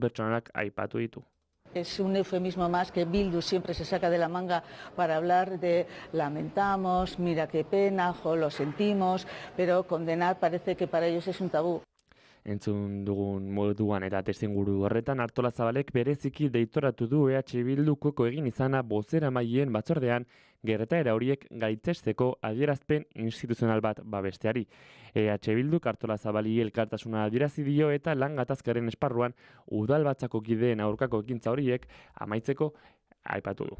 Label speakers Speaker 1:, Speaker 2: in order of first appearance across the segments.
Speaker 1: pertsonak aipatu ditu.
Speaker 2: Es un eufemismo más que Bildu siempre se saca de la manga para hablar de lamentamos, mira qué pena, jo, lo sentimos, pero condenar parece que para ellos es un tabú.
Speaker 1: Entzun dugun moduan eta testuinguru horretan Artolazabalek bereziki deitoratu du EH Bildukoko egin izana bozeramaileen batzordean gertaera horiek gaitzesteko adierazpen instituzional bat babesteari. EH Bilduk Artolazabali elkartasuna adierazi dio eta lan gatazkaren esparruan udalbatzako kideen aurkako ekintza horiek amaitzeko aipatu du.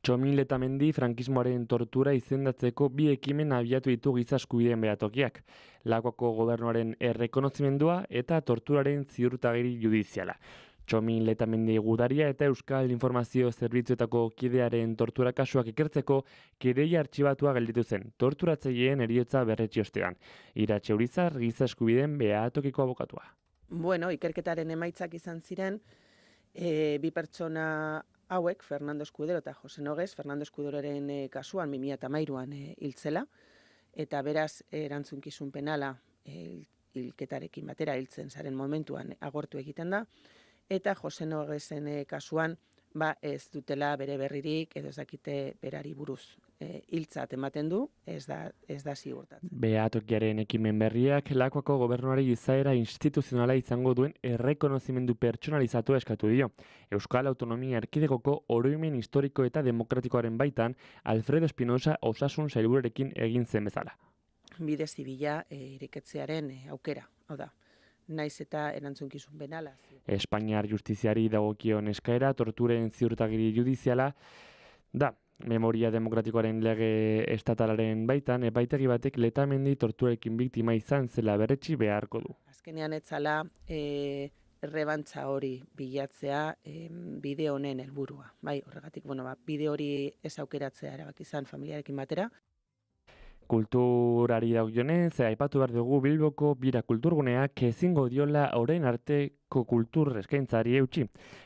Speaker 1: Txomin Letamendi frankismoaren tortura izendatzeko 2 ekimen abiatu ditu giza eskubideen behatokiak. Lakuako gobernuaren errekonozimendua eta torturaren ziurtagiri judiziala. Txomin Letamendi gudaria eta Euskal Informazio Zerbitzuetako kidearen tortura kasuak ikertzeko kereia artxibatua gelditu zen, torturatzaileen heriotza berretsi ostean. Iratxe Urizar giza eskubideen behatokiko abokatua.
Speaker 3: Bueno, ikerketaren emaitzak izan ziren, 2 pertsona hauek, Fernando Escudero eta Jose Nogues, Fernando Escuderoren kasuan 2013an hiltzela, eta beraz erantzunkizun penala hilketarekin batera hiltzen zaren momentuan agortu egiten da, eta Jose Noguesen kasuan ez dutela bere berririk edo ez dakite berari buruz hiltzat ematen du, ez da ziurtatzen.
Speaker 1: Behatokiaren ekimen berriak Lakuako gobernuari izaera instituzionala izango duen errekonozimendu pertsonalizatu eskatu dio. Euskal Autonomia Erkidegoko oroimen historiko eta demokratikoaren baitan Alfredo Espinosa osasun sailburuarekin egin zen bezala.
Speaker 3: Bide zibila ireketzearen aukera, hau da. Naiz eta erantzunkizun penala.
Speaker 1: Espainiar justiziari dagokion eskaera torturen ziurtagiri judiziala da. Memoria demokratikoaren lege estatalaren baitan, epaitegi batek Letamendi torturekin biktima izan zela berretsi beharko du.
Speaker 3: Azkenean etzala errebantza hori bilatzea bide honen helburua. Bai, horregatik, bide hori ez aukeratzea erabaki izan familiarekin batera.
Speaker 1: Kulturari dagokionez, aipatu behar dugu Bilboko Bira Kulturguneak ezingo diola orain arteko kultur eskaintzari eutsi.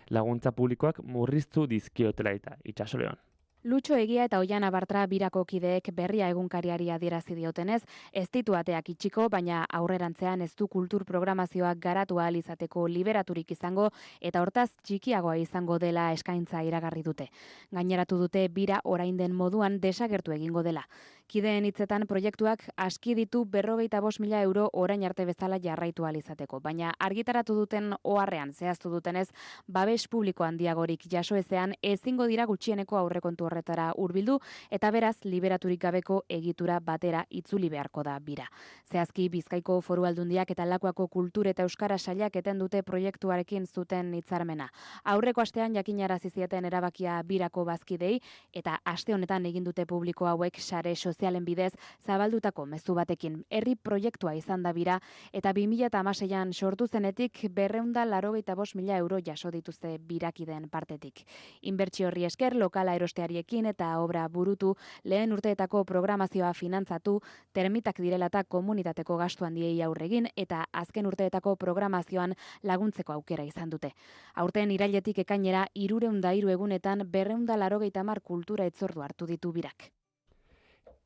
Speaker 1: Laguntza publikoak murriztu dizkiotela eta Itxaso Leon.
Speaker 4: Lutxo Egia eta Oiana Bartra Birako kideek berria egunkariari adierazi diotenez, ez ditu ateak itxiko, baina aurrerantzean ez du kultur programazioak garatu ahal izateko liberaturik izango eta hortaz txikiagoa izango dela eskaintza iragarri dute. Gaineratu dute Bira orain den moduan desagertu egingo dela. Kideen hitzetan proiektuak aski ditu 45.000 euro orain arte bezala jarraitu ahal izateko, baina argitaratu duten oharrean zehaztu dutenez, babes publiko handiagorik jaso ezean ezingo dira gutxieneko aurrekontu horretara hurbildu eta beraz liberaturik gabeko egitura batera itzuli beharko da Bira. Zehazki Bizkaiko Foru Aldundiak eta Lakuako Kultur eta Euskara Sailak eten dute proiektuarekin zuten hitzarmena. Aurreko astean jakinarazi zieten erabakia Birako bazkidei eta aste honetan egin dute publiko hauek sare sozialen bidez zabaldutako mezu batekin. Herri proiektua izan da Bira eta 2016an sortu zenetik 285.000 euro jaso dituzte Birakideen partetik. Inbertsio horri esker lokala erosteari eta obra burutu, lehen urteetako programazioa finantzatu, termitak direlata komunitateko gastu handiei aurregin eta azken urteetako programazioan laguntzeko aukera izan dute. Aurten irailetik ekainera 303 egunetan 280 kultura hitzordu hartu ditu Birak.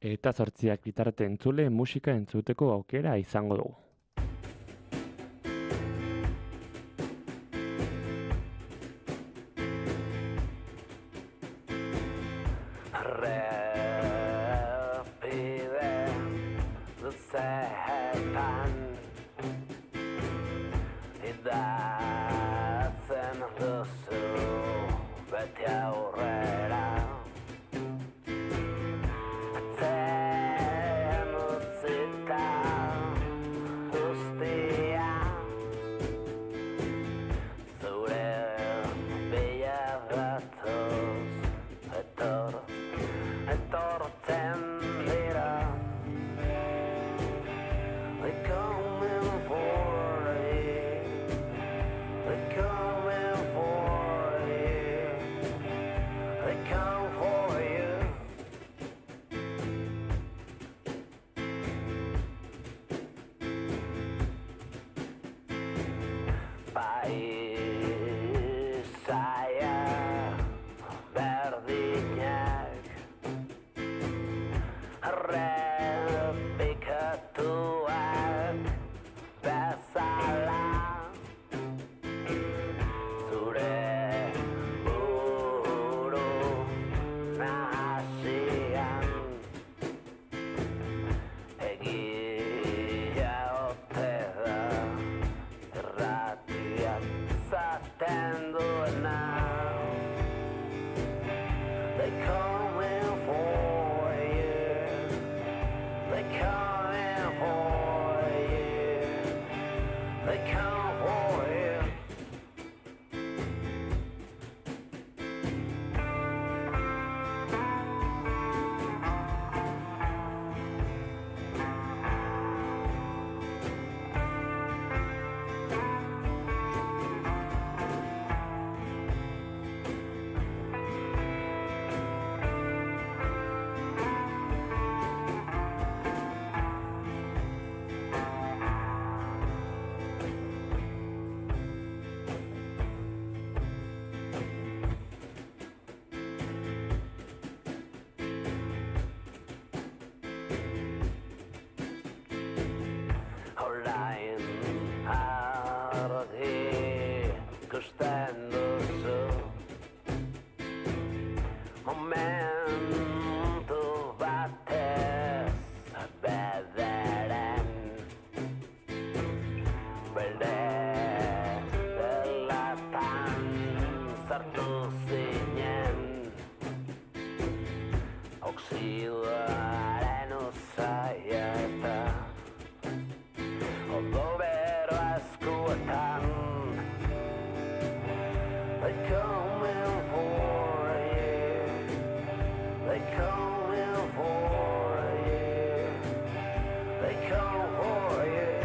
Speaker 1: Eta 8 bitarte entzule musika entzuteko aukera izango dugu.
Speaker 5: Zehetan idatzen duzu beti aurrera atzen utzita guztia zure bila datoz etortzen dira. They coming for you. they come for you. Orain argi ikusten duzu momentu batez bederen belde delatan sartu zinen oxidoaren usaia eta ondo bero eskuetan. They coming for you. They coming for you. They come for you.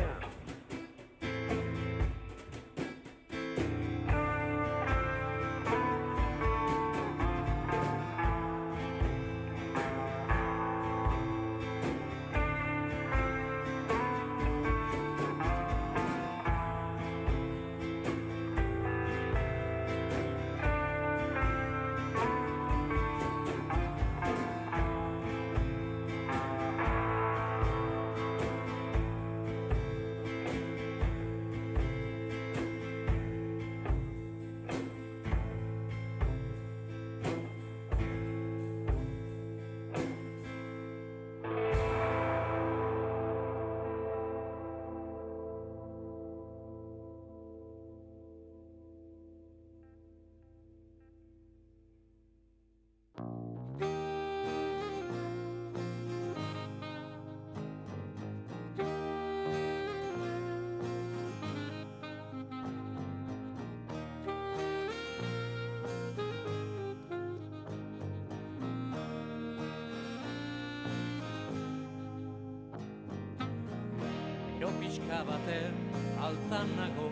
Speaker 6: Gero pixka baten faltan nago,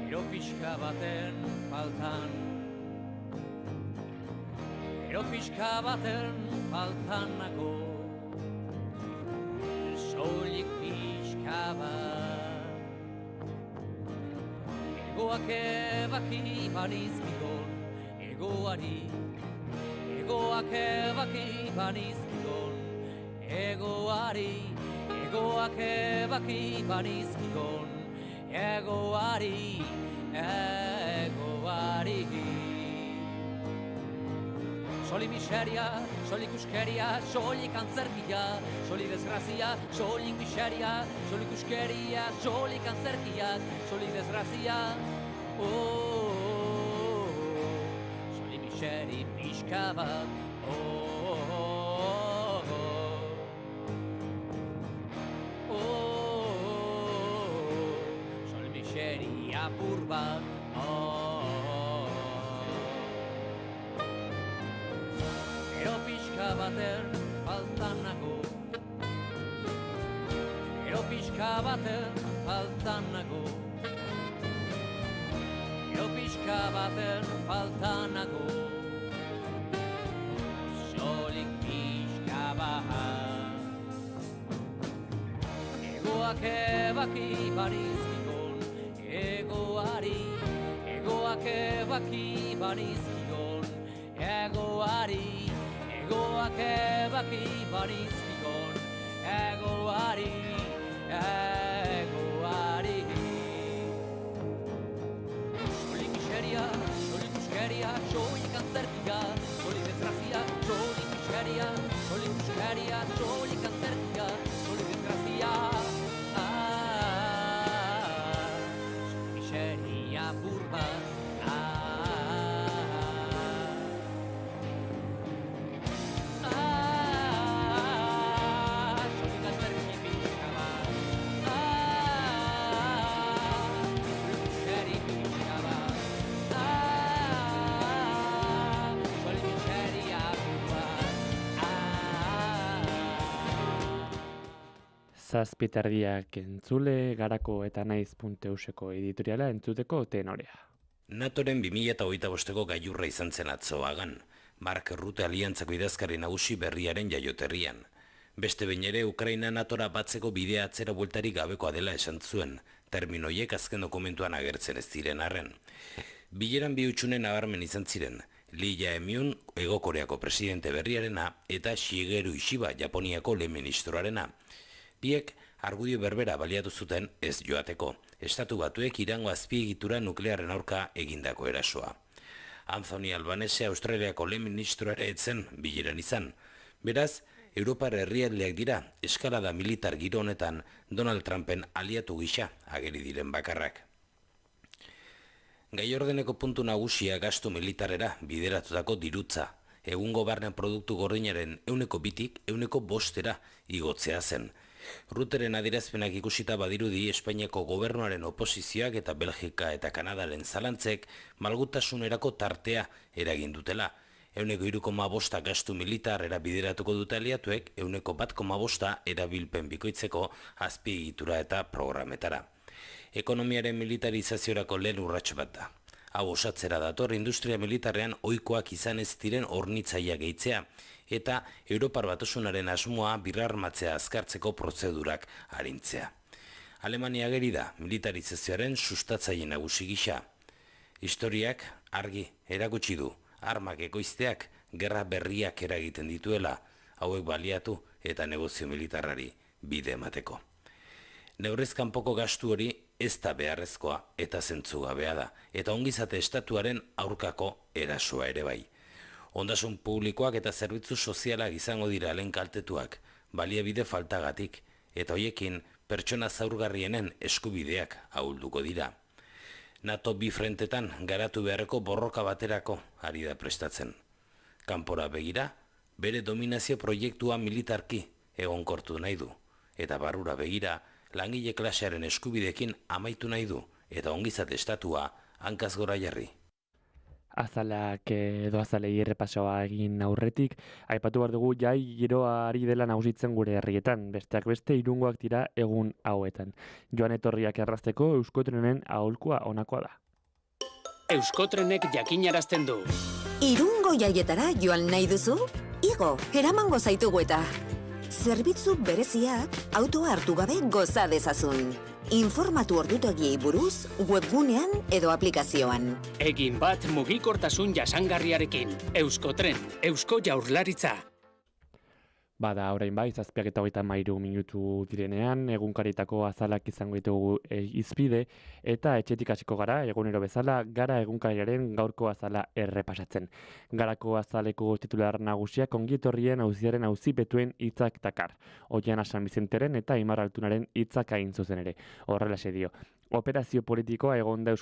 Speaker 6: gero pixka baten faltan, gero pixka baten faltan nago, soilik pixka bat. Egoak ebaki banizkigon, egoak ebaki banizkigon, egoak ebaki banizkigon, egoari. Soli miseria, soli kuskeria, soli kantzerkia, soli desgrazia, soli miseria, soli kuskeria, soli kantzerkia, soli desgrazia. Soli miseri pixka bat. Soli miseri apur bat. Gero pixka baten faltan nago, gero pixka baten faltan nago, gero pixka baten faltan nago, solik pixka bat. Egoak ebaki banizkigon, egoak ebaki banizkigon, egoari. Egoak ebaki banizkigon, egoari. Soli miseria, soli kuskeria, soli kantzerkia, soli desgrazia, soli miseria, soli kuskeria, soli kantzerkia, soli desgrazia. Soli miseria burba. Soli kantzerkia.
Speaker 1: Zazpiterdiak entzule, Garako eta Naiz.euseko editoriala entzuteko tenorea.
Speaker 7: NATOren 2025ko gailurra izan zen atzo Hagan, Mark Rutte aliantzako idazkari nagusi berriaren jaioterrian. Beste behin ere Ukraina NATOra batzeko bidea atzera bueltarik gabekoa dela esan zuen, terminoiek azken dokumentuan agertzen ez diren arren. Bileran bi hutsunen nabarmen izan ziren, Lee Jae-myung Hego Koreako presidente berriarena eta Shigeru Ishiba Japoniako lehen ministroarena. Biek argudio berbera baliatu zuten ez joateko, Estatu Batuek Irango azpiegitura nuklearren aurka egindako erasoa. Anthony Albanese Australiako lehen ministroa ere etzen bileran izan. Beraz, Europar herrialdeak dira eskalada militar giro honetan Donald Trumpen aliatu gisa ageri diren bakarrak. Gai ordeneko puntu nagusia gastu militarera bideratutako dirutza, egungo barne produktu gordinaren 2%tik 5%ra igotzea zen. Rutteren adierazpenak ikusita badirudi Espainiako gobernuaren oposizioak eta Belgika eta Kanadaren zalantzek malgutasunerako tartea eragin dutela. 3,5% gastu militarrera bideratuko dute aliatuek, 1,5% erabilpen bikoitzeko azpiegitura eta programetara. Ekonomiaren militarizaziorako lehen urrats bat da. Hau osatzera dator industria militarrean ohikoak izan ez diren hornitzaia gehitzea eta Europar Batasunaren asmoa birarmatzea azkartzeko prozedurak arintzea. Alemania ageri da militarizazioaren sustatzaile nagusi gisa. Historiak argi erakutsi du armak ekoizteak gerra berriak eragiten dituela, hauek baliatu eta negozio militarrari bide emateko. Neurrez kanpoko gastu hori ez da beharrezkoa eta zentzugabea da, eta ongizate estatuaren aurkako erasoa ere bai. Ondasun publikoak eta zerbitzu sozialak izango dira lehen kaltetuak, baliabide faltagatik, eta hoiekin pertsona zaurgarrienen eskubideak ahulduko dira. NATO bi frentetan garatu beharreko borroka baterako ari da prestatzen. Kanpora begira, bere dominazio proiektua militarki egonkortu nahi du, eta barrura begira, langile klasearen eskubidekin amaitu nahi du, eta ongizate estatua hankaz gora jarri.
Speaker 1: Azalak edo azalei errepasoa egin aurretik, aipatu behar dugu jai giroa ari dela nagusitzen gure herrietan, besteak beste irungoak dira egun hauetan. Joan etorriak errazteko Euskotrenen aholkua honakoa da.
Speaker 8: Euskotrenek jakinarazten du.
Speaker 9: Irungo jaietara joan nahi duzu? Igo, eramango zaitugu eta. Zerbitzu bereziak autoa hartu gabe goza dezazun. Informatu ordutegiei buruz, webgunean edo aplikazioan.
Speaker 8: Egin bat mugikortasun jasangarriarekin. Euskotren, Eusko Jaurlaritza.
Speaker 1: Bada, orain bai, 7:23 minutu direnean, egunkaritako azalak izango ditugu izpide, eta etxetik hasiko gara, egunero bezala, gara egunkariaren gaurko azala errepasatzen. Garako azaleko titular nagusiak ongietorrien auziaren auzipetuen hitzak dakar. Oiana San Bizenteren eta Aimar Altunaren hitzak hain zuzen ere. Horrelaxe dio. Operazio politikoa egonda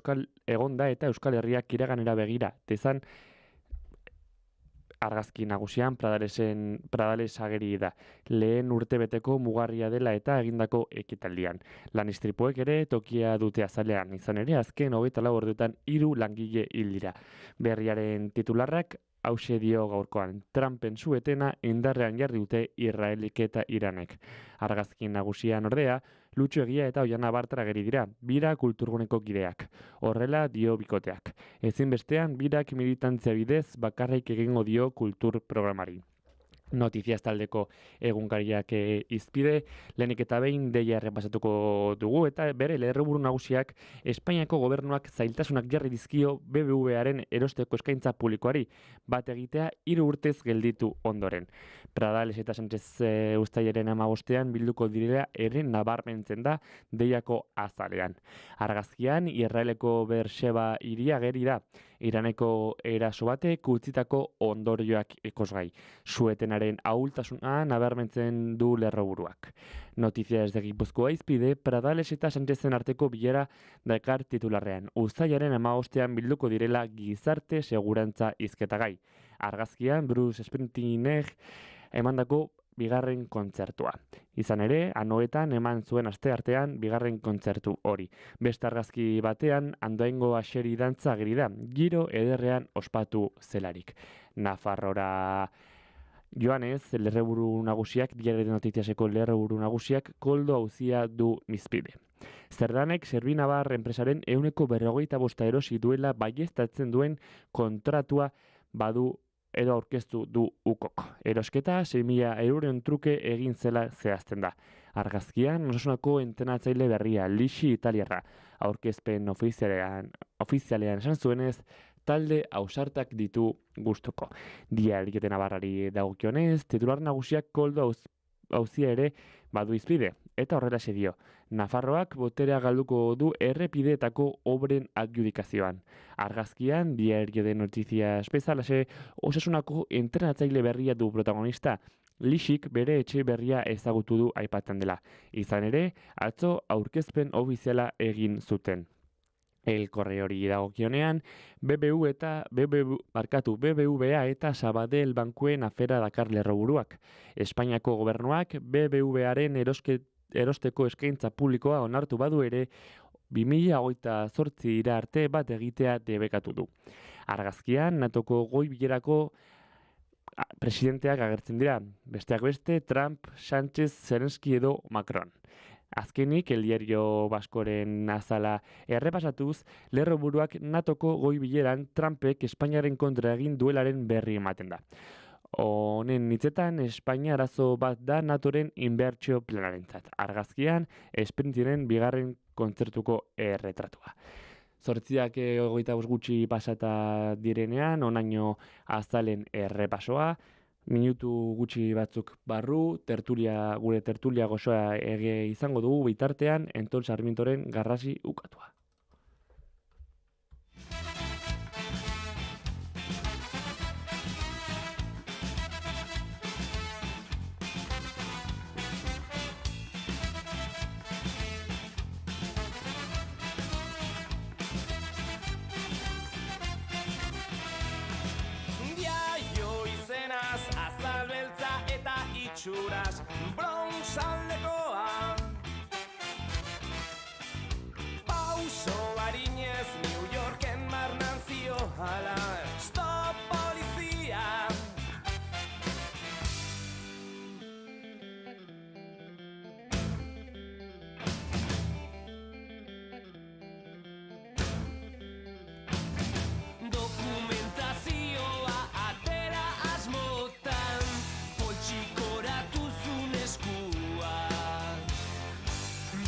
Speaker 1: eta Euskal Herriak iraganera begira, tezan argazki nagusian Pradales ageri da. Lehen urtebeteko mugarria dela eta egindako ekitaldian. Lan istripuek ere tokia dute azalean, izan ere azken 24 orduetan 3 langile hil dira. Berriaren titularrak hauxe dio gaurkoan. Trumpen suetena indarrean jarri dute Israelik eta Iranek. Argazki nagusian ordea, Lutxo Egia eta Oiana Bartra ageri dira, bira kulturguneko kideak. Horrela dio bikoteak. Ezinbestean, birak militantzia bidez bakarrik egingo dio kultur programari. Notiziaz taldeko egunkariak izpide, lehenik eta behin deia errepasatuko dugu, eta bere lerroburu nagusiak Espainiako gobernuak zailtasunak jarri dizkio BBVaren erosteko eskaintza publikoari, bat egitea 3 urtez gelditu ondoren. Pradales eta Sánchez uztailaren 15ean bilduko direla ere nabarmentzen da deiako azalean. Argazkian, Israeleko Beersheba hiria ageri da, Iraneko eraso batek utzitako ondorioak ikusgai. Suetenaren ahultasuna nabarmentzen du lerroburuak. Noticias de Gipuzkoa izpide, Pradales eta Sánchezen arteko bilera dakar titularrean. Uztailaren 15ean bilduko direla gizarte segurantza hizketagai. Argazkian, Bruce Sprintinek emandako bigarren kontzertua. Izan ere, anoetan eman zuen asteartean bigarren kontzertu hori. Beste argazki batean, Andoaingo Axeri dantza ageri da, giro ederrean ospatu zelarik. Nafarrora Joanez, lerreburu nagusiak, Diario de Noticiaseko lerreburu nagusiak, koldo auzia du mizpide. Zerdanek Servinabar enpresaren 45 erosi duela baieztatzen duen kontratua badu edo aurkeztu du ukok. Erosketa 6.000 euroren truke egin zela zehazten da. Argazkian, Osasunako entrenatzaile berria, Lixi Italiarra, aurkezpen ofizialean esan zuenez, talde ausartak ditu gustuko. Diario de Navarrari dagokionez, titular nagusiak koldo auzia ere badu izpide, eta horrela dio. Nafarroak boterea galduko du errepideetako obren adjudikazioan. Argazkian, Diario de Noticias bezalaxe, Osasunako entrenatzaile berria du protagonista, Lixik bere etxe berria ezagutu du aipatzen dela. Izan ere, atzo aurkezpen ofiziala egin zuten. El Correori dagokionean, BBVA eta Sabadell bankuen afera dakar lerroburuak. Espainiako gobernuak BBVaren erosteko eskaintza publikoa onartu badu ere 2028 arte bat egitea debekatu du. Argazkian, NATOko goi bilerako presidenteak agertzen dira, besteak beste Trump, Sánchez, Zelensky edo Macron. Azkenik, El Diario Baskoren azala errepasatuz, lerroburuak NATOko goi bileran Trumpek Espainiaren kontra egin duelaren berri ematen da. Honen hitzetan, Espainia arazo bat da NATOren inbertsio planarentzat. Argazkian, Sprintinen bigarren kontzertuko erretratua. 8:25 gutxi pasata direnean, onaino azalen errepasoa, minutu gutxi batzuk barru, gure tertulia gozoa izango dugu bitartean, Entol Sarmientoren garrasi ukatua.
Speaker 10: Itxuraz bronzaldekoa pauso harinez New Yorken marnan ziohala Stop polizia dokumentazioa atera asmotan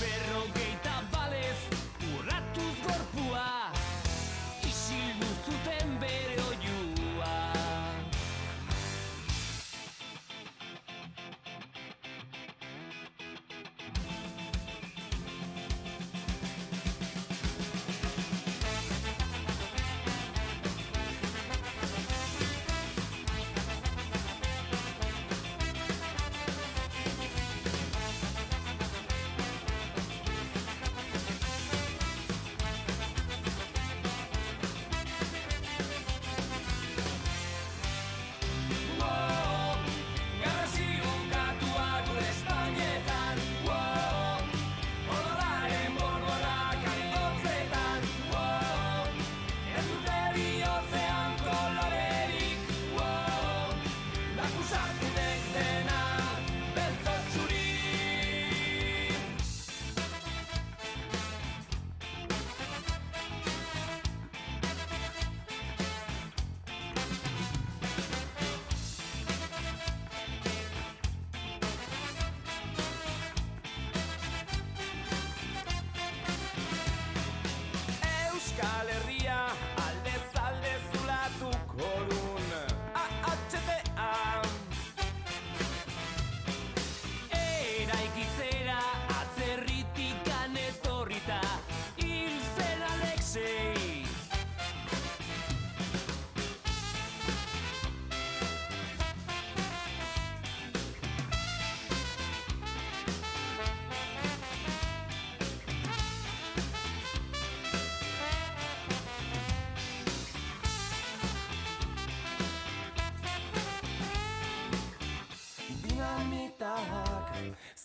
Speaker 10: berrogeita balez urratuz gorpua isildu zuten bere oiua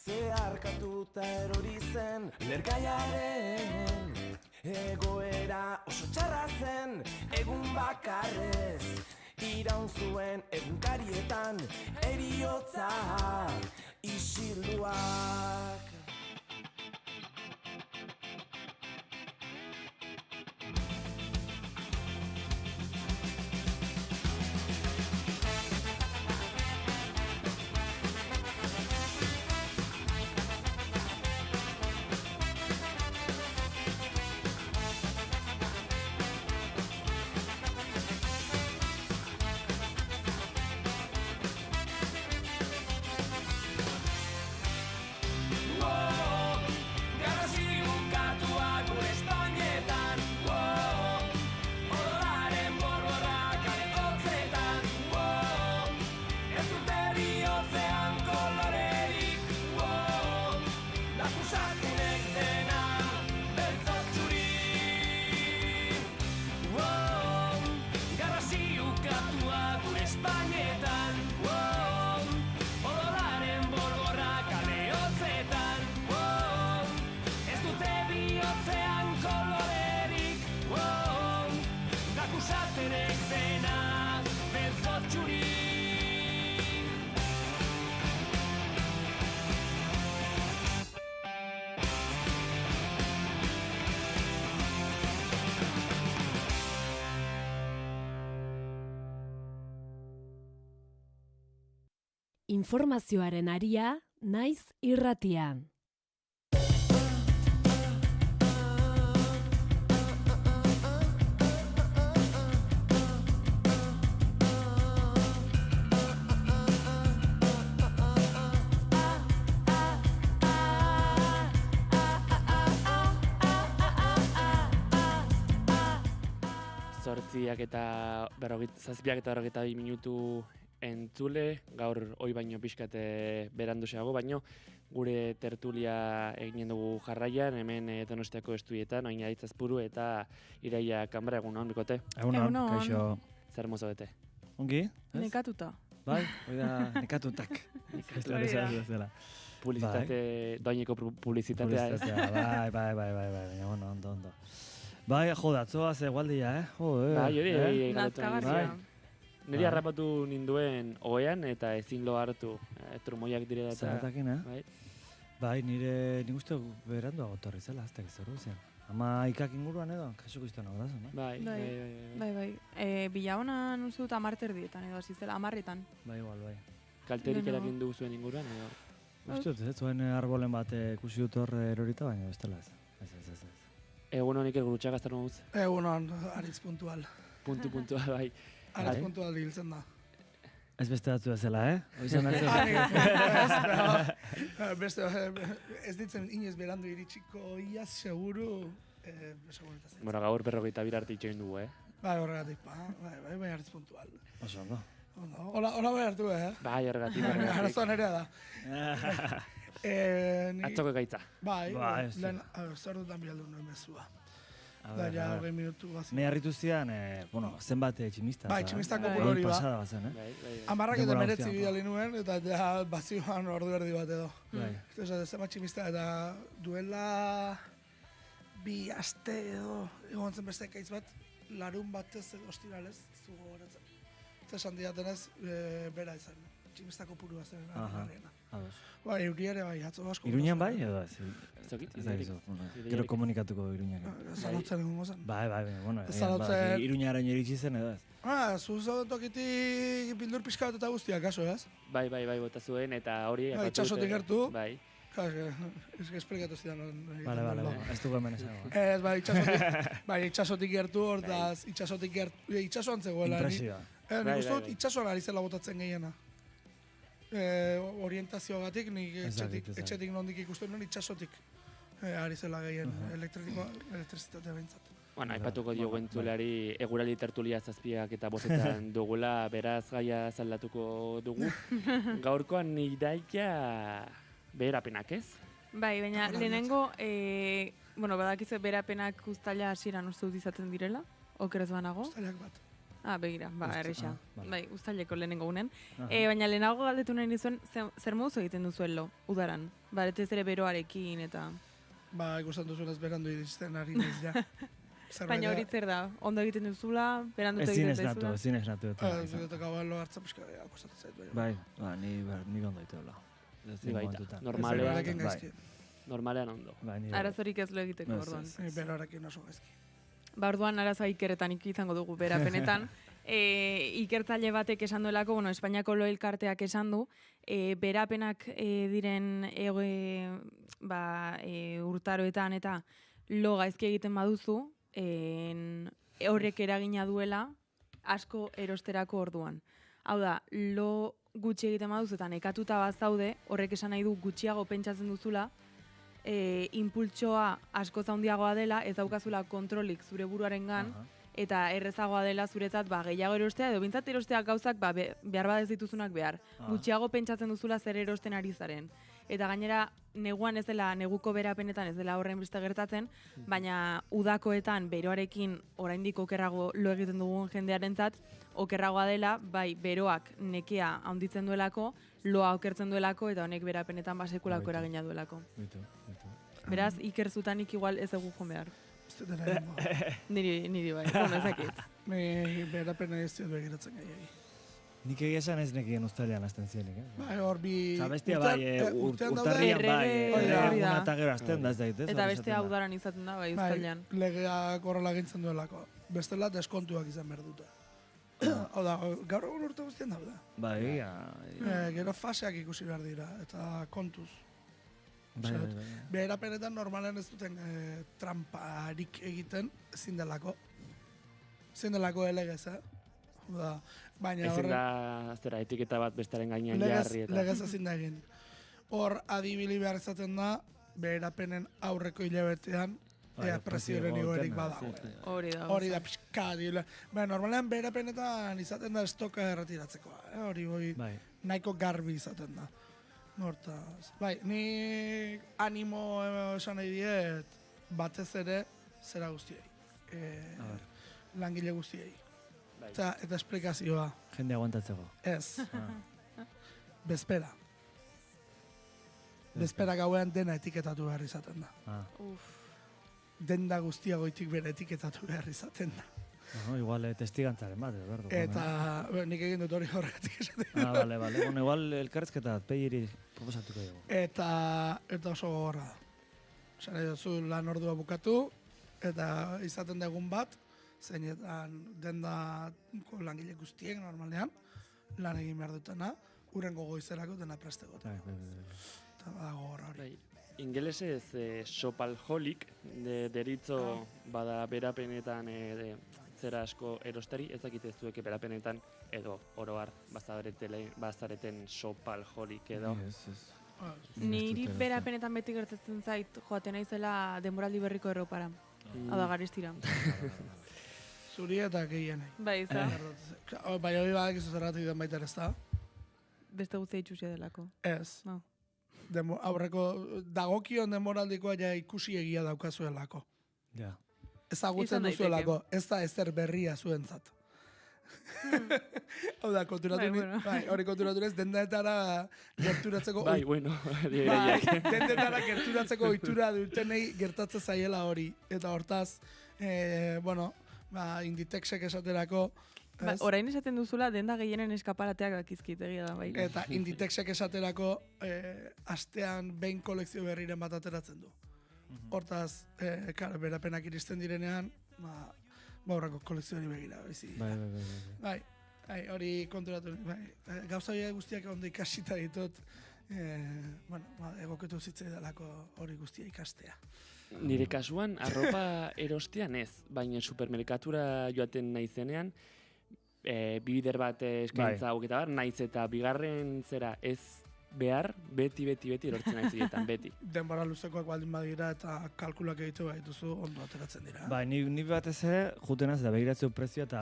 Speaker 10: zeharkatuta erori zen lergaiaren egoera oso txarra zen egun bakarrez iraun zuen egunkarietan eriotza isilduak.
Speaker 11: Informazioaren aria, naiz irratia.
Speaker 1: Zortziak eta 7:42 minutu entzule, gaur hoi baino pixkate beranduxeago, baino gure tertulia eginen dugu jarraian, hemen Donostiako estudietan, oin Aitzazpuru eta Iraia Kanbra, egunon, bikote?
Speaker 12: Egunon, kaixo.
Speaker 1: Zer mozo bete?
Speaker 12: Ongi?
Speaker 13: Nekatuta.
Speaker 12: Bai, oida, nekatutak.
Speaker 1: Publizitate, doaineko publizitatea, ez?
Speaker 12: Bai, baina, ondo. Bai, atzoa ze gualdia,
Speaker 1: Bai, hori,
Speaker 13: nazkagarria.
Speaker 1: Niri harrapatu ninduen oean eta ezin lo hartu, trumoiak dire da.
Speaker 12: Zeratakin, Bai, nik uste berandu agotorri zela, aztek zeru zen. Ama ikak inguruan edo, kasuko izten hau da zen,
Speaker 13: Bai. Bilabonan uste dut 10 erdietan edo, azizela, 10etan.
Speaker 12: Bai, igual, bai.
Speaker 1: Kalterik erakindu zuen inguruan edo?
Speaker 12: Uste dut, zuen arbolen bat ikusi dut hor erorita, baina bestela ez. Ez.
Speaker 1: Egunon Iker Gurutxaga azter moduz?
Speaker 14: Egunon, aritz puntual.
Speaker 1: Puntual, bai.
Speaker 14: Aritz puntual hiltzen da.
Speaker 12: Ez beste batzu ezela, Oizan da
Speaker 14: Beste, ez ditzen inez berandu iritsiko iaz, seguru.
Speaker 1: Bueno, gaur 42 arte itxoin dugu,
Speaker 14: Bai, horregatik, bai, aritz puntual.
Speaker 12: Oso ondo.
Speaker 14: Hola bai hartu,
Speaker 1: Bai, horregatik.
Speaker 14: Arazoa nerea da.
Speaker 1: Atzoko gaitza.
Speaker 14: Bai, lehen, zer dutan bialdu nuen mezua. Da, ja, 20 minutu bazen.
Speaker 12: Ne harritu zidan, zenbat tximista.
Speaker 14: Bai, tximistako hori ba.
Speaker 12: Pasada bazen,
Speaker 14: Amarrak eta 19 bidali nuen, eta ja, bazioan ordu erdi bat edo.
Speaker 12: Bai.
Speaker 14: Zenbat tximista, eta duela 2 aste edo, egon zen beste ekaitz bat, larun batez ostiralez, zugo horatzen. Esan diatenez, bera izan. Tximistako purua zen. Bai, euri ere bai, atzo asko.
Speaker 12: Iruñan bai, edo ez?
Speaker 1: Ez
Speaker 12: gero komunikatuko Iruñak.
Speaker 14: Zalotzen egongo zen.
Speaker 12: Bai, bueno.
Speaker 14: Zalotzen.
Speaker 12: Iruñaren iritsi zen, edo ez?
Speaker 14: Zuzo tokitik bildur pixka bat eta guztiak, kaso, ez?
Speaker 1: Bai, bota zuen, eta hori...
Speaker 14: Itxasotik gertu.
Speaker 1: Bai.
Speaker 14: Ez que esplikatu zidan.
Speaker 12: Vale, ez dugu hemen esango.
Speaker 14: Ez, bai, itxasotik gertu, hortaz, itxasotik gertu, itxasoan zegoela.
Speaker 12: Impresioa.
Speaker 14: Nik uste dut itxasoan ari zela botatzen gehiena. Orientazioagatik, nik etxetik nondik ikusten nuen itxasotik ari zela gehien elektrizitatea behintzat.
Speaker 1: Bueno, aipatuko diogu entzuleari eguraldi tertulia 7 eta 5 dugula, beraz gaia zaldatuko dugu. Gaurkoan Iraia beherapenak, ez?
Speaker 13: Bai, baina lehenengo, badakizu beherapenak uztaila hasieran uste dut izaten direla, okerez banago?
Speaker 14: Uztailak bat.
Speaker 13: Begira, erresa. Bai, uztaileko lehenengo gunen. Baina lehenago galdetu nahi nizuen, zer moduz egiten duzuelo, udaran? Baretez ere beroarekin eta...
Speaker 14: Ikusten duzunez berandu iristen ari naiz, ja.
Speaker 13: Baina hori zer da, ondo egiten duzula, berandutu egiten duzula.
Speaker 12: Ezin esnatu.
Speaker 14: Ez dut gabalo hartzen pixka kostatzen zait.
Speaker 12: Bai, ni ondo iteola.
Speaker 1: Ni baita, normalean ondo.
Speaker 13: Arazorik ez lo egiteko orduan.
Speaker 14: Beroarekin oso gaizki.
Speaker 13: Ba, orduan arazoa Ikerretan izango dugu berapenetan. Ikertzaile batek esan duelako, Espainiako lo elkarteak esan du, berapenak diren urtaroetan eta lo gaizki egiten baduzu, horrek eragina duela asko erosterako orduan. Hau da, lo gutxi egiten baduzu eta nekatuta bazaude, horrek esan nahi du gutxiago pentsatzen duzula, impultsoa asko handiagoa dela, ez daukazula kontrolik zure buruarengan, eta errezagoa dela zuretzat gehiago erostea, edo bintzat erosteak gauzak behar badez dituzunak behar. Gutxiago pentsatzen duzula zer erosten ari zaren. Eta gainera, neguan ez dela, neguko berapenetan ez dela horren beste gertatzen, baina udakoetan beroarekin oraindik okerrago lo egiten dugun jendearentzat, okerragoa dela, bai beroak nekea handitzen duelako, loa okertzen duelako, eta honek berapenetan basekulako eragina duelako. Beraz, Iker zutanik igual ez dugu joan behar. Niri bai, ezakit.
Speaker 14: Berapena ez dut begiratzen gaiei.
Speaker 12: Nik egia esan ez nekien ustalean azten zienik,
Speaker 14: Bai, hor bi...
Speaker 12: Bestia urtarrian eguna eta gero azten da ez daitez.
Speaker 13: Eta bestia udaran izaten da, bai, ustalean.
Speaker 14: Legeak horrela gintzen duelako. Bestela deskontuak izan behar dute. Hau da, gaur egun urte guztien daude.
Speaker 12: Bai,
Speaker 14: gero faseak ikusi behar dira, eta kontuz. Beherapenetan normalen ez duten tramparik egiten ezin delako. Ezin delako elegez,
Speaker 1: ezin da etiketa bat bestaren gainean jarri eta...
Speaker 14: Legez ezin da egin. Hor adibili behar izaten da, beherapenen aurreko hilabetean presioaren igoerik badago. Hori da pixka dira. Normalean beherapenetan izaten da estoka erretiratzekoa. Hori nahiko garbi izaten da. Hortaz, bai, ni animo esan nahi diet batez ere zera guztiei. Langile guztiei. Eta esplikazioa.
Speaker 12: Jende aguantatzeko.
Speaker 14: Ez. Bezpera. Bezpera gauean dena etiketatu behar izaten da. Denda guztia goitik bere etiketatu behar izaten da.
Speaker 12: Igual testigantzaren bat, berdo.
Speaker 14: Eta nik egin dut hori horregatik esaten.
Speaker 12: Bale. Igual elkarrezketa peiri proposatuko dugu.
Speaker 14: Eta oso gogorra da. Esan nahi duzu lan ordua bukatu, eta izaten da egun bat, zeinetan dendako langile guztiek normalean, lan egin behar dutena, urrengo goizerako dena prestego. Eta bada gogorra hori.
Speaker 1: Ingelesez shopaholic deritzo bada berapenetan zera asko erosteri, ez dakite zueke berapenetan edo oroar bazareten shopaholic edo.
Speaker 13: Niri berapenetan beti gertatzen zait joaten naizela denboraldi berriko erropara. Hau da garestira.
Speaker 14: Zuri eta gehienei.
Speaker 13: Bai, za.
Speaker 14: Bai, hori badak izu zerratik den baita ez da?
Speaker 13: Beste guztia itxusia delako.
Speaker 14: Ez. Aurreko dagokion denboraldikoa ja ikusi egia daukazuelako.
Speaker 12: Ja.
Speaker 14: Ezagutzen duzuelako, ez da ezer berria zuentzat. Hau da, hori konturatu nez, dendetara gerturatzeko...
Speaker 1: Bai, bueno.
Speaker 14: Dendetara gerturatzeko ohitura dutenei gertatzen zaiela hori. Eta hortaz, Inditexek esaterako...
Speaker 13: Orain esaten duzula, denda gehienen eskaparateak dakizkit egia da, bai.
Speaker 14: Eta Inditexek esaterako astean behin kolekzio berriren bat ateratzen du. Hortaz, berapenak iristen direnean, horreko kolekzioari begira. Bai, hori konturatu. Gauza guztiak ondo ikasita ditut, egoketu zitzei delako hori guztia ikastea.
Speaker 1: Nire kasuan, arropa erostean ez, baina supermerkatura joaten naizenean, bider bat eskaintza eta naiz eta bigarren zera ez behar, beti erortzen naizietan, beti.
Speaker 14: Denbora luzekoak baldin badira eta kalkulak egitu baituzu ondo ateratzen dira.
Speaker 12: Bai, ni batez ere jutenaz eta begiratzeu prezioa eta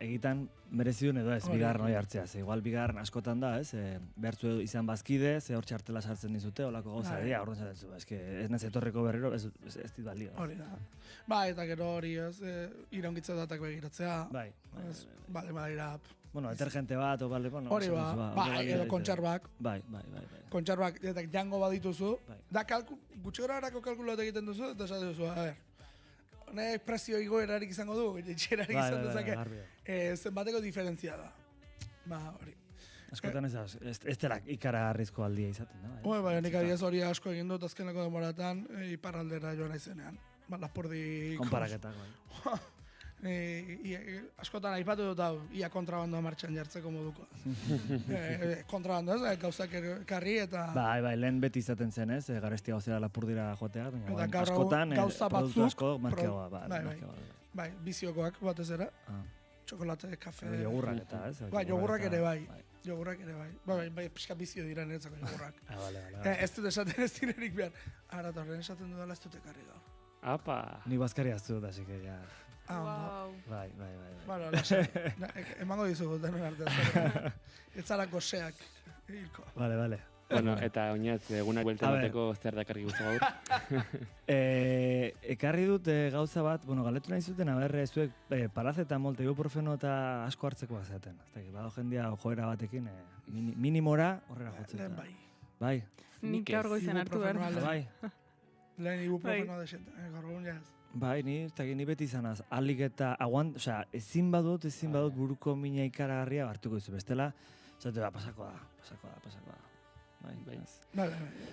Speaker 12: egitan merezidun edo ez bigarren hori hartzea. Igual bigarren askotan da, ez? Behartzu izan bazkide, ze hor txartela sartzen dizute, holako gauza dira, orduan zaten zu. Ez nahez etorreko berriro, ez dit balio.
Speaker 14: Hori da. Bai, eta gero hori ez, iraungitze datak begiratzea.
Speaker 12: Bai.
Speaker 14: Bale, badira...
Speaker 12: Detergente bat, o bale,
Speaker 14: hori edo kontxarbak.
Speaker 12: Bai.
Speaker 14: Kontxarbak, eta jango badituzu, da gutxi gora erako kalkulat egiten duzu, eta esaten duzu, honek prezio igoerarik izango du, itxerarik izan dezake. Zenbateko diferentzia da. Ba, hori.
Speaker 12: Askotan ez dela ikaragarrizko aldia izaten, no?
Speaker 14: Nik adiez hori asko egin dut azkeneko demoratan iparraldera joan naizenean. Lapurdi...
Speaker 12: Konparaketak,
Speaker 14: askotan aipatu dut hau, ia kontrabandoa martxan jartzeko moduko. Kontrabandoa ez, gauzak karri eta...
Speaker 12: Bai, lehen beti izaten zen ez, garestia gauzera lapurdira jotea, baina askotan
Speaker 14: gauza
Speaker 12: produktu
Speaker 14: batzuk...
Speaker 12: asko markeoa.
Speaker 14: Bai, biziokoak batez ere. Txokolate, kafe...
Speaker 12: Jogurrak eta ez?
Speaker 14: Jogurrak ere bai. Jogurrak ere bai. Bai, pixka bizio dira niretzako jogurrak. Ez dut esaten ez direnik behar. Ara, torren esaten dudala ez dut ekarri gaur.
Speaker 1: Apa!
Speaker 12: Ni bazkari aztu dut, así que ya... Bai.
Speaker 14: Bueno, emango dizugu denon arte. Ez zara goseak hilko.
Speaker 12: Vale.
Speaker 1: Bueno, eta oinatz, egunak buelta bateko zer dakarri guzti gaur?
Speaker 12: Ekarri dut gauza bat, galetu nahi zuten, zuek paracetamol eta ibuprofeno eta asko hartzeko bazaten. Bado jendia joera batekin, minimora horrela jotzen. Bai.
Speaker 13: Nik gaur goizen hartu behar.
Speaker 12: Bai.
Speaker 14: Lehen ibuprofeno desenta, gaur gogun jaz.
Speaker 12: Bai, ni beti izanaz, alik eta ezin badut buruko mina ikaragarria hartuko izu. Bestela, zate pasako da. Bai.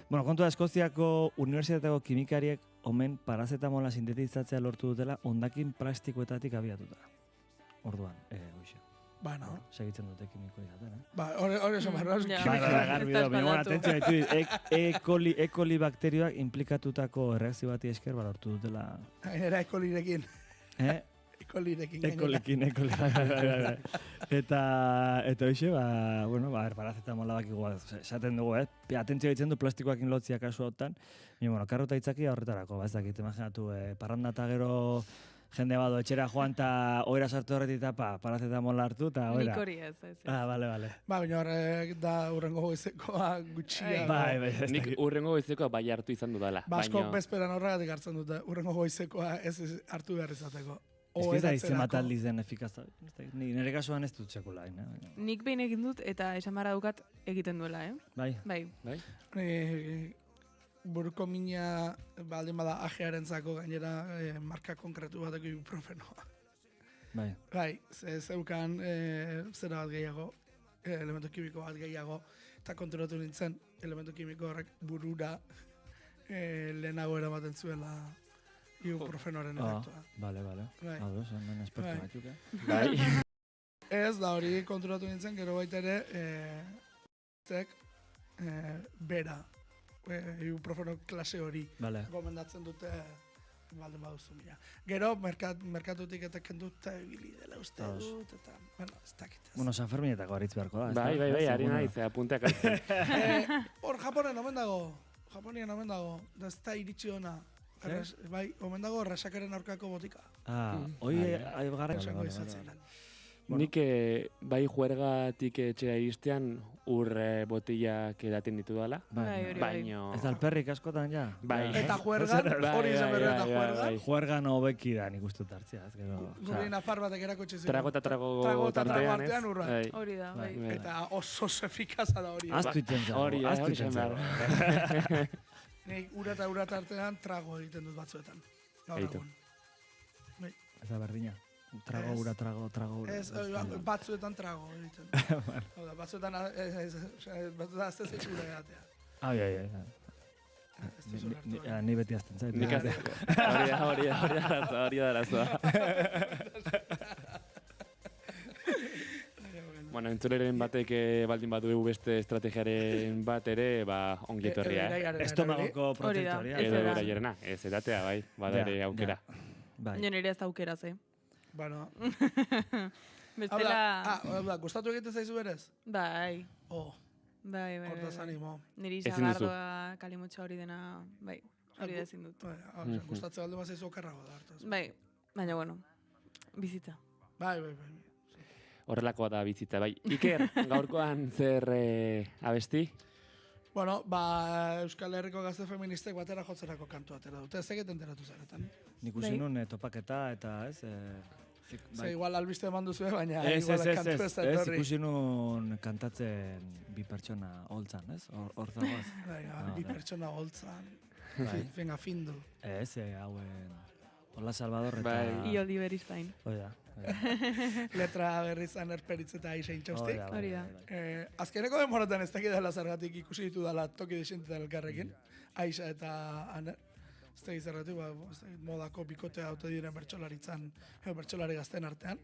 Speaker 12: Bueno, kontua Eskoziako Unibertsitateko kimikariek omen parazetamola sintetizatzea lortu dutela hondakin plastikoetatik abiatuta. Orduan, hoxe.
Speaker 14: Ba, no.
Speaker 12: Segitzen dute kimiko izaten,
Speaker 14: Ba, hori esan barra.
Speaker 12: Garbi da, baina atentzio ditu, E. coli bakterioak implikatutako erreakzio bati esker lortu dutela.
Speaker 14: Era E. colirekin. E. colirekin. Eta hoxe, parazetamola bakigu, esaten dugu, atentzio ditzen du plastikoakin lotzia kasu hautan, karrota itzakia horretarako, ez dakit, imaginatu, parranda eta gero jende bado etxera joan eta oira sartu horretik eta parazetamola hartu eta oira.
Speaker 13: Nik hori ez.
Speaker 12: Bale.
Speaker 14: Ba, baina horrek da urrengo goizekoa gutxia.
Speaker 12: Bai.
Speaker 1: Nik urrengo goizekoa bai hartu izan dudala.
Speaker 14: Baskok bezperan horregatik hartzen dute, urrengo goizekoa ez hartu behar izateko.
Speaker 12: Ez da izan mataldi zen efikazta. Nire kasuan ez dut txekula.
Speaker 13: Nik behin egin dut eta esan barra dukat egiten duela,
Speaker 12: Bai.
Speaker 14: Buruko mina baldin bada ajearen zako gainera marka konkretu bateko ibuprofenoa. Bai, zeukan zera bat gehiago, elementu kimiko bat gehiago, eta kontrolatu nintzen elementu kimiko horrek burura lehenago eramaten zuela ibuprofenoaren efektua.
Speaker 12: Bale. Ados, hemen espertu batzuk,
Speaker 1: Bai.
Speaker 14: Ez da hori kontrolatu nintzen, gero baita ere, bera. Ibuprofeno klase hori gomendatzen dute baldin baduzu mila. Gero, merkatutik eta kendut ibili dela uste dut, eta, ez dakit.
Speaker 12: San Ferminetako haritz beharko da.
Speaker 1: Bai, ari nahiz, apunteak hartzen.
Speaker 14: Hor, Japonen omen dago, da ez da iritsi hona. Bai, omen dago resakaren aurkako botika.
Speaker 12: Hoi, garra.
Speaker 1: Nik bai juergatik etxera iristean botillak edaten ditu dala.
Speaker 13: Baina...
Speaker 12: Ez alperrik askotan, ja?
Speaker 1: Bai.
Speaker 14: Eta juergan, hori izan berre eta juergan.
Speaker 12: Juergan hobeki da nik uste hartzea.
Speaker 14: Gure nafar batek erakotxe ziren.
Speaker 1: Trago eta trago tartean, ez?
Speaker 13: Hori da, bai.
Speaker 14: Eta oso efikaza da hori.
Speaker 12: Aztu itzen zago.
Speaker 1: Hori izan behar.
Speaker 14: Nik ura eta ura tartean trago egiten dut batzuetan. Gaur egun.
Speaker 12: Ez da berdina. Trago ura.
Speaker 14: Ez, batzuetan trago egiten. Batzuetan azte zeikura edatea.
Speaker 12: Ai. Ni beti azten zaitu.
Speaker 1: Nik azten. Hori da arazoa. Bueno, entzuleren batek baldin badu beste estrategiaren bat ere, ongi etorria.
Speaker 12: Estomagoko protektoria.
Speaker 1: Edo eraierena, ez edatea, bai, bada ere aukera.
Speaker 13: Nire ez da aukera, ze.
Speaker 14: Bueno.
Speaker 13: Bestela...
Speaker 14: Gustatu egiten zaizu berez?
Speaker 13: Bai. Bai.
Speaker 14: Hortaz animo.
Speaker 13: Niri sagardoa kalimutxa hori dena, bai, hori da ezin dut.
Speaker 14: Gustatze balde bazaizu okarrago da hartaz.
Speaker 13: Bai, baina bueno, bizitza.
Speaker 14: Bai.
Speaker 1: Horrelakoa da bizitza, bai. Iker, gaurkoan zer abesti?
Speaker 14: Bueno, Euskal Herriko gazte feministek batera jotzerako kantu atera dute. Ez egiten enteratu zaretan.
Speaker 12: Nik usi nun topaketa eta ez...
Speaker 14: Ze igual albiste eman duzu, baina
Speaker 12: ez,
Speaker 14: igual kantu ez da etorri.
Speaker 12: Ikusi nun kantatzen bi pertsona holtzan, ez? Hor dagoaz.
Speaker 14: Bi pertsona holtzan. Venga, findu.
Speaker 12: Ez, hauen... Hola Salvador eta...
Speaker 13: I Oliver Stein.
Speaker 12: Hoi da.
Speaker 14: Letra berri zan erperitz eta Aixa intxaustik.
Speaker 13: Hori da.
Speaker 14: Azkeneko denboratan ez dakit dela zergatik ikusi ditu dela toki desentetan elkarrekin. Aixa eta Aner. Ez dakit zergatik, modako bikotea haute diren bertsolaritzan, bertsolari gazten artean.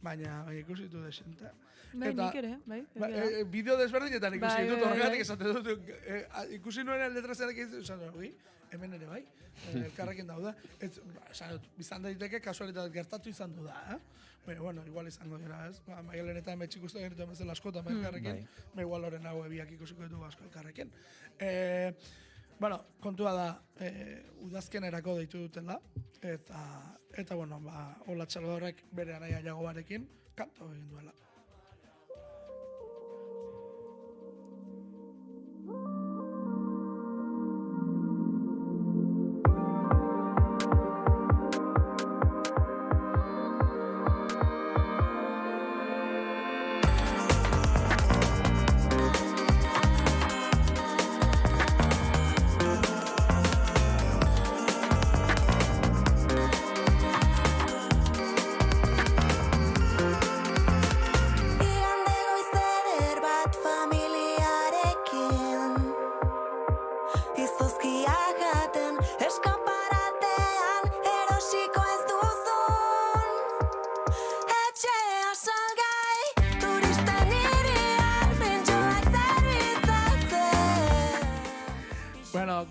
Speaker 14: Baina ikusi ditu desente.
Speaker 13: Bai, nik ere, bai.
Speaker 14: Bideo desberdinetan ikusi ditut, horregatik esate dut. Ikusi nuen letra zerrekin izan dut, hemen ere bai, elkarrekin daude. Bizan daiteke kasualitate gertatu izan du da, Baina, bueno, igual izango dira, ez? Maialen eta emetxik uste genitu emezela askotan elkarrekin, igual horren hau biak ikusiko ditu asko elkarrekin. Bueno, kontua da, udazkenerako deitu dutela, eta bueno, Ola Txalodorrek bere anaia Jagobarekin kanto egin duela.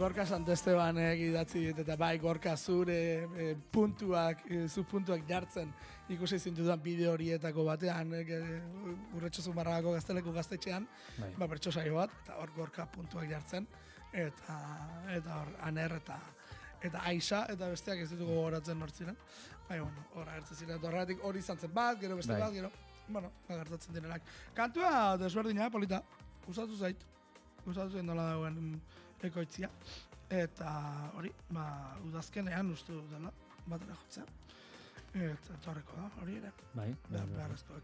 Speaker 14: Gorka Santesteban idatzi dit, eta bai, Gorka zure zu puntuak jartzen ikusi zintudan bideo horietako batean, Urretxo Zumarragako Gazteleku gaztetxean, bertso saio bat, eta hor Gorka puntuak jartzen, eta hor Aner eta Aixa, eta besteak ez ditugu gogoratzen hortziren. Bai, bueno, hor agertzen ziren, eta horregatik hori izan zen bat, gero beste bat, gero, bueno, agertatzen direnak. Kantua desberdina, polita, gustatu zait, gustatu zain nola dagoen ekoitzia, eta hori, udazkenean uste dut dela, batera jotzea. Eta horreko da, hori ere.
Speaker 12: Bai.
Speaker 14: Beharrezko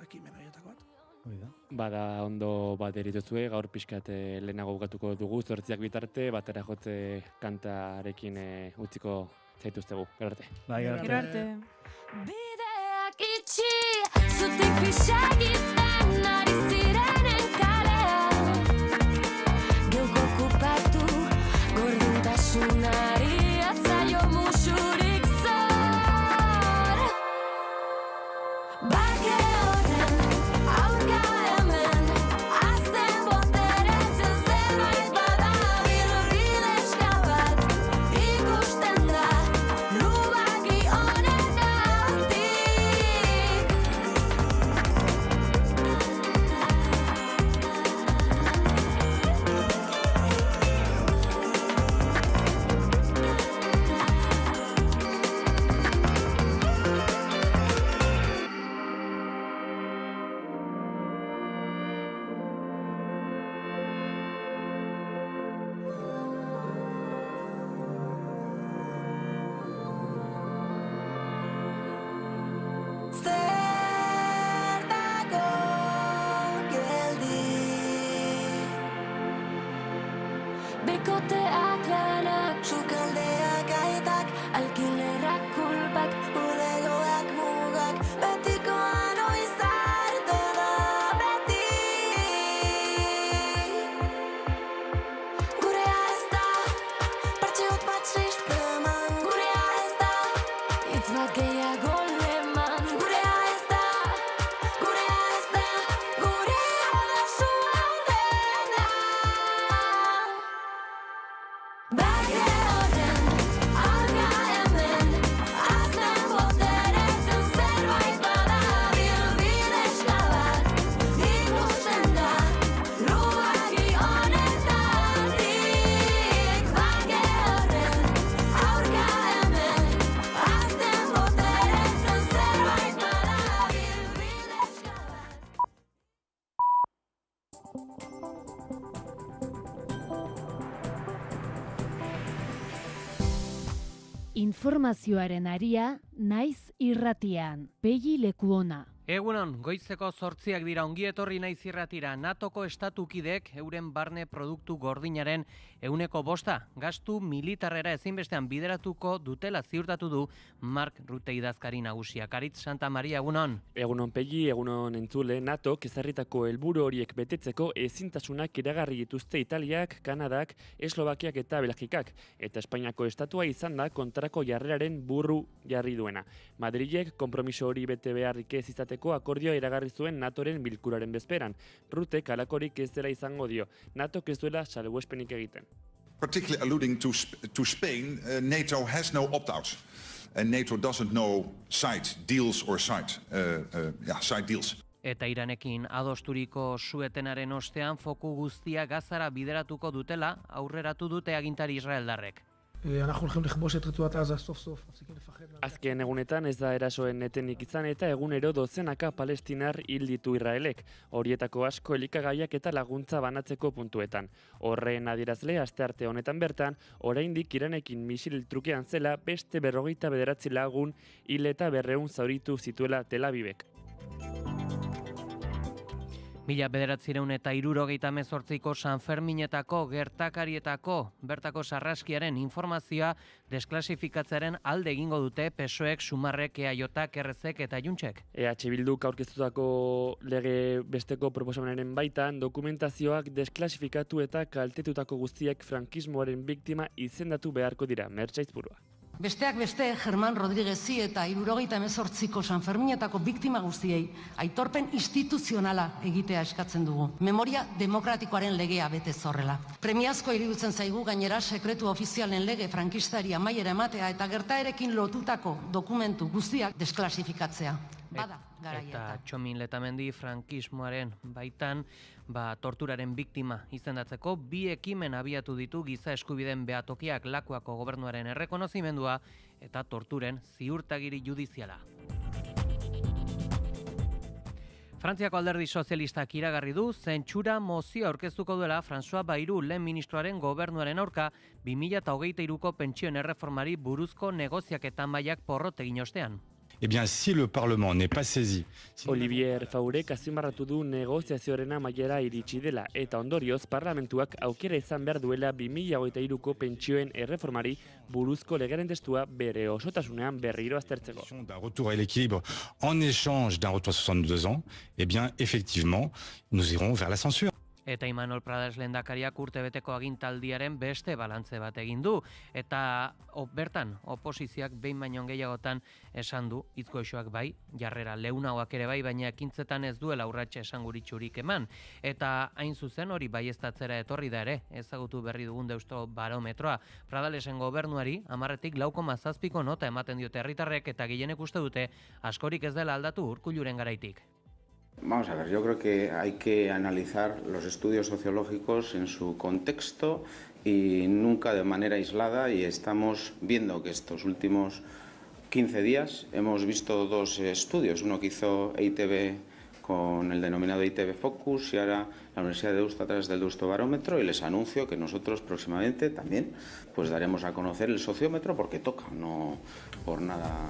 Speaker 14: ekimen horietako bat.
Speaker 12: Hoi da.
Speaker 1: Bada ondo bat erituzue, gaur pixkat lehenago bukatuko dugu, 8 bitarte, batera jotze kantarekin utziko zaituztegu. Gero arte.
Speaker 12: Bai,
Speaker 13: Gero arte.
Speaker 15: Bideak itxi, zutik pixagiten ari zirenen kalean. Geuko okupatu, gordintasunari atzaio musurik zor. Bake horren aurka hemen, azten boteretzen zerbait badabil bidexka bat, ikusten da lubaki honetatik. Zer dago geldi, bikoteak lanak, sukaldeak aitak, alkilerrak kulpak, bulegoak mugak, betikoa noiz arte da beti. Gurea ez da, partxiot bat sisteman, gurea ez da, hitz bat gehiago leman, gurea ez da, gurea ez da, gurea da zualdena. Bake horren aurka hemen, azten boteretzen zerbait badabil bidexka bat, ikusten da lubaki honetatik. Bake horren aurka hemen, azten boteretzen zerbait badabil bidexka bat.
Speaker 11: Informazioaren aria naiz irratian. Pegi Lekuona.
Speaker 16: Egunon, goizeko 8 dira, ongi etorri naiz irratira. NATOko estatukideek euren barne produktu gordinaren 5% gastu militarrera ezinbestean bideratuko dutela ziurtatu du Mark Rutte idazkari nagusia. Karitz Santa Maria, egunon.
Speaker 1: Egunon Pegi, egunon entzule, NATOk ezarritako helburu horiek betetzeko ezintasunak iragarri dituzte Italiak, Kanadak, Eslovakiak eta Belgikak, eta Espainiako estatua izan da kontrako jarreraren burru jarri duena. Madrilek konpromiso hori bete beharrik ez izateko akordioa iragarri zuen NATOren bilkuraren bezperan. Rutek halakorik ez dela izango dio. NATOk ez duela salbuespenik egiten.
Speaker 17: Particularly alluding to Spain, NATO has no opt-outs. And NATO doesn't know side deals or side deals.
Speaker 16: Eta Iranekin adosturiko suetenaren ostean foku guztia Gazara bideratuko dutela aurreratu dute agintari israeldarrek.
Speaker 1: Azken egunetan ez da erasoen etenik izan eta egunero dozenaka palestinar hil ditu Israelek, horietako asko elikagaiak eta laguntza banatzeko puntuetan. Horren adierazle astearte honetan bertan, oraindik Iranekin misil trukean zela beste 49 lagun hil eta 200 zauritu zituela Tel Avivek.
Speaker 16: 1978ko San Ferminetako gertakarietako bertako sarraskiaren informazioa desklasifikatzearen alde egingo dute PSOEk, Sumarrek, EAJak, Errezek eta Juntsek.
Speaker 1: EH Bilduk aurkeztutako lege besteko proposamenaren baitan dokumentazioak desklasifikatu eta kaltetutako guztiek frankismoaren biktima izendatu beharko dira, Mertxaizburua.
Speaker 18: Besteak beste, Germán Rodríguezi eta 78ko San Ferminetako biktima guztiei aitorpen instituzionala egitea eskatzen dugu. Memoria demokratikoaren legea betez horrela. Premiazko iruditzen zaigu gainera sekretu ofizialen lege frankistari amaiera ematea eta gertaerekin lotutako dokumentu guztiak desklasifikatzea. Bada, garaia.
Speaker 16: Eta Txomin Letamendi frankismoaren baitan, torturaren biktima izendatzeko 2 ekimen abiatu ditu giza eskubideen behatokiak, Lakuako gobernuaren errekonozimendua eta torturen ziurtagiri judiziala. Frantziako alderdi sozialistak iragarri du zentsura mozioa aurkeztuko duela François Bayrou lehen ministroaren gobernuaren aurka 2023ko pentsioen erreformari buruzko negoziaketa mailak porrot egin ostean.
Speaker 19: Eh bien, si le Parlement n'est pas saisi...
Speaker 1: Olivier Faurek azpimarratu du negoziazioaren amaiera iritsi dela eta ondorioz parlamentuak aukera izan behar duela 2023ko pentsioen erreformari buruzko legaren testua bere osotasunean berriro aztertzeko.
Speaker 19: D'un retour à l'équilibre en échange d'un retour à 62 ans, eh bien, effectivement, nous irons vers la censure.
Speaker 16: Eta Imanol Prades lehendakariak urtebeteko agintaldiaren beste balantze bat egin du. Eta bertan, oposizioak behin baino gehiagotan esan du, hitz-goxoak bai, jarrera leunagoak ere bai, baina ekintzetan ez duela urratxe esanguritsurik eman. Eta hain zuzen hori baieztatzera etorri da ere, ezagutu berri dugun Deusto Barometroa. Pradalesen gobernuari 10-tik 4,7 nota ematen diote herritarrek eta gehienek uste dute askorik ez dela aldatu Urkulluren garaitik.
Speaker 20: Vamos a ver, yo creo que hay que analizar los estudios sociológicos en su contexto y nunca de manera aislada, y estamos viendo que estos últimos 15 días hemos visto 2 estudios, uno que hizo EITB con el denominado EITB Focus y ahora la Universidad de Deusto a través del Deusto Barómetro, y les anuncio que nosotros próximamente también pues daremos a conocer el sociómetro porque toca, no por nada.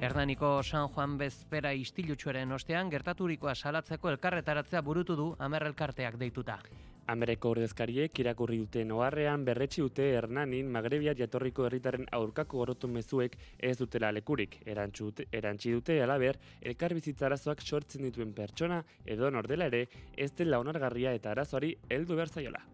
Speaker 16: Hernaniko San Juan bezpera istilutsuaren ostean gertaturikoa salatzeko elkarretaratzea burutu du Amer elkarteak deituta.
Speaker 1: Amereko ordezkariek irakurri duten oharrean berretsi dute Hernanin Magrebia jatorriko herritarren aurkako gorrotu mezuek ez dutela lekurik. Erantsi dute halaber elkarbizitza arazoak sortzen dituen pertsona edo nordela ere ez dela onargarria eta arazoari heldu behar zaiola.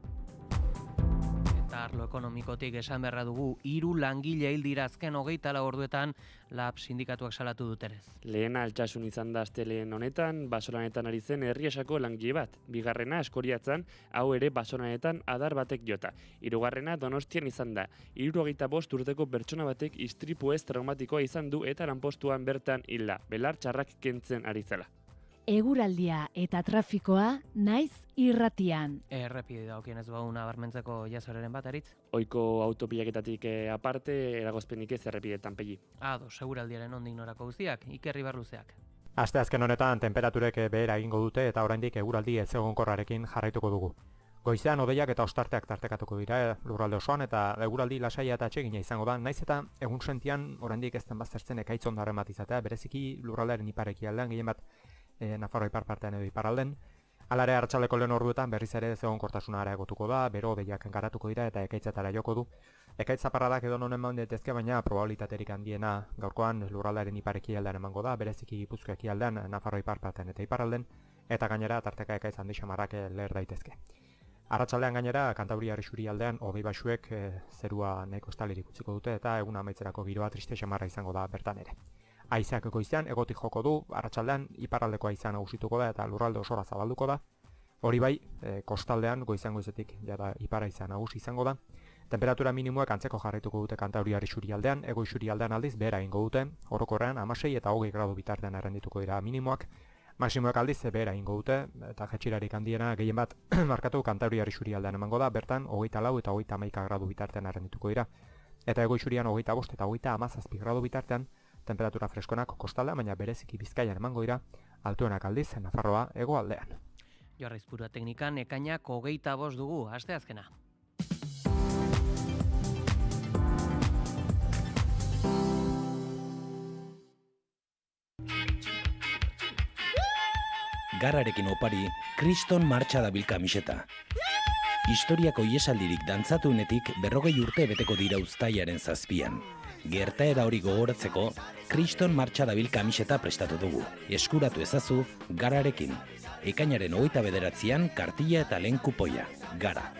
Speaker 16: Eta arlo ekonomikotik esan beharra dugu 3 langile hil dira azken 24 orduetan LAB sindikatuak salatu dutenez.
Speaker 1: Lehena altsasun izan da astelehen honetan, basolanetan ari zen Herriasako langile bat. Bigarrena Eskoriatzan, hau ere basolanetan adar batek jota. 3. Donostian izan da. 75 urteko pertsona batek istripu ez traumatikoa izan du eta lanpostuan bertan hilda. Belar txarrak kentzen ari zela.
Speaker 11: Eguraldia eta trafikoa naiz irratian.
Speaker 16: Errepide dagokienez bau nabarmentzeko jasoreren bat, Aritz?
Speaker 1: Ohiko autopilaketatik aparte, eragozpenik ez errepidetan Pegi.
Speaker 16: Eguraldiaren ondik norako guztiak, Iker Ibarluzeak.
Speaker 21: Asteazken honetan temperaturek behera egingo dute eta oraindik eguraldi ezegonkorrarekin jarraituko dugu. Goizean hodeiak eta ostarteak tartekatuko dira lurralde osoan eta eguraldi lasaia eta atsegina izango da. Naiz eta egun sentian oraindik ez den baztertzen ekaitz ondarren bat izatea, bereziki lurraldearen iparekialdean, gehien bat Nafarroa ipar partean edo iparralden. Hala ere arratsaldeko lehen orduetan berriz ere egonkortasuna areagotuko da, bero hodeiak garatuko dira eta ekaitzetara joko du. Ekaitz zaparradak edo nonen eman daitezke, baina probabilitaterik handiena gaurkoan lurraldearen iparekialdean emango da, bereziki Gipuzkoa ekialdean, Nafarroa ipar partean eta iparralden, eta gainera tarteka ekaitz handi xamarrak leher daitezke. Arratsaldean gainera Kantabriar isurialdean hodei baxuek zerua nahiko estalirik utziko dute eta egun amaitzerako giroa triste xamarra izango da bertan ere. Haizeak goizean egotik joko du, arratsaldean iparraldeko haizea nagusituko da eta lurralde osora zabalduko da. Hori bai, kostaldean goizetik jada ipar haizea nagusi izango da. Temperatura minimoak antzeko jarraituko dute Kantabriar isurialdean, hego isurialdean aldiz behera egingo dute, orokorrean 16 eta 20 gradu bitartean errendituko dira minimoak. Maximoak aldiz behera egingo dute eta jetxirarik handiena gehien bat markatu Kantabriar isurialdean emango da, bertan 24 eta 31 gradu bitartean errendituko dira. Eta hego isurian 25 eta 17 gradu bitartean temperatura freskonak kostaldean, baina bereziki Bizkaian emango dira, altuenak aldiz Nafarroa hegoaldean.
Speaker 16: Joarra Izpurua teknikan ekainak 25 dugu, asteazkena.
Speaker 7: Garrarekin opari, Kriston martxa dabil kamiseta. Historiako iesaldirik dantzatunetik 40 urte beteko dira uztailaren 7. Gertaera hori gogoratzeko, Kriston martxa dabil kamiseta prestatu dugu. Eskuratu ezazu, Garrarekin. Ekainaren 29an kartilla eta lehen kupoia. Gara.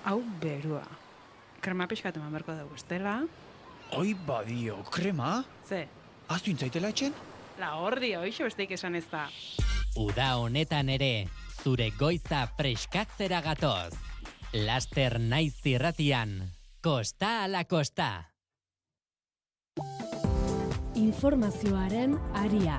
Speaker 22: Hau berua. Krema pixkatu eman berko dugu, estela.
Speaker 23: Oi badio, krema?
Speaker 22: Ze?
Speaker 23: Aztu intzaitela etxen?
Speaker 22: La hordi, hoixo besteik esan ez da.
Speaker 24: Uda honetan ere, zure goiza freskatzera gatoz. Laster naiz irratian, kosta ala kosta.
Speaker 11: Informazioaren aria.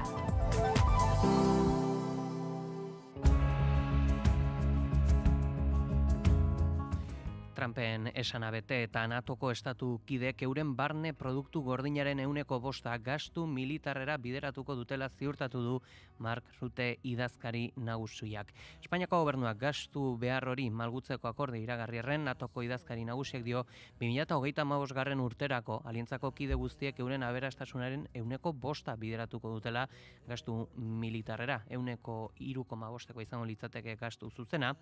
Speaker 16: Trumpen esana bete eta NATOko estatu kideek euren barne produktu gordinaren 1% gastu militarrera bideratuko dutela ziurtatu du Mark Rutte idazkari nagusiak. Espainiako gobernuak gastu behar hori malgutzeko akorde iragarriarren NATOko idazkari nagusiak dio 2035 urterako alientzako kide guztiek euren aberastasunaren 1% bideratuko dutela gastu militarrera. 3,5 izango litzateke gastu zuzena,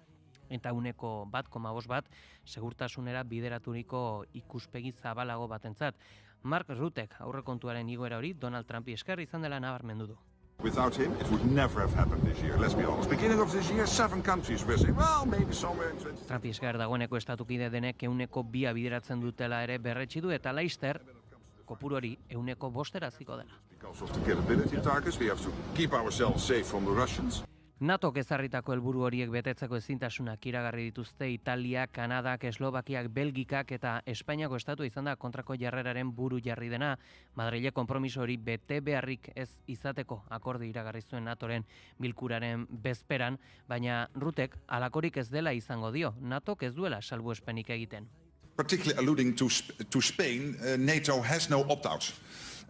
Speaker 16: eta 1,1% segurtasunera bideraturiko ikuspegi zabalago batentzat. Mark Ruttek aurrekontuaren igoera hori Donald Trumpi esker izan dela nabarmendu du.
Speaker 17: Without him, it would never have happened this year, let's be honest. Beginning of this year, 7 countries were saying, well, maybe somewhere in 20...
Speaker 16: Trumpi esker dagoeneko estatukide denek 1,2 bideratzen dutela ere berretsi du eta laister kopuru hori 1,5 ziko dela.
Speaker 17: Because of the capability targets, we have to keep ourselves safe from the Russians.
Speaker 16: NATOk ezarritako helburu horiek betetzeko ezintasunak iragarri dituzte Italia, Kanadak, Eslovakiak, Belgikak eta Espainiako estatu izan da kontrako jarreraren buru jarri dena. Madrile konpromiso hori bete beharrik ez izateko akordi iragarri zuen NATOren bilkuraren bezperan, baina Rutek halakorik ez dela izango dio. NATOk ez duela salbuespenik egiten.
Speaker 17: Particularly alluding to Spain, NATO has no opt-outs.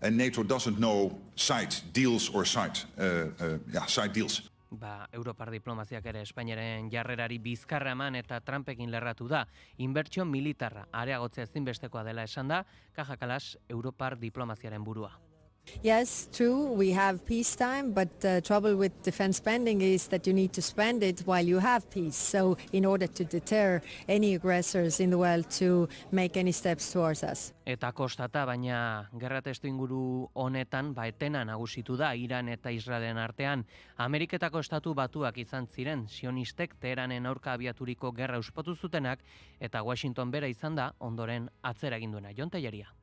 Speaker 17: And NATO doesn't know side deals or side deals.
Speaker 16: Europar diplomaziak ere Espainiaren jarrerari bizkarra eman eta Trumpekin lerratu da. Inbertsio militarra areagotzea ezinbestekoa dela esan da, Kaja Kalas Europar diplomaziaren burua.
Speaker 25: Yes, true, we have peacetime, but the trouble with defense spending is that you need to spend it while you have peace. So in order to deter any aggressors in the world to make any steps towards us.
Speaker 16: Eta kostata, baina gerra testu inguru honetan etena nagusitu da Iran eta Israelen artean. Ameriketako estatu batuak izan ziren, sionistek Teheranen aurka abiaturiko gerra uspotu zutenak, eta Washington bera izan da ondoren atzera egin duena. Jon Telleria.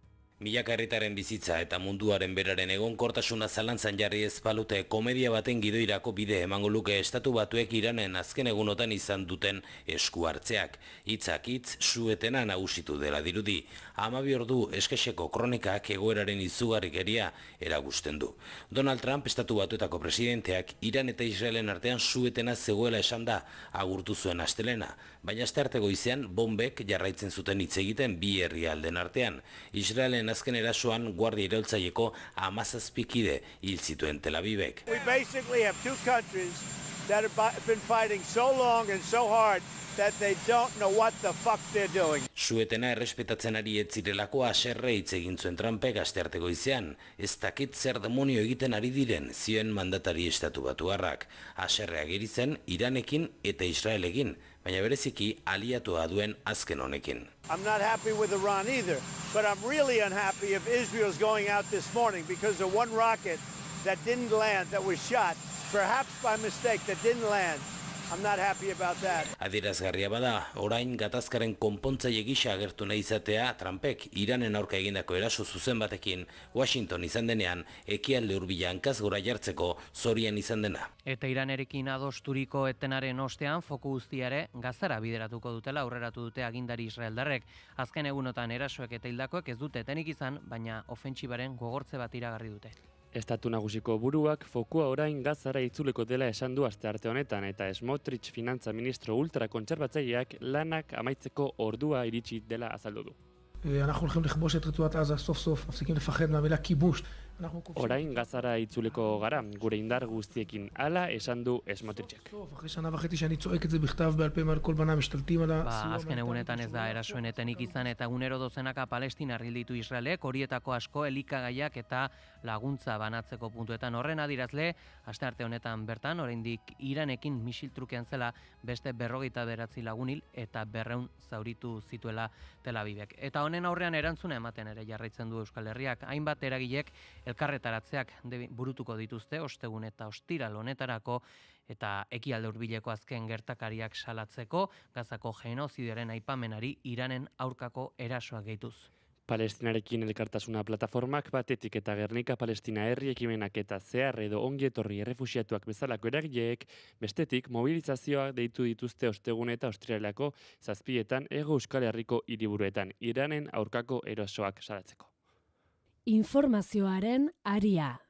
Speaker 7: Milaka herritaren bizitza eta munduaren beraren egonkortasuna zalantzan jarri ez balute komedia baten gidoirako bide emango luke Estatu Batuek Iranen azken egunotan izan duten esku hartzeak. Hitzak hitz su-etena nagusitu dela dirudi. 12 ordu eskexeko kronikak egoeraren izugarrikeria erakusten du. Donald Trump, Estatu Batuetako presidenteak, Iran eta Israelen artean su-etena zegoela esan da agurtu zuen astelena, baina astearte goizean bombek jarraitzen zuten hitz egiten bi herrialden artean. Israelen azken erasoan guardia iraultzaieko 17 kide hil zituen Tel Avivek.
Speaker 2: We basically have two countries that have been fighting so long and so hard that they don't know what the fuck they're doing.
Speaker 7: Su-etena errespetatzen ari ez zirelako haserre hitz egin zuen Trumpek astearte goizean. Ez dakit zer demonio egiten ari diren, zioen mandatari Estatu Batuarrak. Haserre ageri zen Iranekin eta Israelekin, baina bereziki aliatua duen azken honekin.
Speaker 2: I'm not happy with Iran either, but I'm really unhappy if Israel's going out this morning because of one rocket that didn't land, that was shot, perhaps by mistake, that didn't land. I'm not happy about that.
Speaker 7: Adierazgarria bada, orain gatazkaren konpontzaile gisa agertu nahi izatea Trumpek Iranen aurka egindako eraso zuzen batekin Washington izan denean ekialde hurbila hankaz gora jartzeko zorian izan dena.
Speaker 16: Eta Iranerekin adosturiko etenaren ostean foku guztiare Gazara bideratuko dutela aurreratu dute agindari israeldarrek. Azken egunotan erasoek eta hildakoek ez dute etenik izan, baina ofentsibaren gogortze bat iragarri dute.
Speaker 1: Estatu nagusiko buruak fokua orain Gazara itzuleko dela esan du astearte honetan eta Smotrich finantza ministro ultrakontserbatzaileak lanak amaitzeko ordua iritsi dela azaldu du.
Speaker 3: אנחנו הולכים לכבוש את רצועת עזה סוף סוף, מפסיקים לפחד מהמילה כיבוש.
Speaker 1: Orain Gazara itzuleko gara, gure indar guztiekin hala esan du Smotrichek.
Speaker 3: אחרי שנה וחצי שאני צועק את זה בכתב בעל פה מעל כל בנה משתלטים על
Speaker 16: הסיוע. Azken egunetan ez da erasoen etenik izan eta egunero dozenaka Palestina hil ditu Israelek, horietako asko elikagaiak eta laguntza banatzeko puntuetan. Horren adirazle, astearte honetan bertan, oraindik Iranekin misil trukean zela beste 59 lagun hil eta 200 zauritu zituela Tel Avivek. Eta honen aurrean erantzuna ematen ere jarraitzen du Euskal Herriak. Hainbat eragilek elkarretaratzeak burutuko dituzte ostegun eta ostiral honetarako eta ekialde hurbileko azken gertakariak salatzeko Gazako genozidiaren aipamenari Iranen aurkako erasoak gehituz.
Speaker 1: Palestinarekin elkartasuna plataformak batetik eta Gernika Palestina herri ekimenak eta zehar edo ongi etorri errefuxiatuak bezalako eragileek bestetik mobilizazioak deitu dituzte ostegun eta ostiraleko 7etan Hego Euskal Herriko hiriburuetan Iranen aurkako erasoak salatzeko.
Speaker 11: Informazioaren aria.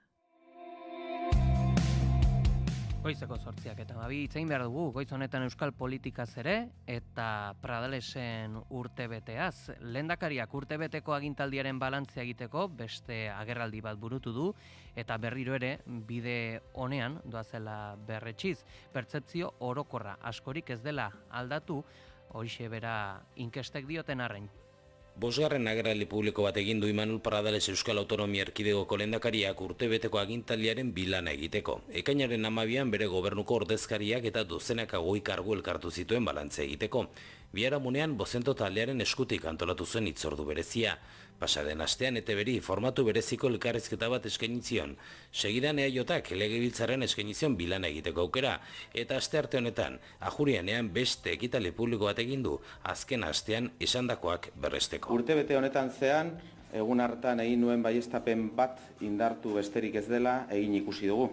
Speaker 16: Goizeko 8:02 itzein behar dugu, goiz honetan euskal politikaz ere eta Pradalesen urtebeteaz. Lehendakariak urtebeteko agintaldiaren balantzea egiteko beste agerraldi bat burutu du eta berriro ere bide honean doazela berretsiz. Pertzepzio orokorra askorik ez dela aldatu, horixe bera inkestek dioten arren.
Speaker 7: Bosgarren agerraldi publiko bat egin du Imanol Pradales Euskal Autonomia Erkidegoko lehendakariak urtebeteko agintaldiaren bilana egiteko. Ekainaren 12an bere gobernuko ordezkariak eta dozenaka goi kargu elkartu zituen balantzea egiteko. Biharamunean Bozento taldearen eskutik antolatu zuen hitzordu berezia. Pasaden astean ETBri formatu bereziko elkarrizketa bat eskaini zion. Segidan EAJak legebiltzarren eskaini zion bilana egiteko aukera eta astearte honetan Ajurianean beste ekitaldi publiko bat egin du azken astean esandakoak berresteko.
Speaker 20: Urtebete honetan zean egun hartan egin nuen baieztapen bat indartu besterik ez dela egin ikusi dugu.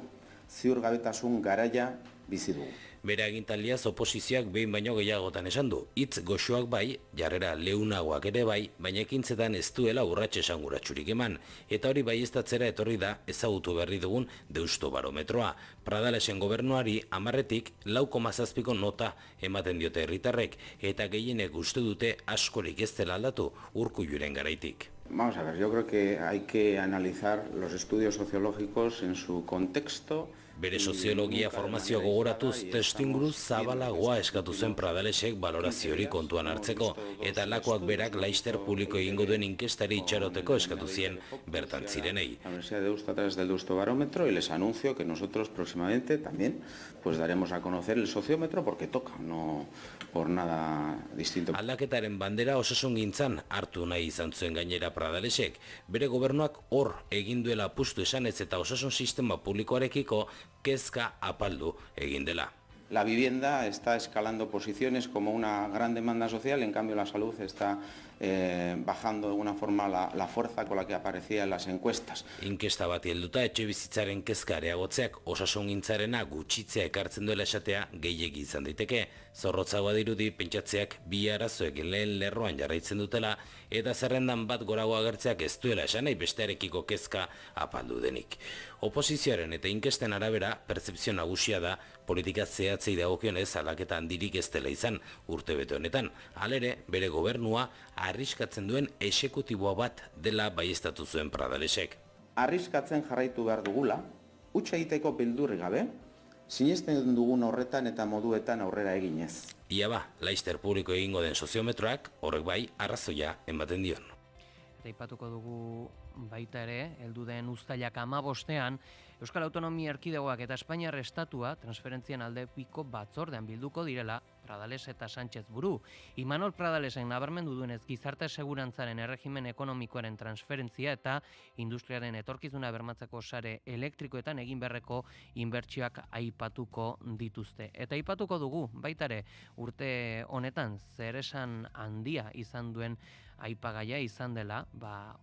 Speaker 20: Ziurgabetasun garaia bizi dugu.
Speaker 7: Bere agintaldiaz oposizioak behin baino gehiagotan esan du. Hitz goxoak bai, jarrera leunagoak ere bai, baina ekintzetan ez duela urratxe esanguratsurik eman. Eta hori baieztatzera etorri da ezagutu berri dugun deustobarometroa. Pradalesen gobernuari 10etik 4,7 nota ematen diote herritarrek eta gehienek uste dute askorik ez dela aldatu Urkulluren garaitik.
Speaker 20: Vamos a ver, yo creo que hay que analizar los estudios sociológicos en su contexto.
Speaker 7: Bere soziologia formazioa gogoratuz testuinguru zabalagoa eskatu zen Pradalesek balorazio hori kontuan hartzeko eta lakoak berak laister publiko egingo duen inkestari itxaroteko eskatu zien bertan zirenei.
Speaker 20: La Universidad de Deusto a través del Deustobarómetro y les anuncio que nosotros próximamente también pues daremos a conocer el sociómetro porque toca, no por nada distinto.
Speaker 7: Aldaketaren bandera osasungintzan hartu nahi izan zuen gainera Pradalesek, bere gobernuak hor egin duela apustu esanez eta osasun sistema publikoarekiko kezka apaldu egin dela.
Speaker 20: La vivienda está escalando posiciones como una gran demanda social, en cambio la salud está bajando de alguna forma la fuerza con la que aparecía en las encuestas.
Speaker 7: Inkesta bati helduta etxebizitzaren kezka areagotzeak osasungintzarena gutxitzea ekartzen duela esatea gehiegi izan daiteke. Zorrotzagoa dirudi pentsatzeak bi arazoek lehen lerroan jarraitzen dutela eta zerrendan bat gorago agertzeak ez duela esan nahi bestearekiko kezka apaldu denik. Oposizioaren eta inkesten arabera pertzepzio nagusia da politika zehatzei dagokionez aldaketa handirik ez dela izan urtebete honetan. Halere, bere gobernua arriskatzen duen exekutiboa bat dela baieztatu zuen Pradalesek.
Speaker 20: Arriskatzen jarraitu behar dugula, huts egiteko beldurrik gabe, sinesten dugun horretan eta moduetan aurrera eginez.
Speaker 7: Ia ba, laister publiko egingo den soziometroak horrek bai arrazoia ematen dion.
Speaker 16: Eta ipatuko dugu baita ere, heldu den uztailak 15ean, Euskal Autonomia Erkidegoak eta Espainiar Estatua transferentzian aldepiko batzordean bilduko direla Pradales eta Sánchez buru. Imanol Pradalesen nabarmendu duenez gizarte segurantzaren erregimen ekonomikoaren transferentzia eta industriaren etorkizuna bermatzeko sare elektrikoetan egin beharreko inbertsioak aipatuko dituzte. Eta aipatuko dugu baitare urte honetan zer esan handia izan duen aipagaia izan dela,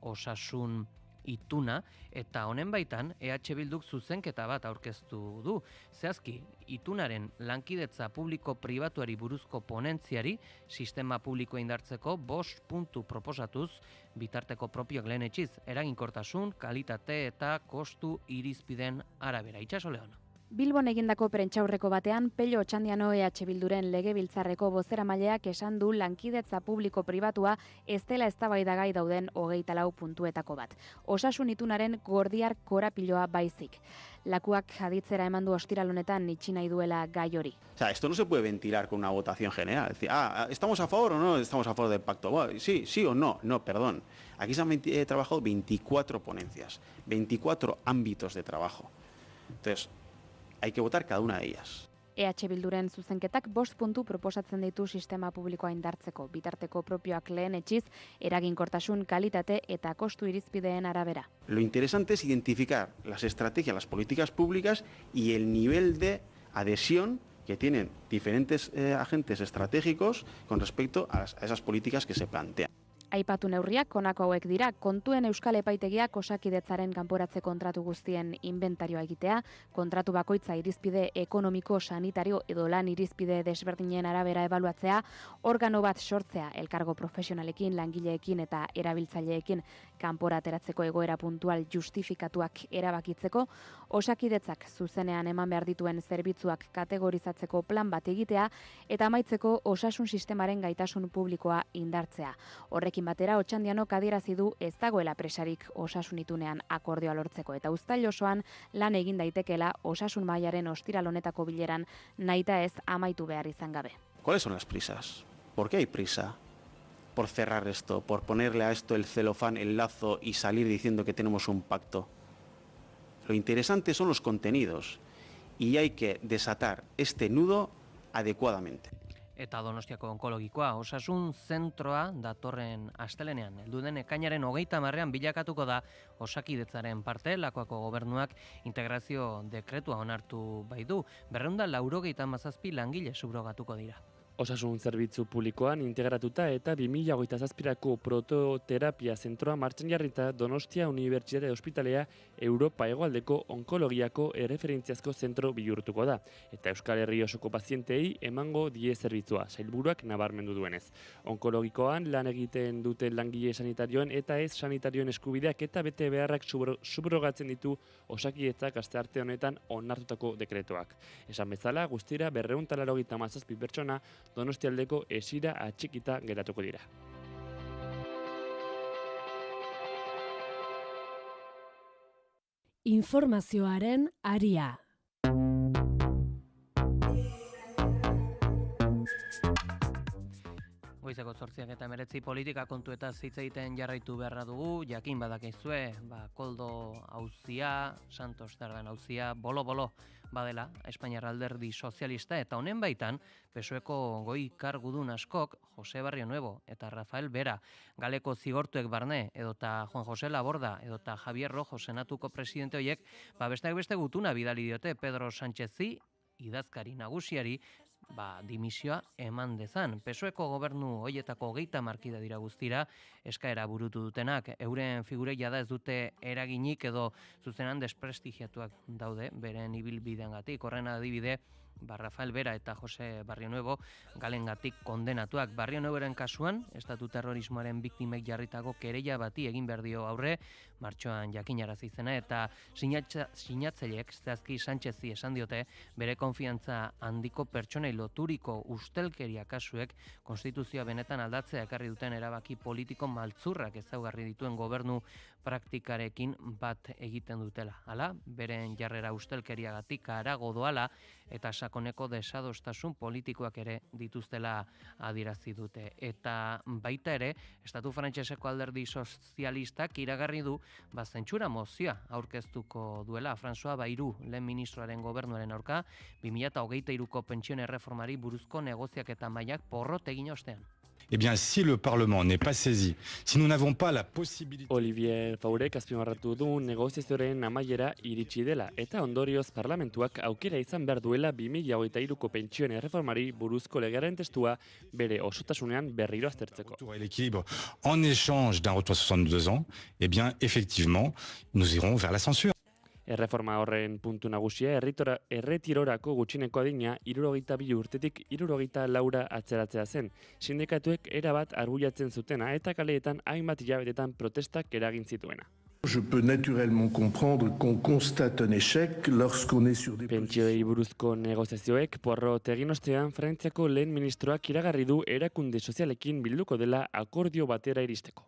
Speaker 16: osasun ituna, eta honen baitan EH Bilduk zuzenketa bat aurkeztu du. Zehazki, itunaren lankidetza publiko-pribatuari buruzko ponentziari sistema publikoa indartzeko 5 puntu proposatuz, bitarteko propioak lehenetsiz, eraginkortasun, kalitate eta kostu irizpiden arabera. Itxaso Leon.
Speaker 4: Bilbon egindako prentsaurreko batean, Pello Otxandiano EH Bilduren legebiltzarreko bozeramaileak esan du lankidetza publiko-pribatua ez dela eztabaidagai dauden 24 puntuetako bat. Osasun itunaren gordiar korapiloa baizik. Lakuak aditzera eman du ostiral honetan itxi nahi duela gai hori.
Speaker 5: O sea, esto no se puede ventilar con una votación general. Es decir, ¿estamos a favor o no estamos a favor del pacto? Bueno, sí o no. No, perdón. Aquí se han trabajado 24 ponencias, 24 ámbitos de trabajo. Entonces, hay que votar cada una de ellas.
Speaker 4: EH Bilduren zuzenketak 5 puntu proposatzen ditu sistema publikoa indartzeko, bitarteko propioak lehenetsiz, eraginkortasun, kalitate eta kostu irizpideen arabera.
Speaker 5: Lo interesante es identificar las estrategias, las políticas públicas y el nivel de adhesión que tienen diferentes agentes estratégicos con respecto a esas políticas que se plantean.
Speaker 4: Aipatu neurriak honako hauek dira, kontuen Euskal Epaitegiak Osakidetzaren kanporatze kontratu guztien inventarioa egitea, kontratu bakoitza irizpide ekonomiko, sanitario edo lan irizpide desberdinen arabera ebaluatzea, organo bat sortzea elkargo profesionalekin, langileekin eta erabiltzaileekin kanpora ateratzeko egoera puntual justifikatuak erabakitzeko, Osakidetzak zuzenean eman behar dituen zerbitzuak kategorizatzeko plan bat egitea eta amaitzeko osasun sistemaren gaitasun publikoa indartzea. Horrekin batera, Otxandianok adierazi du ez dagoela presarik osasun itunean akordioa lortzeko eta uztail osoan lan egin daitekeela osasun mailaren ostiral honetako bileran nahita ez amaitu behar izan gabe.
Speaker 5: ¿Cuáles son las prisas? ¿Por qué hay prisa? Por cerrar esto, por ponerle a esto el celofán, el lazo y salir diciendo que tenemos un pacto. Lo interesante son los contenidos y hay que desatar este nudo adecuadamente.
Speaker 16: Eta Donostiako onkologikoa, osasun zentroa datorren astelenean. Helduden ekainaren 30ean bilakatuko da Osakidetzaren parte, Lakuako gobernuak integrazio dekretua onartu baitu. 297 langile subrogatuko dira.
Speaker 1: Osasun zerbitzu publikoan integratuta eta 2027ko prototerapia zentroa martxan jarrita Donostia Unibertsitate Ospitalea Europa hegoaldeko onkologiako erreferentziazko zentro bihurtuko da. Eta Euskal Herri osoko pazientei emango die zerbitzua, sailburuak nabarmendu duenez. Onkologikoan lan egiten duten langile sanitarioen eta ez sanitarioen eskubideak eta bete beharrak subrogatzen ditu Osakidetzak astearte honetan onartutako dekretuak. Esan bezala, guztira 287 pertsona Donostialdeko esira atxikita geratuko dira.
Speaker 11: Informazioaren aria.
Speaker 16: Goizeko 8:19 politika kontuetaz hitz egiten jarraitu beharra dugu, jakin badakizue, Koldo auzia, Santos Dardan auzia, bolo badela Espainiar Alderdi Sozialista eta honen baitan PSOEko goi kargudun askok Jose Barrio Nuevo eta Rafael Bera, Galeko zigortuek barne edota Juan José Laborda edota Javier Rojo senatuko presidente hoiek, besteak beste gutuna bidali diote Pedro Sánchezi, idazkari nagusiari, dimisioa eman dezan. PSOEko gobernu hoietako 30 kide dira guztira eskaera burutu dutenak. Euren figurei jada ez dute eraginik edo zuzenan desprestigiatuak daude beren ibilbideangatik. Horren adibide Rafael Bera eta Jose Barrionuevo galengatik kondenatuak. Barrionuevoren kasuan, estatu terrorismoaren biktimek jarritako kereila bati egin behar dio aurre, martxoan jakinarazi zena, eta sinatzaileek zehazki Sánchezi esan diote bere konfiantza handiko pertsonei loturiko ustelkeria kasuek konstituzioa benetan aldatzea ekarri duten erabaki politiko maltzurrak ezaugarri dituen gobernu praktikarekin bat egiten dutela. Hala, beren jarrera ustelkeriagatik harago doala eta sakoneko desadostasun politikoak ere dituztela adierazi dute. Eta baita ere, Estatu Frantseseko Alderdi Sozialistak iragarri du zentsura mozioa aurkeztuko duela François Bayrou lehen ministroaren gobernuaren aurka 2023ko pentsioen erreformari buruzko negoziaketa mailak porrot egin ostean.
Speaker 19: Eh bien, si le Parlement n'est pas saisi, si nous n'avons pas la possibilité...
Speaker 1: Olivier Faurek azpimarratu du negoziazioaren amaiera iritsi dela eta ondorioz parlamentuak aukera izan behar duela 2023ko pentsioen erreformari buruzko legearen testua bere osotasunean berriro aztertzeko.
Speaker 19: Et l'équilibre en échange d'un retour à 62 ans, eh bien, effectivement, nous irons vers la censure.
Speaker 1: Erreforma horren puntu nagusia erretirorako gutxineko adina 62 urtetik 64 atzeratzea zen. Sindikatuek erabat argudiatzen zutena eta kaleetan hainbat hilabetetan protestak eragin zituena.
Speaker 6: Je peux naturellement comprendre qu'on constate un échec lorsqu'on est sur des...
Speaker 1: Pentsioei buruzko negoziazioek porrot egin ostean Frantziako lehen ministroak iragarri du erakunde sozialekin bilduko dela akordio batera iristeko.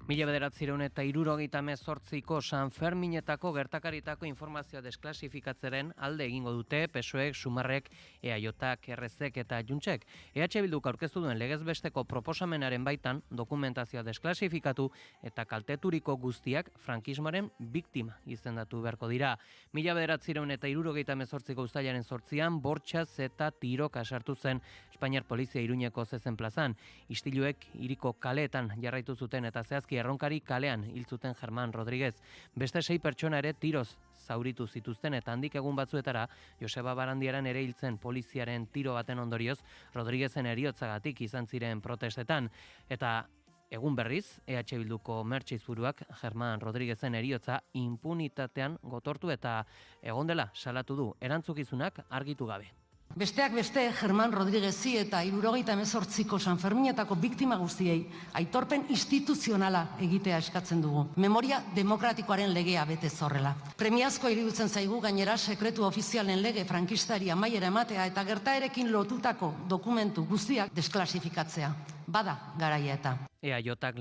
Speaker 16: 1978ko San Ferminetako gertakaritako informazioa desklasifikatzeren alde egingo dute PSOEk, Sumarrek, EAJak, RZek eta Juntsek. EH Bilduk aurkeztu duen legezbesteko proposamenaren baitan dokumentazioa desklasifikatu eta kalteturiko guztiak frankismoaren biktima izendatu beharko dira. 1978ko uztailaren 8an bortxaz eta tiroka sartu zen Espainiar Polizia Iruñeko zezen plazan. Istiluek hiriko kaleetan jarraitu zuten eta zehazki erronkari kalean hil zuten Germán Rodríguez. Beste 6 pertsona ere tiroz zauritu zituzten eta handik egun batzuetara Joseba Barandiaran ere hiltzen poliziaren tiro baten ondorioz Rodríguezen heriotzagatik izan ziren protestetan. Eta egun berriz, EH Bilduko mertxeizburuak Germán Rodríguezen heriotza impunitatean gotortu eta egon dela salatu du erantzukizunak argitu gabe.
Speaker 18: Besteak beste, Germán Rodríguezi eta 78ko San Ferminetako biktima guztiei aitorpen instituzionala egitea eskatzen dugu. Memoria demokratikoaren legea betez horrela. Premiazko iruditzen zaigu gainera sekretu ofizialen lege frankistari amaiera ematea eta gertaerekin lotutako dokumentu guztiak desklasifikatzea. Bada garaia eta.
Speaker 16: EAJak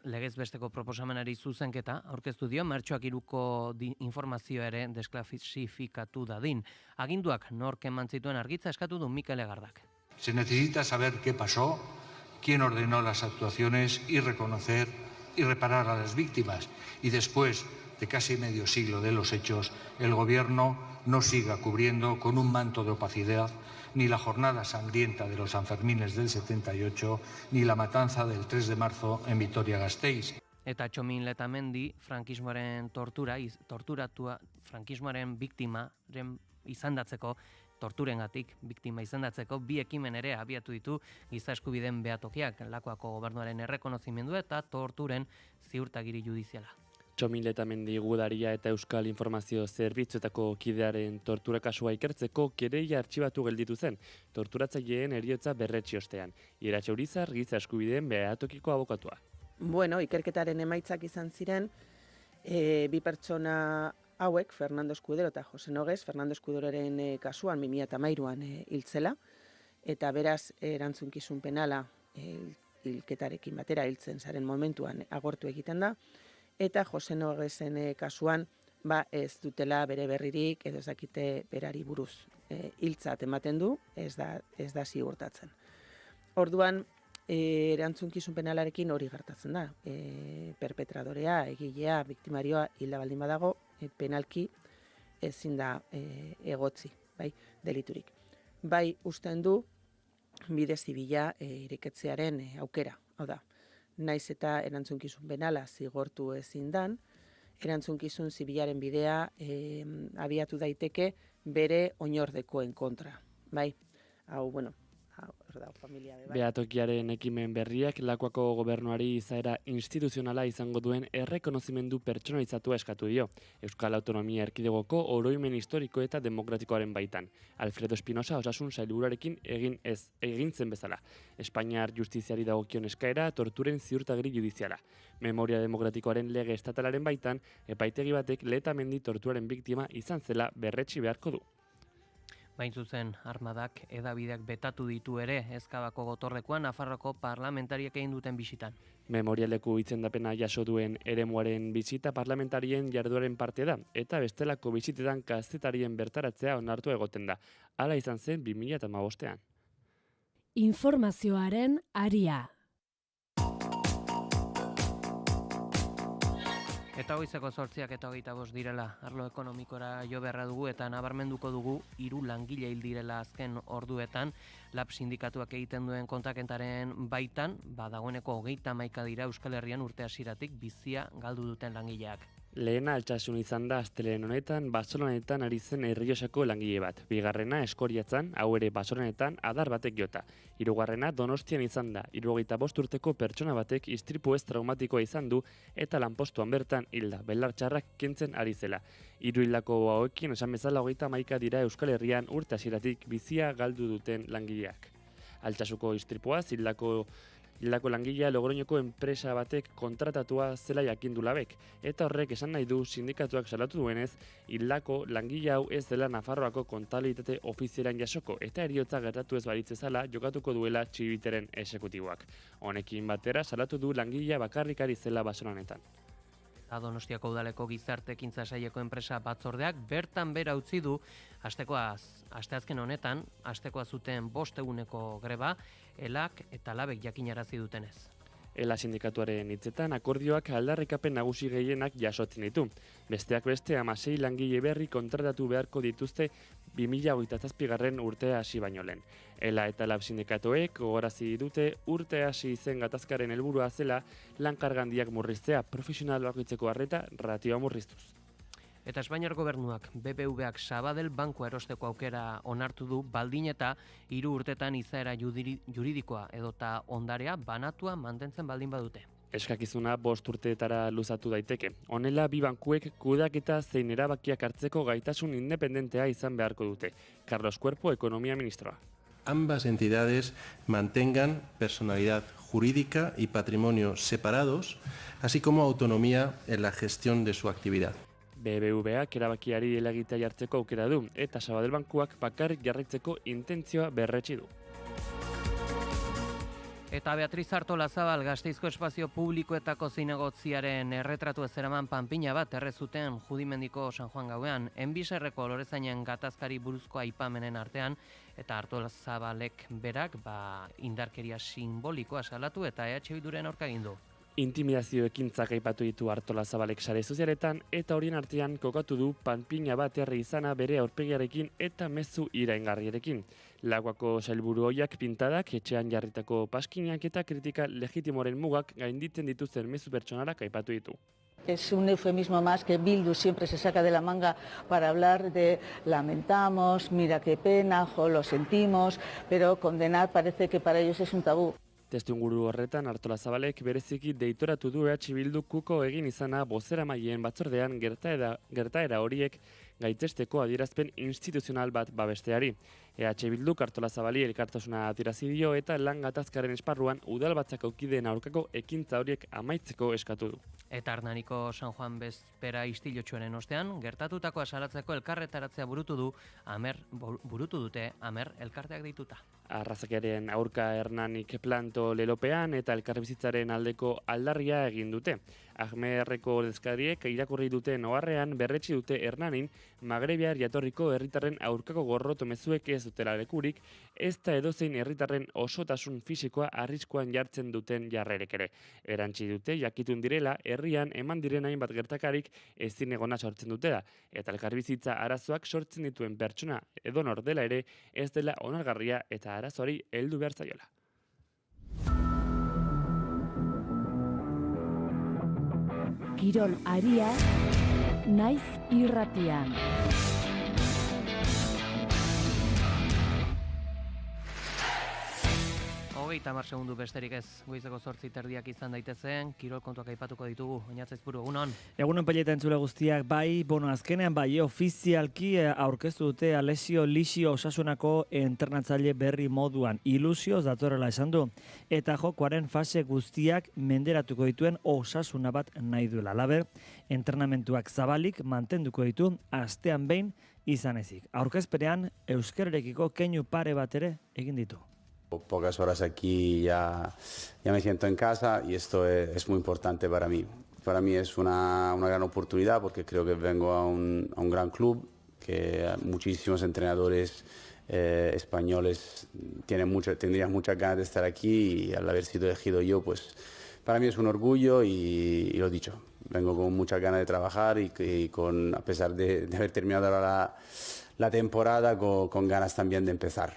Speaker 16: legezbesteko proposamenari zuzenketa aurkeztu dio martxoak 3ko informazioa ere desklasifikatu dadin. Aginduak nork eman zituen argitza eskatu du Mikel Egardak.
Speaker 8: Se necesita saber qué pasó, quién ordenó las actuaciones y reconocer y reparar a las víctimas. Y después de casi medio siglo de los hechos, el gobierno no siga cubriendo con un manto de opacidad ni la jornada sangrienta de los Sanfermines del 78, ni la matanza del 3 de marzo en Vitoria-Gasteiz.
Speaker 16: Eta Txomin Letamendi, frankismoaren frankismoaren biktimaren izandatzeko, torturengatik biktima izendatzeko 2 ekimen ere abiatu ditu giza eskubideen behatokiak, Lakuako gobernuaren errekonozimendu eta torturen ziurtagiri judiziala.
Speaker 1: Txomin Letamendi gudaria eta Euskal Informazio Zerbitzuetako kidearen tortura kasua ikertzeko kereila artxibatu gelditu zen, torturatzaileen heriotza berretsi ostean. Iratxe Urizar, giza eskubideen behatokiko abokatua.
Speaker 9: Bueno, ikerketaren emaitzak izan ziren, 2 pertsona hauek, Fernando Escudero eta Jose Nogues, Fernando Escuderoren kasuan 2013an hiltzela, eta beraz erantzunkizun penala hilketarekin batera hiltzen zaren momentuan agortu egiten da, eta Jose Noguesen kasuan ez dutela bere berririk edo ezakite berari buruz hiltzat ematen du, ez da ziurtatzen. Orduan, erantzunkizun penalarekin hori gertatzen da. Perpetradorea, egilea, biktimarioa hilda baldin badago, penalki ezin da egotzi, deliturik. Bai, usten du bide zibila ireketzearen aukera, hau da. Naiz eta erantzunkizun penala zigortu ezin dan, erantzunkizun zibilaren bidea abiatu daiteke bere oinordekoen kontra. Bai, hau, bueno, familia be, bai.
Speaker 1: Behatokiaren ekimen berriak Lakuako gobernuari izaera instituzionala izango duen errekonozimendu pertsonalizatua eskatu dio, Euskal Autonomia Erkidegoko oroimen historiko eta demokratikoaren baitan. Alfredo Espinosa osasun sailburuarekin egin zen bezala. Espainiar justiziari dagokion eskaera torturen ziurtagiri judiziala. Memoria demokratikoaren lege estatalaren baitan, epaitegi batek Letamendi torturaren biktima izan zela berretsi beharko du.
Speaker 16: Bain zuzen, armadak edabideak betatu ditu ere Ezkabako gotorlekuan Nafarroko parlamentariek egin duten bisitan.
Speaker 1: Memorialeku izendapena jaso duen eremuaren bisita parlamentarien jarduaren parte da, eta bestelako bisitetan kazetarien bertaratzea onartu egoten da. Hala izan zen 2015ean.
Speaker 11: Informazioaren aria.
Speaker 16: Eta goizeko 8 eta 25 direla, arlo ekonomikora jo beharra dugu eta nabarmenduko dugu 3 langile hil direla azken orduetan, LAB sindikatuak egiten duen kontakentaren baitan, dagoeneko 31 dira Euskal Herrian urte hasieratik bizia galdu duten langileak.
Speaker 1: Lehena Altsasun izan da astelehen honetan Basolonetan ari zen Errioxako langile bat. Bigarrena Eskoriatzan, hau ere Basolonetan adar batek jota. Hirugarrena Donostian izan da. 75 urteko pertsona batek istripu ez traumatikoa izan du eta lanpostuan bertan hilda. Belar txarrak kentzen ari zela. 3 hildako hauekin esan bezala 31 dira Euskal Herrian urte hasieratik bizia galdu duten langileak. Altsasuko istripuaz hildako langilea Logroñoko enpresa batek kontratatua zela jakindu labek, eta horrek esan nahi du sindikatuak salatu duenez, hildako langile hau ez dela Nafarroako kontabilitate ofizieran jasoko, eta heriotza gertatu ez balitz bezala jokatuko duela txibiteren esekutiboak. Honekin batera salatu du langilea bakarrik ari zela Basolonetan.
Speaker 16: Donostiako udaleko gizarte ekintza saileko enpresa batzordeak bertan bera utzi du asteazken honetan, astekoa zuten 5 eguneko greba, elak eta labek jakinarazi dutenez.
Speaker 1: Ela sindikatuaren hitzetan akordioak aldarrikapen nagusi gehienak jasotzen ditu. Besteak beste 16 langile berri kontratatu beharko dituzte 2027 urtea hasi baino lehen. Ela eta LAB sindikatuek gogorazi dute urte hasi zen gatazkaren helburua zela lan karga handiak murriztea, profesional bakoitzeko arreta ratioa murriztuz.
Speaker 16: Eta Espainiar gobernuak BBVak Sabadell bankua erosteko aukera onartu du baldin eta 3 urtetan izaera juridikoa edota ondarea banatua mantentzen baldin badute.
Speaker 1: Eskakizuna 5 urteetara luzatu daiteke. Honela, bi bankuek kudeaketa zein erabakiak hartzeko gaitasun independentea izan beharko dute. Carlos Cuerpo, Ekonomia Ministroa.
Speaker 10: Ambas entidades mantengan personalidad jurídica y patrimonio separados, así como autonomía en la gestión de su actividad.
Speaker 1: BBVak erabakiari helagitea jartzeko aukera du, eta Sabadell bankuak bakarrik jarraitzeko intentzioa berretsi du.
Speaker 16: Eta Beatriz Artolazabal Gasteizko espazio publikoetako zinegotziaren erretratu ezeraman panpina bat errezuten Judimendiko San Juan gauean, Enbiserreko lorezainen gatazkari buruzko aipamenen artean, eta Artolazabalek berak indarkeria simbolikoa salatu eta EH Bilduren aurka egin du.
Speaker 1: Intimidazio ekintzak aipatu ditu Artolazabalek sare sozialetan eta horien artean kokatu du panpina bat herri izana bere aurpegiarekin eta mezu iraingarrierekin. Lakuako sailburu ohiak pintadak, etxean jarritako paskinak eta kritika legitimoren mugak gainditzen dituzten mezu pertsonarak aipatu ditu.
Speaker 12: Es un eufemismo más que Bildu siempre se saca de la manga para hablar de lamentamos, mira qué pena, lo sentimos, pero condenar parece que para ellos es un tabú.
Speaker 1: Testuinguru horretan Artolazabalek bereziki deitoratu du EH Bildukuko egin izana bozeramaileen batzordean gertaera horiek gaitzesteko adierazpen instituzional bat babesteari. EH Bilduk Artolazabali elkartasuna adierazi dio eta lan gatazkaren esparruan udalbatzako kideen aurkako ekintza horiek amaitzeko eskatu du.
Speaker 16: Eta Hernaniko San Juan bezpera istilotsuaren ostean, gertatutako asalatzeko elkarretaratzea burutu dute Amer elkarteak dituta.
Speaker 1: Arrazakearen aurka Hernanik planto lelopean eta elkarbizitzaren aldeko aldarria egin dute. Ahmerreko ordezkariek irakurri duten oharrean berretsi dute Hernanin magrebiar jatorriko herritarren aurkako gorroto mezuek ez dutela lekurik, ez da edozein herritarren osotasun fisikoa arriskuan jartzen duten jarrerek ere. Erantsi dute jakitun direla herrian eman diren hainbat gertakarik ezin egona sortzen dutela, eta elkarbizitza arazoak sortzen dituen pertsona edonor dela ere ez dela onargarria eta arazoari heldu behar zaiola.
Speaker 11: Kirol aria, naiz irratian.
Speaker 16: Hogeita hamar segundu besterik ez, goizeko 8:30 izan daitezen, kirol kontuak aipatuko ditugu, Oñatzaizpuru, egunon.
Speaker 13: Egunon peleta entzule guztiak, bai, azkenean bai, ofizialki aurkeztu dute Alessio Lixio Osasunako entrenatzaile berri moduan, ilusioz datorrela esan du, eta jokoaren fase guztiak menderatuko dituen Osasuna bat nahi duela. Halaber, entrenamentuak zabalik mantenduko ditu astean behin izan ezik. Aurkezpenean euskararekiko keinu pare bat ere egin ditu.
Speaker 14: Pocas horas aquí ya me siento en casa y esto es muy importante para mí. Para mí es una gran oportunidad porque creo que vengo a un gran club, que muchísimos entrenadores españoles tendrían muchas ganas de estar aquí y al haber sido elegido yo, pues para mí es un orgullo y lo dicho, vengo con muchas ganas de trabajar y a pesar de haber terminado ahora la temporada, con ganas también de empezar.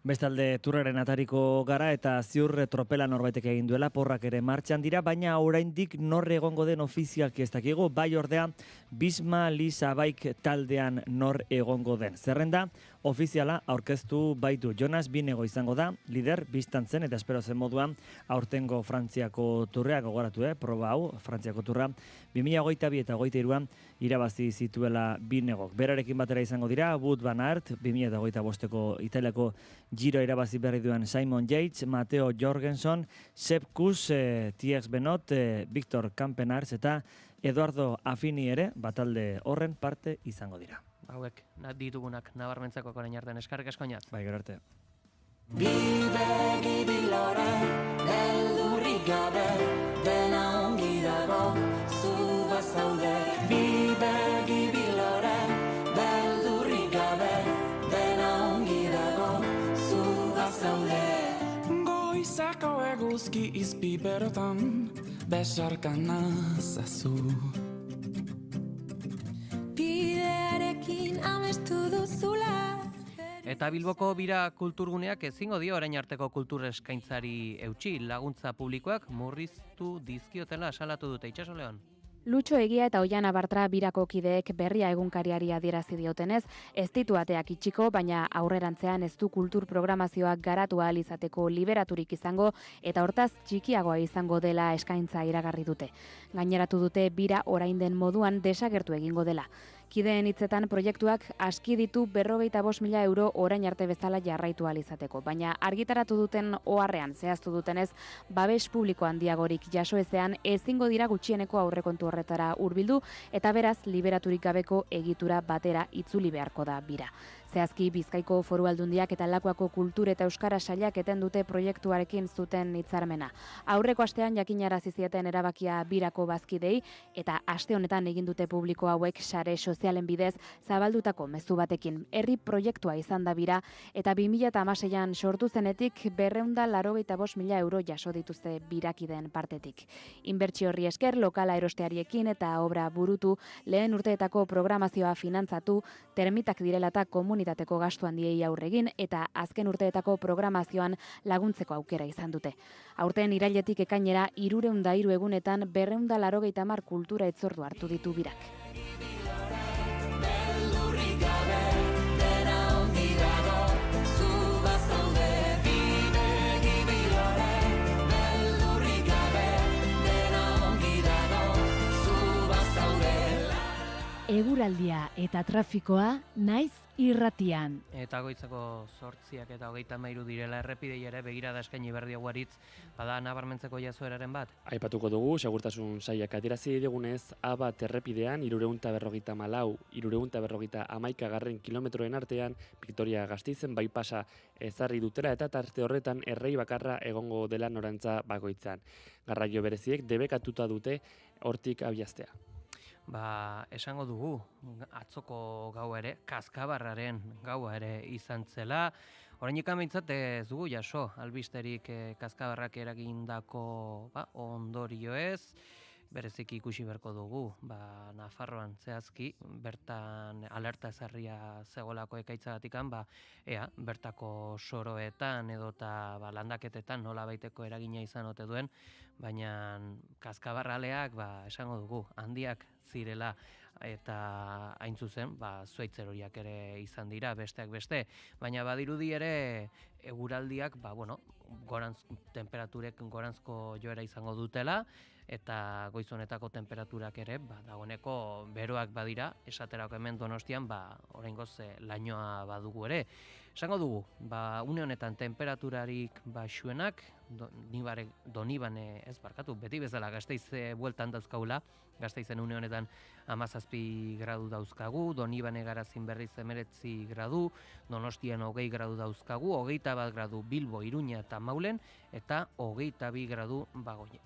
Speaker 13: Bestalde turraren atariko gara eta ziur tropela norbaitek egin duela, porrak ere martxan dira, baina oraindik nor egongo den ofizialki ez dakigu, bai ordea Bisma Lisabaik taldean nor egongo den. Zerrenda ofiziala aurkeztu baitu Jonas Binego izango da, lider biztantzen eta espero zen moduan aurtengo Frantziako turrea gogoratu, proba hau, Frantziako turra 2022 eta 2023an irabazi zituela Binegok. Berarekin batera izango dira, Wout van Aert, 2025ko Italiako Giro irabazi berri duen Simon Yates, Matteo Jorgensen, Sepp Kuss, TX Benot, Victor Campenaerts eta Eduardo Affini ere batalde horren parte izango dira.
Speaker 16: Hauek ditugunak nabarmentzako orain artean, eskerrik asko Oñatz.
Speaker 13: Bai, gero arte.
Speaker 15: Bibegi bilore, beldurrik gabe, dena ongi dago, zu bazaude. Bibegi bilore, beldurrik gabe, dena ongi dago, zu bazaude.
Speaker 21: Goizako eguzki izpiberotan, besarkan nazazu.
Speaker 15: Bidearekin amestu duzula.
Speaker 16: Eta Bilboko bira kulturguneak ezingo dio orain arteko kultur eskaintzari eutsi, laguntza publikoak murriztu dizkiotela salatu dute. Itxaso Leon.
Speaker 4: Lutxo Egia eta Oiana Bartra birako kideek berria egunkariari adierazi diotenez, ez ditu ateak itxiko, baina aurrerantzean ez du kultur programazioak garatu ahal izateko liberaturik izango eta hortaz txikiagoa izango dela eskaintza iragarri dute. Gaineratu dute bira orain den moduan desagertu egingo dela. Kideen hitzetan proiektuak aski ditu 45.000 euro orain arte bezala jarraitu ahal izateko, baina argitaratu duten oharrean zehaztu dutenez, babes publiko handiagorik jaso ezean ezingo dira gutxieneko aurrekontu horretara hurbildu eta beraz liberaturik gabeko egitura batera itzuli beharko da bira. Zehazki Bizkaiko Foru Aldundiak eta Lakuako Kultur eta Euskara Sailak eten dute proiektuarekin zuten hitzarmena. Aurreko astean jakinarazi zieten erabakia birako bazkidei eta aste honetan egin dute publiko hauek sare sozialen bidez zabaldutako mezu batekin. Herri proiektua izan da bira eta 2016an sortu zenetik 285.000 euro jaso dituzte birakideen partetik. Inbertsio horri esker lokala erosteariekin eta obra burutu, lehen urteetako programazioa finantzatu, termitak direla eta komunitateko gastu handiei aurregin eta azken urteetako programazioan laguntzeko aukera izan dute. Aurten irailetik ekainera 303 egunetan 280 kultura hitzordu hartu ditu birak.
Speaker 11: Eguraldia eta trafikoa naiz irratian.
Speaker 16: Eta goitzeko 8 eta 33 direla errepidei ere begirada eskaini berdi aguaritz, bada nabarmentzeko jazoeraren bat.
Speaker 1: Aipatuko dugu, segurtasun sailak adierazi digunez, A1 errepidean 354, 351 kilometroen artean, Victoria Gasteizen bypassa ezarri dutela eta tarte horretan errei bakarra egongo dela norantza bakoitzan. Garraio bereziek debekatuta dute hortik abiaztea.
Speaker 16: Esango dugu, atzoko gaua ere, Kazkabarraren gaua ere izan zela. Orainik behintzat ez dugu jaso, albisterik Kazkabarrak eragindako ondorio ez. bereziki ikusi beharko dugu, Nafarroan zehazki, bertan alerta ezarria zegoelako ekaitzagatikan, ea, bertako soroetan edota landaketetan nola baiteko eragina izan ote duen, baina kaskabarraleak, esango dugu, handiak zirela, eta hain zuzen, zuaitz eroriak ere izan dira, besteak beste, baina badirudi ere eguraldiak, temperaturek goranzko joera izango dutela, eta goiz honetako temperaturak ere, dagoeneko beroak badira, esaterako hemen Donostian, oraingoz lainoa badugu ere. Esango dugu, une honetan temperaturarik baxuenak, Donibane ez barkatu, beti bezala Gasteiz bueltan dauzkagula, Gasteizen une honetan 17 gradu dauzkagu, Donibane Garazin berriz 19 gradu, Donostian 20 gradu dauzkagu, 21 gradu Bilbo, Iruña eta Maulen, eta 22 gradu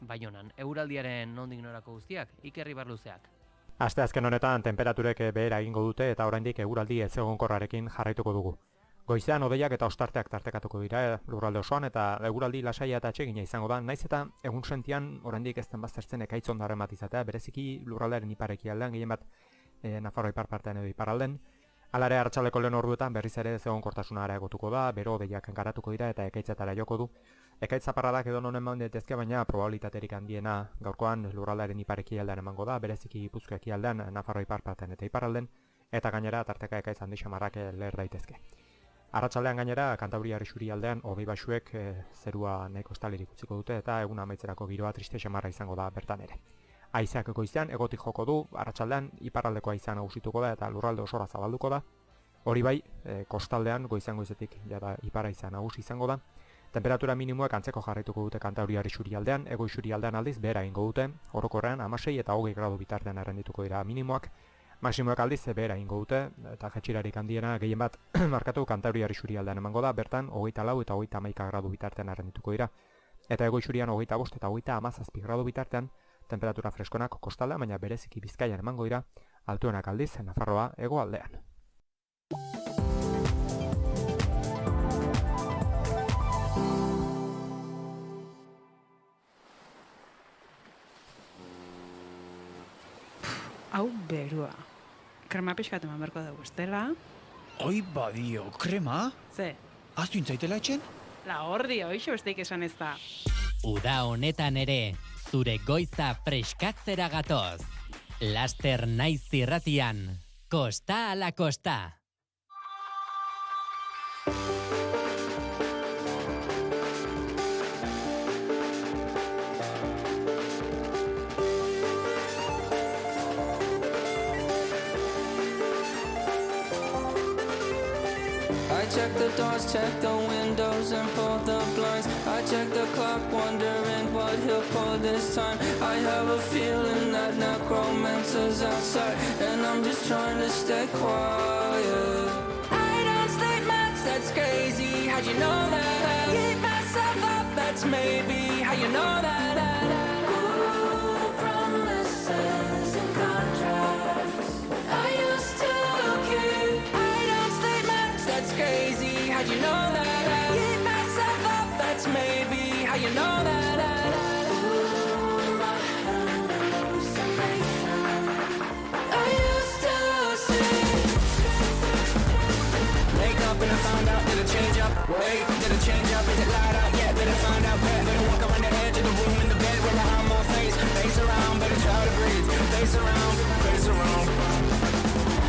Speaker 16: Baionan. Euraldiaren nondik norako guztiak, Iker Ibarluzeak.
Speaker 17: Asteazken honetan temperaturek behera egingo dute eta oraindik eguraldi ezegonkorrarekin jarraituko dugu. Goizean hodeiak eta ostarteak tartekatuko dira lurralde osoan eta eguraldi lasaia eta atsegina izango da, naiz eta egun sentian oraindik ez den baztertzen ekaitz ondaren bat izatea, bereziki lurraldearen iparekialdean, gehien bat Nafarroa ipar partean edo iparralden. Hala ere arratsaldeko lehen orduetan berriz ere ezegonkortasuna areagotuko da, bero hodeiak garatuko dira eta ekaitzetara joko du. Ekaitz zaparradak edo nonen eman daitezke, baina probabilitaterik handiena gaurkoan lurraldearen iparekialdean emango da, bereziki Gipuzkoa ekialdean, Nafarroa ipar partean eta iparralden, eta gainera tarteka ekaitz handi xamarrak leher daitezke. Arratsaldean gainera, Kantabriar isurialdean hodei baxuek zerua nahiko estalirik utziko dute eta egun amaitzerako giroa triste xamarra izango da bertan ere. Haizeak goizean egotik joko du, arratsaldean iparraldeko haizea nagusituko da eta lurralde osora zabalduko da. Hori bai, kostaldean goizetik jada ipar haizea nagusi izango da. Temperatura minimoak antzeko jarraituko dute Kantabriar isurialdean, hego isurialdean aldiz behera egingo dute, orokorrean 16 eta 20 gradu bitartean errendituko dira minimoak. Maximoak aldiz behera egingo dute, eta jetxirarik handiena gehien bat markatu Kantabriar isurialdean emango da, bertan 24 eta 31 gradu bitartean errendituko dira. Eta ego isurian 25 eta 17 gradu bitartean, temperatura freskonak kostaldean, baina bereziki Bizkaian emango dira, altuenak aldiz Nafarroa hegoaldean.
Speaker 22: Hau berua. Krema pixkat eman berko dugu, estela.
Speaker 23: Oi badio, krema?
Speaker 22: Ze?
Speaker 23: Aztu intzaitela etxen?
Speaker 22: La hordi, hoixo besteik esan ez da.
Speaker 24: Uda honetan ere, zure goiza freskatzera gatoz. Laster naiz irratian, kosta ala kosta.
Speaker 15: I check the doors, check the windows and pull the blinds. I check the clock, wondering what he'll pull this time. I have a feeling that necromancer's outside, and I'm just trying to stay quiet. I don't sleep much, that's crazy. How'd you know that? Keep myself up, that's maybe how you know that. Ooh, promises and contracts I used to keep. I don't sleep much, that's crazy. How'd you know that? Keep myself up, that's maybe how you know that. Ooh, my hallucination I used to see. Wake up and I found out, did it change up? Wait, did it change up? Is it light out? Yeah, did it find out? Better walk around the edge of the room in the bed where I'm on face. Face around, better try to breathe. Face around, face around.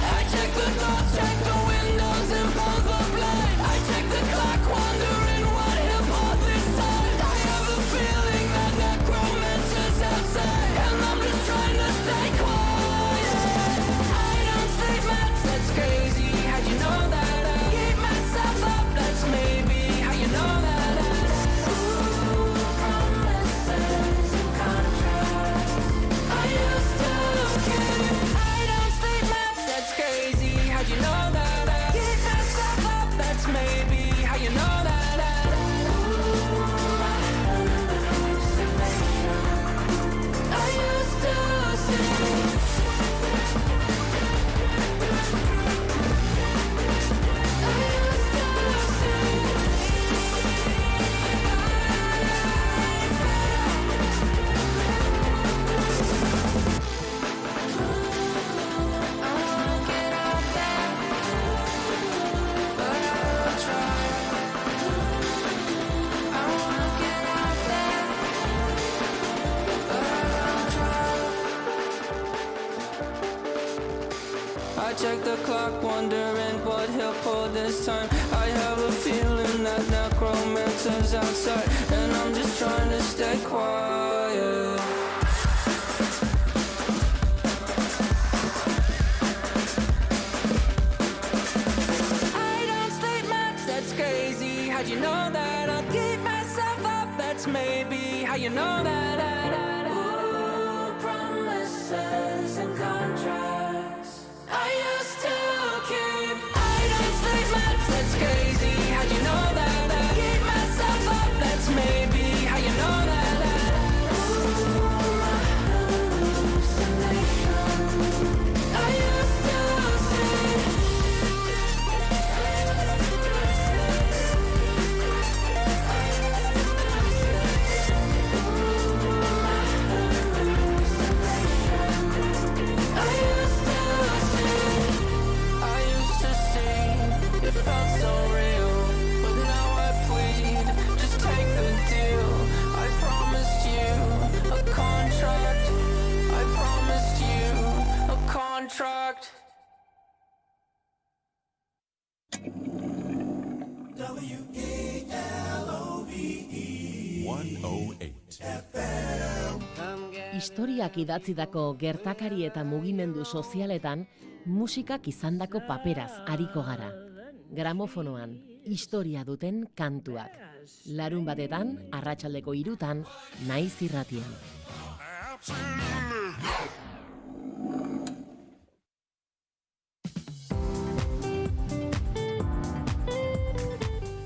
Speaker 15: I check the doors, check the windows and pull the blinds. I check the clock, wondering what he'll pull this time. I have a feeling that necromancer's outside, and I'm just trying to stay quiet. I don't sleep much, that's crazy. How'd you know that? I keep myself up, that's maybe how you know that. check the clock, wondering what he'll pull this time. I have a feeling that necromancer's outside, and I'm just trying to stay quiet. I don't sleep much, that's crazy. How'd you know that? I'll keep myself up, that's maybe how you know that. Ooh, promises and contracts I used to keep. I don't sleep much, that's crazy. How'd you know that? I keep myself up, that's maybe how you know that. Ooh, my hallucination I used to see. Contract.
Speaker 2: Historiak idatzidako gertakari eta mugimendu sozialetan musikak izandako paperaz ariko gara. Gramofonoan, historia duten kantuak. Larun batetan, arratsaldeko 3:00, Naiz Irratian.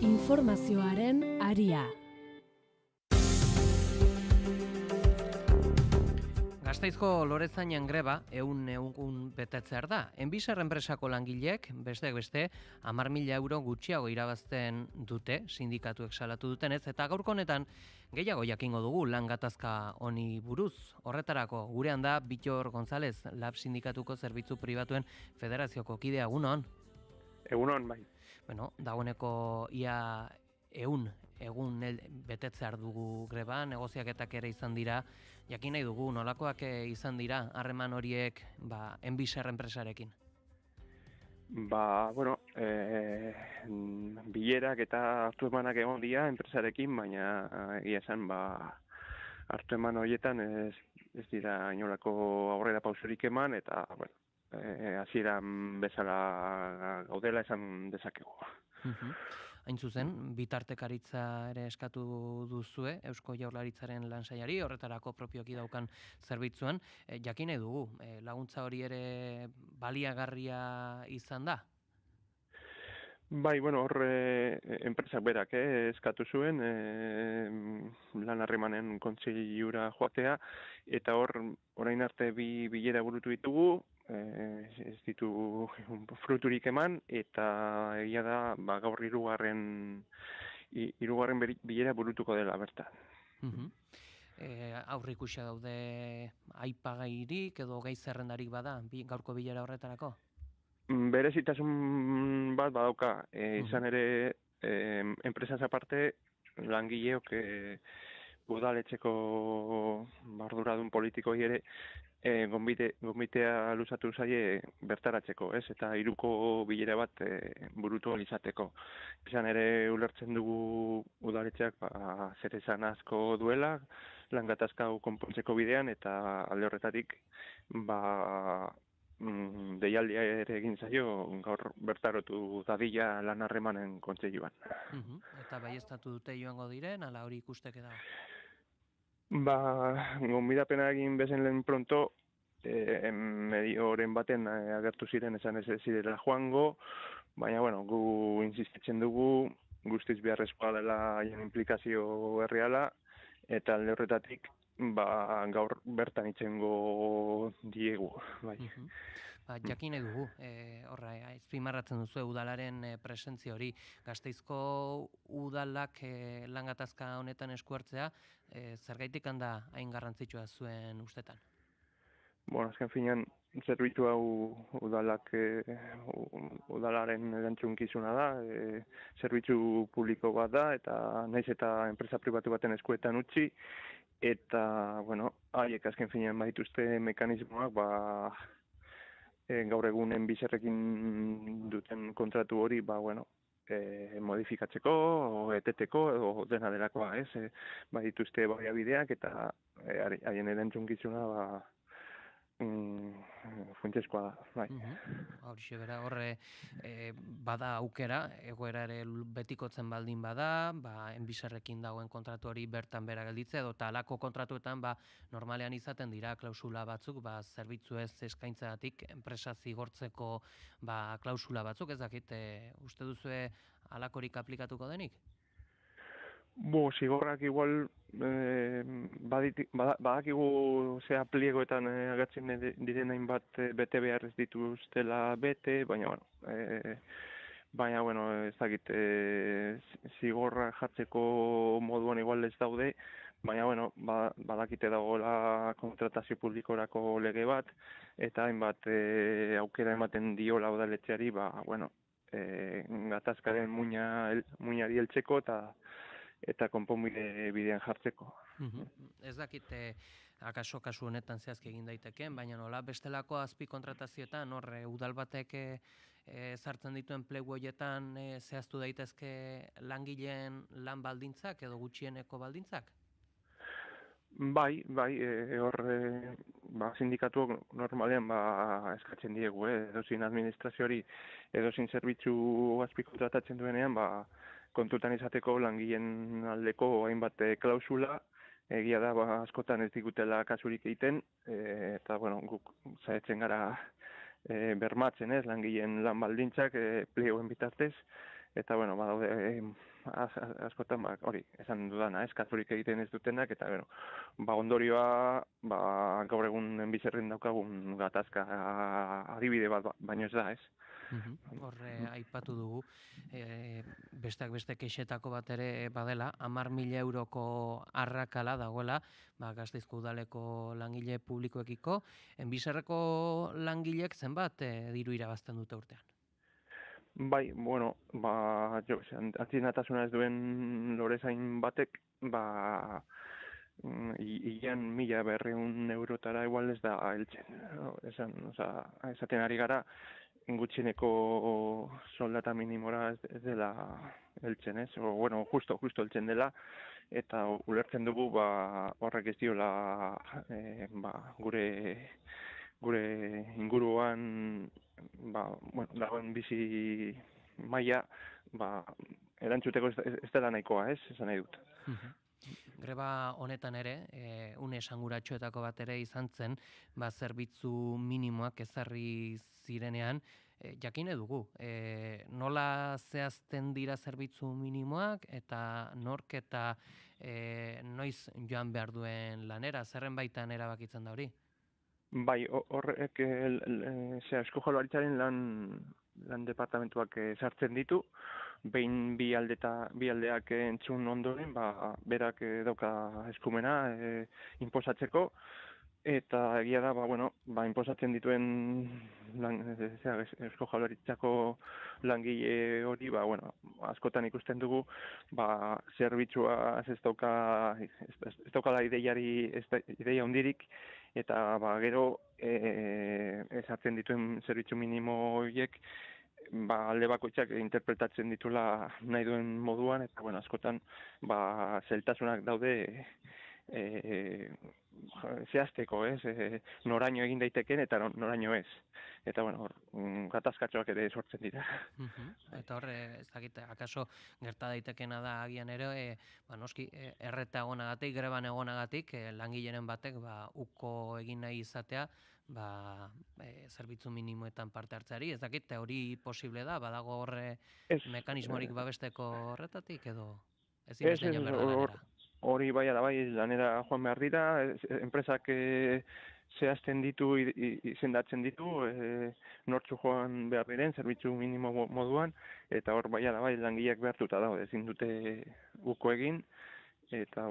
Speaker 11: Informazioaren aria.
Speaker 16: Gasteizko Lorezainan greba egun betetzear da. Enbiser enpresako langileek, besteak beste, 10.000 euro gutxiago irabazten dute, sindikatuek salatu dutenez, eta gaurko honetan gehiago jakingo dugu lan gatazka honi buruz. Horretarako, gurean da Bitor González, Lab Sindikatuko Zerbitzu Pribatuen Federazioko kidea, egunon?
Speaker 3: Egunon, bai.
Speaker 16: Bueno, dagoeneko ia egun betetzear dugu greba, negoziaketak ere izan dira, jakin nahi dugu, nolakoak izan dira harreman horiek Enbiser enpresarekin?
Speaker 3: Bueno, bilerak eta hartu emanak egon dira enpresarekin, baina egia esan, hartu eman horietan ez dira inolako aurrera pausurik eman, eta, bueno, hasieran bezala gaudela esan dezakegu.
Speaker 16: Hain zuzen, bitartekaritza ere eskatu duzue, Eusko Jaurlaritzaren lansaiari, horretarako propioki daukan zerbitzuen. Jakin nahi dugu, laguntza hori ere baliagarria izan da?
Speaker 3: Bai, bueno, hor enpresak berak eskatu zuen lan harremanen kontseilura joatea, eta hor orain arte bi bilera burutu ditugu, ez ditu fruturik eman, eta egia da gaur hirugarren bilera burutuko dela bertan.
Speaker 16: Aurrikusia daude aipagairik edo gai zerrendarik bada gaurko bilera horretarako?
Speaker 3: Berezitasun bat badauka, izan ere enpresaz aparte langileok udaletxeko barduradun politikoi ere gonbitea luzatu zaie bertaratzeko, ez? Eta 3 bilera bat burutu izateko. Izan ere ulertzen dugu udaletxeak zer esan asko duela, lan gatazka hau konpontzeko bidean, eta alde horretatik deialdia ere egin zaio gaur bertarotu dadila lan harremanen kontseiluan.
Speaker 16: Eta baieztatu dute joango diren, ala hori ikusteke da?
Speaker 3: Gonbidapena egin bezen lehen pronto, medioren baten agertu ziren esan ez zirela joango, baina, bueno, gu insistitzen dugu, guztiz beharrezkoa dela haien implikazio erreala, eta alde horretatik, gaur bertan itzengo diegu, bai.
Speaker 16: Jakin nahi dugu, azpimarratzen duzu udalaren presentzia hori, Gasteizko udalak lan gatazka honetan eskuartzea, zergaitik handa hain garrantzitsua zuen ustetan?
Speaker 3: Azken finean, zerbitzu hau udalaren erantzunkizuna da, zerbitzu publiko bat da, eta naiz eta enpresa pribatu baten eskuetan utzi, eta, haiek azken finean baituzte mekanismoak, gaur egunen bizerrekin duten kontratu hori, modifikatzeko, o eteteko, o dena delakoa, ez? Dituzte baliabideak eta haien erantzunkizuna, funtsezkoa da, bai.
Speaker 16: Horixe bera, horre bada aukera, egoera ere betikotzen baldin bada, enbizerrekin dagoen kontratu hori bertan bera gelditze, edo talako kontratuetan normalean izaten dira klausula batzuk, zerbitzu ez eskaintzagatik enpresa zigortzeko klausula batzuk, ez dakit, uste duzue alakorik aplikatuko denik?
Speaker 3: Zigorrak igual badakigu zea pliegoetan agertzen diren hainbat bete behar ez dituztela bete, baina ez dakit zigorra jartzeko moduan igual ez daude, baina badakite dagoela kontratazio publikorako lege bat, eta hainbat aukera ematen diola udaletxeari, gatazkaren muinari heltzeko eta konponbide bidean jartzeko.
Speaker 16: Ez dakit, akaso kasu honetan zehazki egin daitekeen, baina nola bestelako azpi kontratazioetan, udal batek sartzen dituen plegu horietan zehaztu daitezke langileen lan baldintzak edo gutxieneko baldintzak?
Speaker 3: Bai, sindikatuak normalean eskatzen diegu, edozin administrazioari, edozin zerbitzu azpikontratatzen duenean, kontutan izateko langileen aldeko hainbat klausula, egia da askotan ez digutela kasurik egiten, eta guk saiatzen gara bermatzen langileen lan baldintzak plegoen bitartez, eta badaude askotan hori esan dudana, kasurik egiten ez dutenak, eta ondorioa gaur egun enbizerren daukagun gatazka adibide bat baino ez da, ez?
Speaker 16: Horre aipatu dugu, besteak beste kexetako bat ere badela, 10.000 euroko arrakala dagoela, Gasteizko udaleko langile publikoekiko, enbizerreko langilek zenbat diru irabazten dute urtean?
Speaker 3: Bai, antzinatasunaz ez duen lorezain batek, hilean 1.200 eurotara igual ez da heltzen. Esaten ari gara, gutxieneko soldata minimora ez dela heltzen, ez? Justo heltzen dela, eta ulertzen dugu horrek ez diola gure inguruan dagoen bizi maila erantzuteko ez dela nahikoa, ez? Esan nahi dut.
Speaker 16: Greba honetan ere, une esanguratsuetako bat ere izan zen, zerbitzu minimoak ezarri zirenean, jakine dugu, nola zehazten dira zerbitzu minimoak eta nork eta noiz joan behar duen lanera, zerren baitan erabakitzen da hori?
Speaker 3: Bai, horrek Eusko Jaurlaritzaren lan departamentuak sartzen ditu, behin bi aldeak entzun ondoren, berak dauka eskumena inposatzeko, eta egia da, inposatzen dituen Eusko Jaurlaritzako langile hori, askotan ikusten dugu, zerbitzua ez daukala ideia hundirik, eta gero ezartzen dituen zerbitzu minimo horiek alde bakoitzak interpretatzen ditula nahi duen moduan, eta askotan zailtasunak daude zehazteko, noraino egin daiteken eta noraino ez. Eta gatazkatxoak ere sortzen dira.
Speaker 16: Eta horre, ez dakit, akaso gerta daitekena da agian ere, noski, erreta egonagatik, greban egonagatik, langileren batek uko egin nahi izatea, zerbitzu minimoetan parte hartzeari, ez dakit, hori posible da, badago horre mekanismorik babesteko horretatik, edo ezin beste joan behar lanera?
Speaker 3: Hori bai, lanera joan behar dira, enpresak zehazten ditu, izendatzen ditu, nortzu joan behar diren, zerbitzu minimo moduan, eta hor bai, langileak behartuta dago, ezin dute uko egin, eta,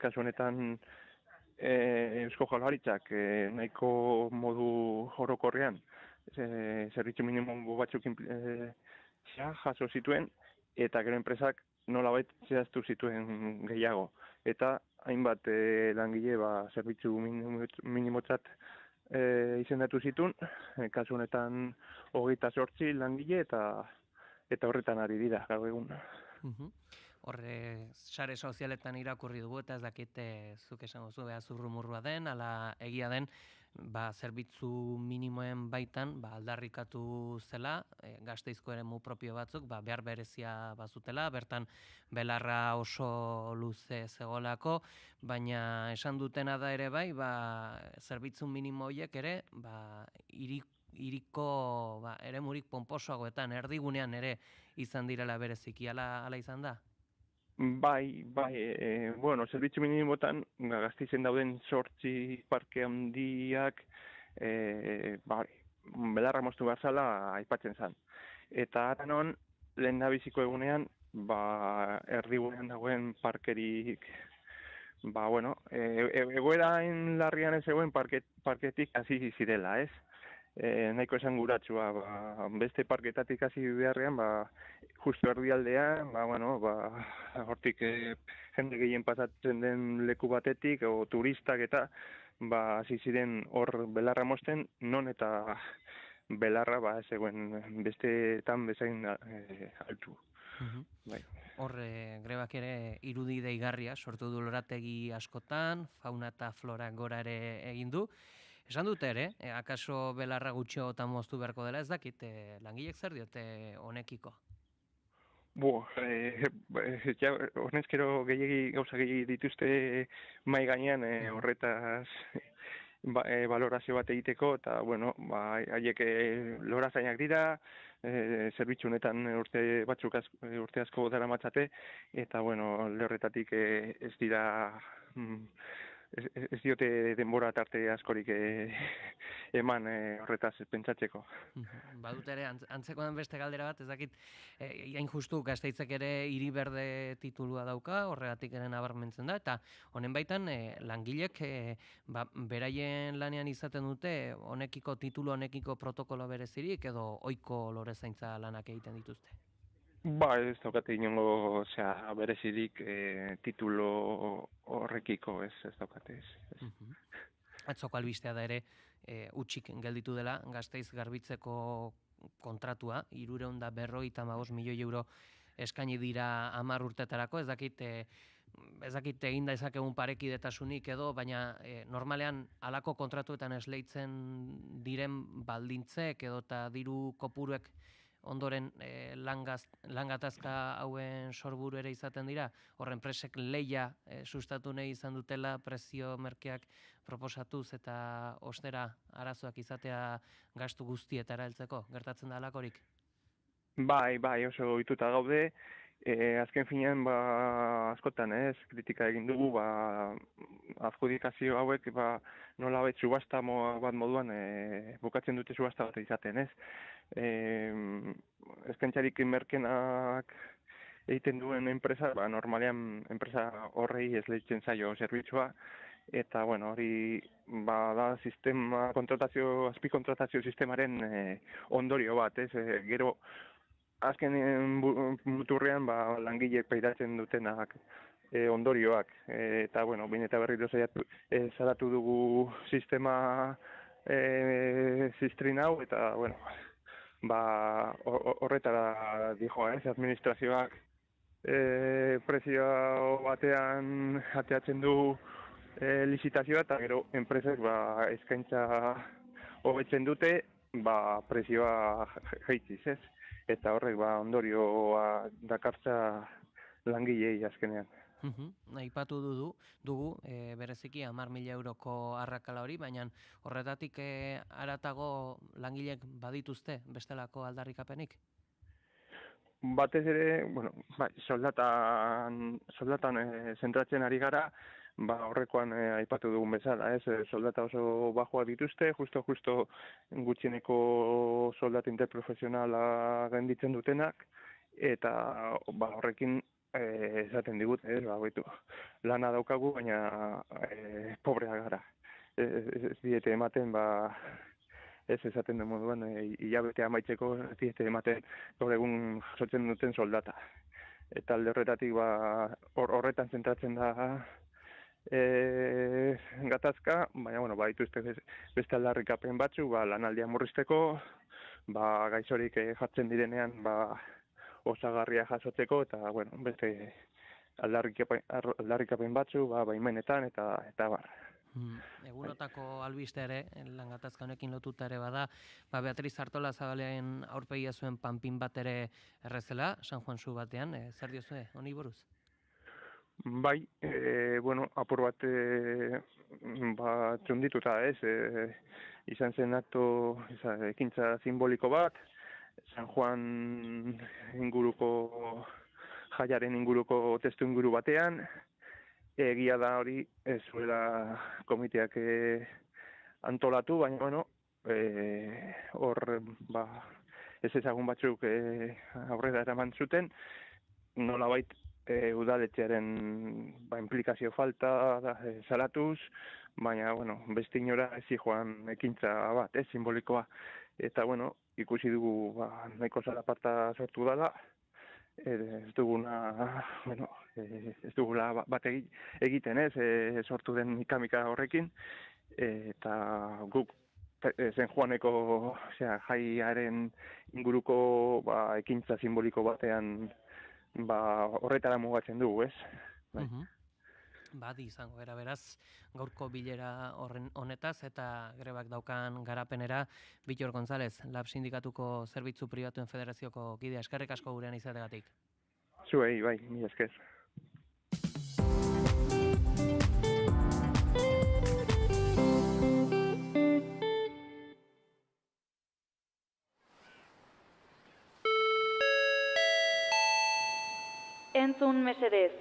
Speaker 3: kasu honetan, Eusko Jaurlaritzak nahiko modu orokorrean zerbitzu minimo batzuk jaso zituen, eta gero enpresak nolabait zehaztu zituen gehiago. Eta hainbat langile zerbitzu minimotzat izendatu zitun, kasu honetan 28 langile eta horretan ari dira gaur egun.
Speaker 16: Horre, sare sozialetan irakurri dugu, eta ez dakit zuk esango zu, zurrumurrua den, ala egia den, zerbitzu minimoen baitan aldarrikatu zela, Gasteizko eremu propio batzuk, behar berezia bazutela, bertan belarra oso luze zegoelako, baina esan dutena da ere bai, zerbitzu minimo horiek ere, iriko eremurik ponposoagoetan, erdigunean ere izan direla bereziki, ala izan da?
Speaker 3: Bai, bueno, zerbitzu minimotan Gasteizen dauden 8 parke handiak belarra moztu behar zala aipatzen zen. Eta aranon, lehen nabiziko egunean, erdigunean dagoen parkerik, egoerain larrian ez egoen parketik hasi zirela, ez? Nahiko esan guratsua, beste parketatik hasi beharrean, justu erdialdean, hortik jende gehien pasatzen den leku batetik, o turistak eta hasi ziren hor belarra mozten, non eta belarra ez eguen besteetan bezain altu.
Speaker 16: Hor, grebak ere irudi deigarria sortu du lorategi askotan, fauna eta flora gora ere egin du. Esan dute ere, akaso belarra gutxiotan moztu beharko dela, ez dakit, langilek zer diote honekiko?
Speaker 3: Honezkero gauza gehiagi dituzte mai gainean horretaz valorazio bat egiteko, eta, haiek lorazainak dira, zerbitzu honetan urte asko dara matzate, eta, lehorretatik ez dira... Ez diote denbora tarte askorik eman horretaz pentsatzeko.
Speaker 16: Badut ere, antzeko den beste galdera bat, ez dakit, hain justu Gasteitzek ere hiri berde titulua dauka, horregatik ere nabarmentzen da, eta honen baitan langilek beraien lanean izaten dute honekiko titulu, honekiko protokolo berezirik, edo ohiko lorezaintza lanak egiten dituzte?
Speaker 3: Ez daukate inongo berezirik titulo horrekiko, ez daukate.
Speaker 16: Atzoko albistea da ere, utxik gelditu dela, Gasteiz garbitzeko kontratua, 350 milioi euro eskaini dira 10 urtetarako, ez dakit egin dezakegun parekidetasunik edo, baina normalean halako kontratuetan esleitzen diren baldintzek edo eta diru kopuruek ondoren langatazka hauen sorburu ere izaten dira, horren presek lehia sustatu nahi izan dutela, prezio merkeak proposatuz eta ostera arazoak izatea gastu guztietara heltzeko, gertatzen da halakorik?
Speaker 3: Bai, oso ohituta gaude, azken finean askotan kritika egin dugu, adjudikazio hauek nola bet subasta bat moduan bukatzen dute subasta bat izaten, ez? Eskaintzarik merkenak egiten duen enpresa, normalean enpresa horrei esleitzen zaio zerbitzua, eta hori da sistema azpikontratazio sistemaren ondorio bat, ez? Gero azken muturrean langileek pairatzen dutenak ondorioak, eta behin eta berriro salatu dugu sistema zistrin hau, eta horretara dijoa, administrazioak prezio batean ateatzen du lizitazioa, eta gero enpresek eskaintza hobetzen dute prezioa jaitziz, ez? Eta horrek ondorioa dakartza langilei azkenean.
Speaker 16: Aipatu dugu, bereziki 10.000 euroko arrakala hori, baina horretatik haratago langilek badituzte bestelako aldarrikapenik?
Speaker 3: Batez ere, soldatan zentratzen ari gara, horrekoan aipatu dugun bezala, soldata oso bajoa dituzte, justo gutxieneko soldata interprofesionala genditzen dutenak, eta horrekin esaten digut, lana daukagu, baina pobrea gara. Ez diete ematen, ez esaten den moduan, hilabetea amaitzeko ez diete ematen gaur egun jasotzen duten soldata. Eta alde horretatik horretan zentratzen da gatazka, baina, bueno, dituzte beste aldarrikapen batzu, lanaldia murrizteko, gaizorik jartzen direnean, osagarria jasotzeko, eta, bueno, beste aldarrikapen batzu, baimenetan, eta bar.
Speaker 16: Egunotako albiste ere, lan gatazka honekin lotuta ere bada, Beatriz Artolazabalen aurpegia zuen panpin bat ere errezela, San Juan zu batean, zer diozue, honi buruz?
Speaker 3: Bai, apur bat txundituta, izan zen ekintza simboliko bat, San Juan inguruko, jaiaren inguruko testu inguru batean, egia da hori ez zuela komiteak antolatu, baina, bueno, hor, ez ezagun batzuk aurrera eraman zuten, nolabait udaletxearen implikazio falta salatuz, baina, bueno, beste inora ezi joan ekintza bat, simbolikoa. Eta, bueno, ikusi dugu nahiko zalaparta sortu dela, ez dugula bat egiten sortu den ikamika horrekin, eta guk Zen Juaneko jaiaren inguruko ekintza simboliko batean horretara mugatzen dugu, ez?
Speaker 16: Badi izango era beraz, gaurko bilera honetaz eta grebak daukan garapenera, Bittor González, Lab Sindikatuko Zerbitzu Pribatuen Federazioko kidea, eskerrik asko gurean izategatik.
Speaker 3: Zuei, bai, mila esker.
Speaker 5: Entzun mesedez.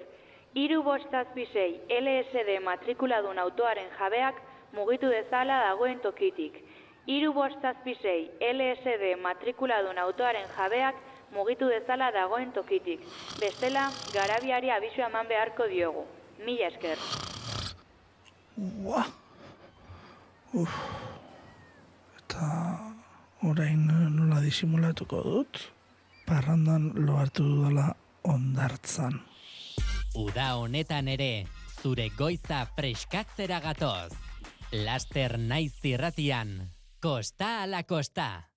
Speaker 5: 356 LSD matrikuladun autoaren jabeak mugitu dezala dagoen tokitik. 356 LSD matrikuladun autoaren jabeak mugitu dezala dagoen tokitik. Bestela, garabiari abisu eman beharko diogu. Mila esker.
Speaker 7: Eta orain nola disimulatuko dut? Parrandan lo hartu dudala ondartzan.
Speaker 24: Uda honetan ere, zure goiza freskatzera gatoz. Laster naiz irratian, kosta ala kosta.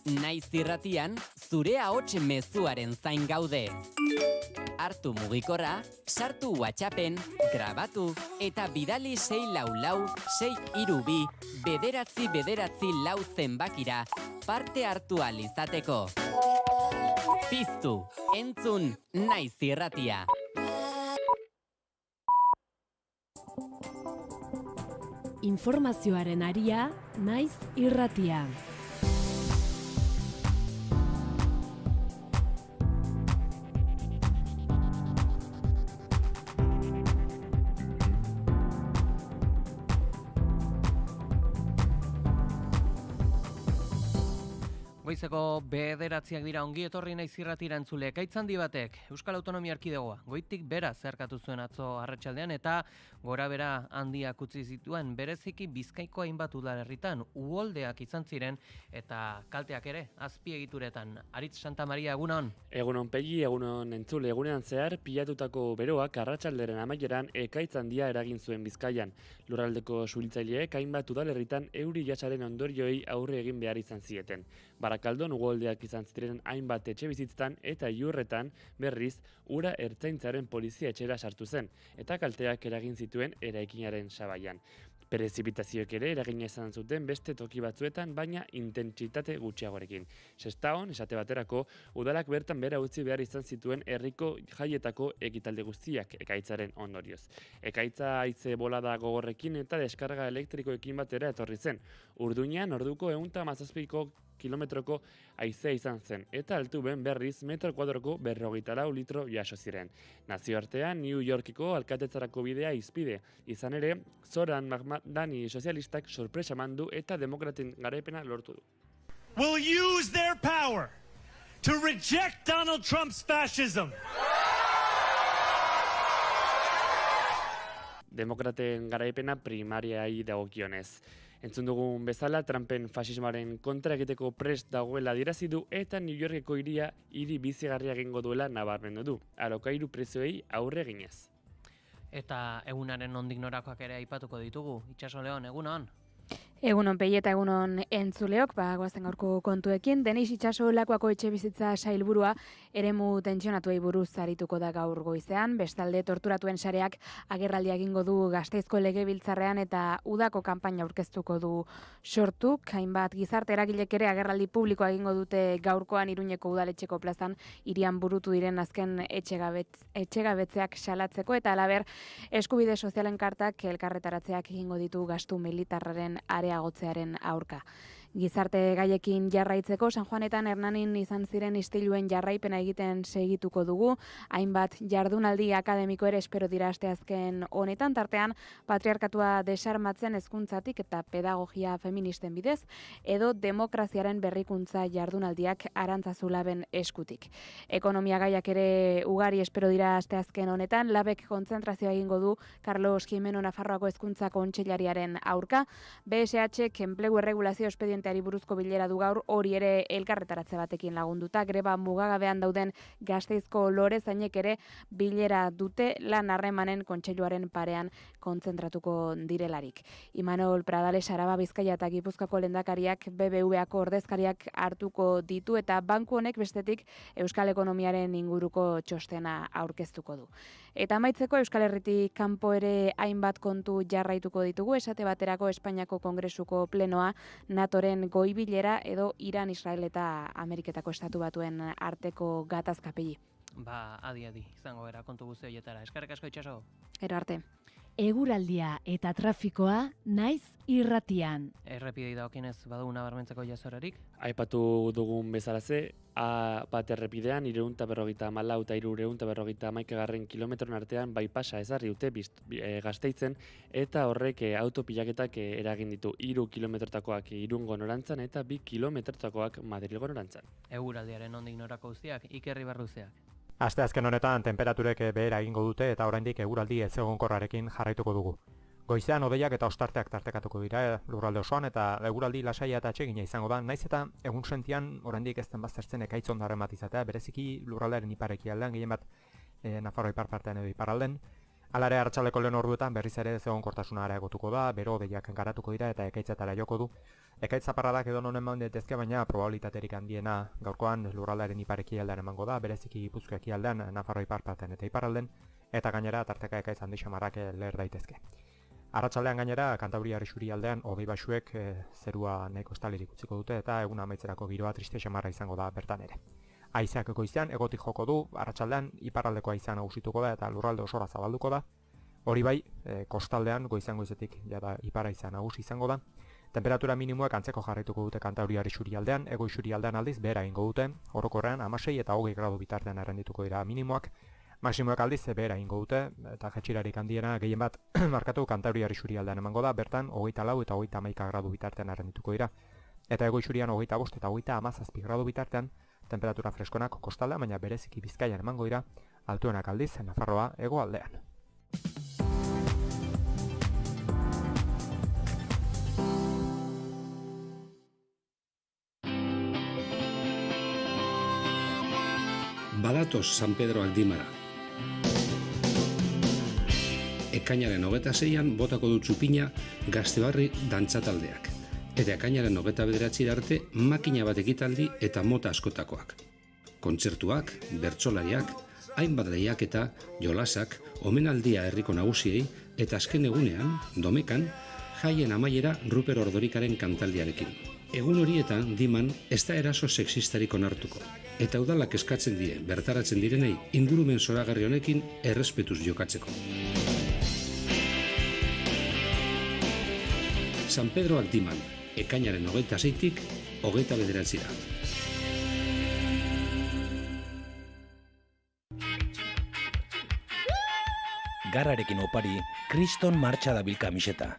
Speaker 24: Naiz irratian, zure ahots mezuaren zain gaude. Hartu mugikorra, sartu WhatsAppen, grabatu eta bidali 644-632-999 zenbakira parte hartu ahal izateko. Piztu, entzun, Naiz irratia.
Speaker 11: Informazioaren aria, Naiz irratia.
Speaker 16: Goizeko 9:00 dira, ongi etorri Naiz irratira entzule. Ekaitz handi batek Euskal Autonomia Erkidegoa goitik bera zeharkatu zuen atzo arratsaldean eta gora bera handiak utzi zituen, bereziki Bizkaiko hainbat udalerritan uholdeak izan ziren eta kalteak ere azpiegituretan. Aritz Santa Maria, egunon.
Speaker 1: Egunon Pegi, egunon entzule. Egunean zehar pilatutako beroak arratsalderen amaieran ekaitz handia eragin zuen Bizkaian. Lurraldeko suhiltzaileek hainbat udalerritan euri jasaren ondorioei aurre egin behar izan zieten. Barakaldon uholdeak izan ziren hainbat etxebizitzatan eta Iurretan berriz ura ertzaintzaren polizia etxera sartu zen eta kalteak eragin zituen eraikinaren sabaian. Prezipitazioek ere eragina izan zuten beste toki batzuetan, baina intentsitate gutxiagorekin. Sestaon, esate baterako, udalak bertan bera utzi behar izan zituen herriko jaietako ekitalde guztiak ekaitzaren ondorioz. Ekaitza haitze bolada gogorrekin eta deskarga elektrikoekin batera etorri zen. Urduinean orduko 117 kilometroko haizea izan zen, eta altu ben berriz metro kuadroko 44 litro jaso ziren. Nazioartean New Yorkeko alkatetzarako bidea izpide, izan ere, Zoran Mahmadani sozialistak sorpresa mandu eta demokraten garaipena lortu du.
Speaker 6: Will use their power to reject Donald Trump's fascism.
Speaker 1: Demokraten garaipena primariai dagokionez. Entzun dugun bezala, Trumpen fasismoaren kontra egiteko prest dagoela adierazi du eta New Yorkeko hiri bizigarria egingo duela nabarmendu du. Alokairu prezioei aurre eginez.
Speaker 16: Eta egunaren nondik norakoak ere aipatuko ditugu. Itxaso Leon, egunon.
Speaker 4: Egunon Pei eta egunon entzuleok, goazen gaurko kontuekin. Denis Itxaso Lakuako etxebizitza sailburua eremu tentsionatuei buruz arituko da gaur goizean. Bestalde torturatuen sareak agerraldia egingo du Gasteizko Legebiltzarrean eta udako kanpaina aurkeztuko du sortuk. Hainbat gizarte eragilek ere agerraldi publikoa egingo dute gaurkoan Iruñeko udaletxeko plazan hirian burutu diren azken etxegabetzeak salatzeko eta halaber eskubide sozialen kartak elkarretaratzeak egingo ditu gastu militarraren areagotzearen aurka. Gizarte gaiekin jarraitzeko San Juanetan Hernanin izan ziren istiluen jarraipena egiten segituko dugu. Hainbat jardunaldi akademiko ere espero dira asteazken honetan, tartean patriarkatua desarmatzen hezkuntzatik eta pedagogia feministen bidez edo demokraziaren berrikuntza jardunaldiak Arantzazu Laben eskutik. Ekonomia gaiak ere ugari espero dira asteazken honetan. Labek kontzentrazioa egingo du Carlos Jimeno Nafarroako hezkuntza kontseilariaren aurka. BSHek enplegu erregulazio espedienteari buruzko bilera du gaur, hori ere elkarretaratze batekin lagunduta. Greba mugagabean dauden Gasteizko lorezainek ere bilera dute lan harremanen kontseiluaren parean kontzentratuko direlarik. Imanol Pradales Araba, Bizkaia eta Gipuzkoako lehendakariak BBVako ordezkariak hartuko ditu eta banku honek bestetik euskal ekonomiaren inguruko txostena aurkeztuko du. Eta amaitzeko Euskal Herritik kanpo ere hainbat kontu jarraituko ditugu, esate baterako Espainiako Kongresuko plenoa, NATOren goibilera edo Iran, Israel eta Ameriketako estatu batuen arteko gatazkapegi.
Speaker 16: Adi, izango era kontu guzti horietara. Eskerrik asko Itxaso.
Speaker 4: Ero arte.
Speaker 11: Eguraldia eta trafikoa Naiz irratian.
Speaker 16: Errepidei dagokienez badugu nabarmentzeko jasorarik?
Speaker 1: Aipatu dugun bezalaze, A1 errepidean 354 eta 351 kilometron artean bypassa ezarri dute Gasteizen eta horrek autopilaketak eragin ditu 3 kilometrotakoak Irungo norantzan eta 2 kilometrotakoak Madrilgo norantzan.
Speaker 16: Eguraldiaren nondik norako guztiak, Iker Ibarruzeak.
Speaker 17: Asteazken honetan temperaturek behera egingo dute eta oraindik eguraldi ezegonkorrarekin jarraituko dugu. Goizean hodeiak eta ostarteak tartekatuko dira lurralde osoan eta eguraldi lasaia eta atsegina izango da. Naiz eta egun sentian oraindik ez den baztertzen ekaitz ondaren bat izatea, bereziki lurraldearen iparekialdean, gehien bat Nafarroa ipar partean edo iparralden. Hala ere hartxaleko lehen orduetan berriz ere ezegonkortasuna areagotuko da, bero hodeiak garatuko dira eta ekaitzetara joko du. Ekaitz zaparradak edo nonen eman daitezke, baina probabilitaterik handiena gaurkoan lurraldearen ipar ekialdean emango da, bereziki Gipuzkoa ekialdean, Nafarroa iparpartean eta iparralden, eta gainera tarteka ekaitz handi xamarrak leher daitezke. Arratsaldean gainera Kantabriar isurialdean hodei baxuek zerua nahiko estalirik utziko dute eta egun amaitzerako giroa triste xamarra izango da bertan ere. Haizeak goizean egotik joko du, arratsaldean iparraldeko haizea nagusituko da eta lurralde osora zabalduko da. Hori bai, kostaldean goizetik jada ipar haizea nagusi izango da. Temperatura minimoak antzeko jarraituko dute Kantabriar isurialdean, hego isurialdean aldiz behera egingo dute, orokorrean 16 eta 20 gradu bitartean errendituko dira minimoak. Maximoak aldiz behera egingo dute, eta jetxirarik handiena gehien bat markatu Kantabriar isurialdean emango da, bertan 24 eta 31 gradu bitartean errendituko dira. Eta ego isurian 25 eta 37 gradu bitartean, temperatura freskonak kostaldean, baina bereziki Bizkaian emango dira, altuenak aldiz Nafarroa hegoaldean.
Speaker 8: Badatoz San Pedro Aldimara. Ekainaren 26an botako du txupina Gaztebarri dantzataldeak. Eta ekainaren 29 arte makina bat ekitaldi eta mota askotakoak. Kontzertuak, bertsolariak, hainbat lehiaketa, jolasak, omenaldia herriko nagusiei eta azken egunean, Domekan, jaien amaiera Ruper Ordorikaren kantaldiarekin. Egun horietan, Diman, ez da eraso sexistarik onartuko. Eta udalak eskatzen die, bertaratzen direnei, ingurumen zoragarri honekin errespetuz jokatzeko. San Pedroak Diman, ekainaren 26tik 29ra.
Speaker 18: Garrarekin opari, Kriston martxa dabil kamiseta.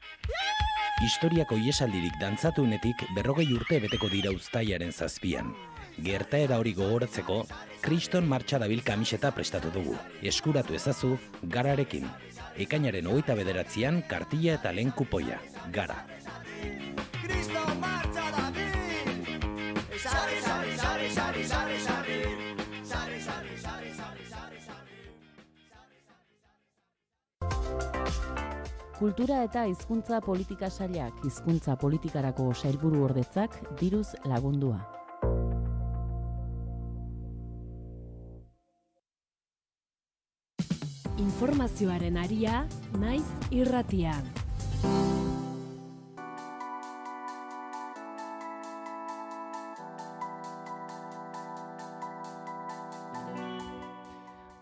Speaker 18: Historiako iesaldirik dantzatunetik 40 urte beteko dira uztailaren 7an. Gertaera hori gogoratzeko, Kriston martxa dabil kamiseta prestatu dugu. Eskuratu ezazu, Gararekin. Ekainaren 29an kartilla eta lehen kupoia. Gara.
Speaker 2: Kultura eta hizkuntza politika sailak hizkuntza politikarako sailburu ordetzak diruz lagundua.
Speaker 11: Informazioaren aria, naiz irratian.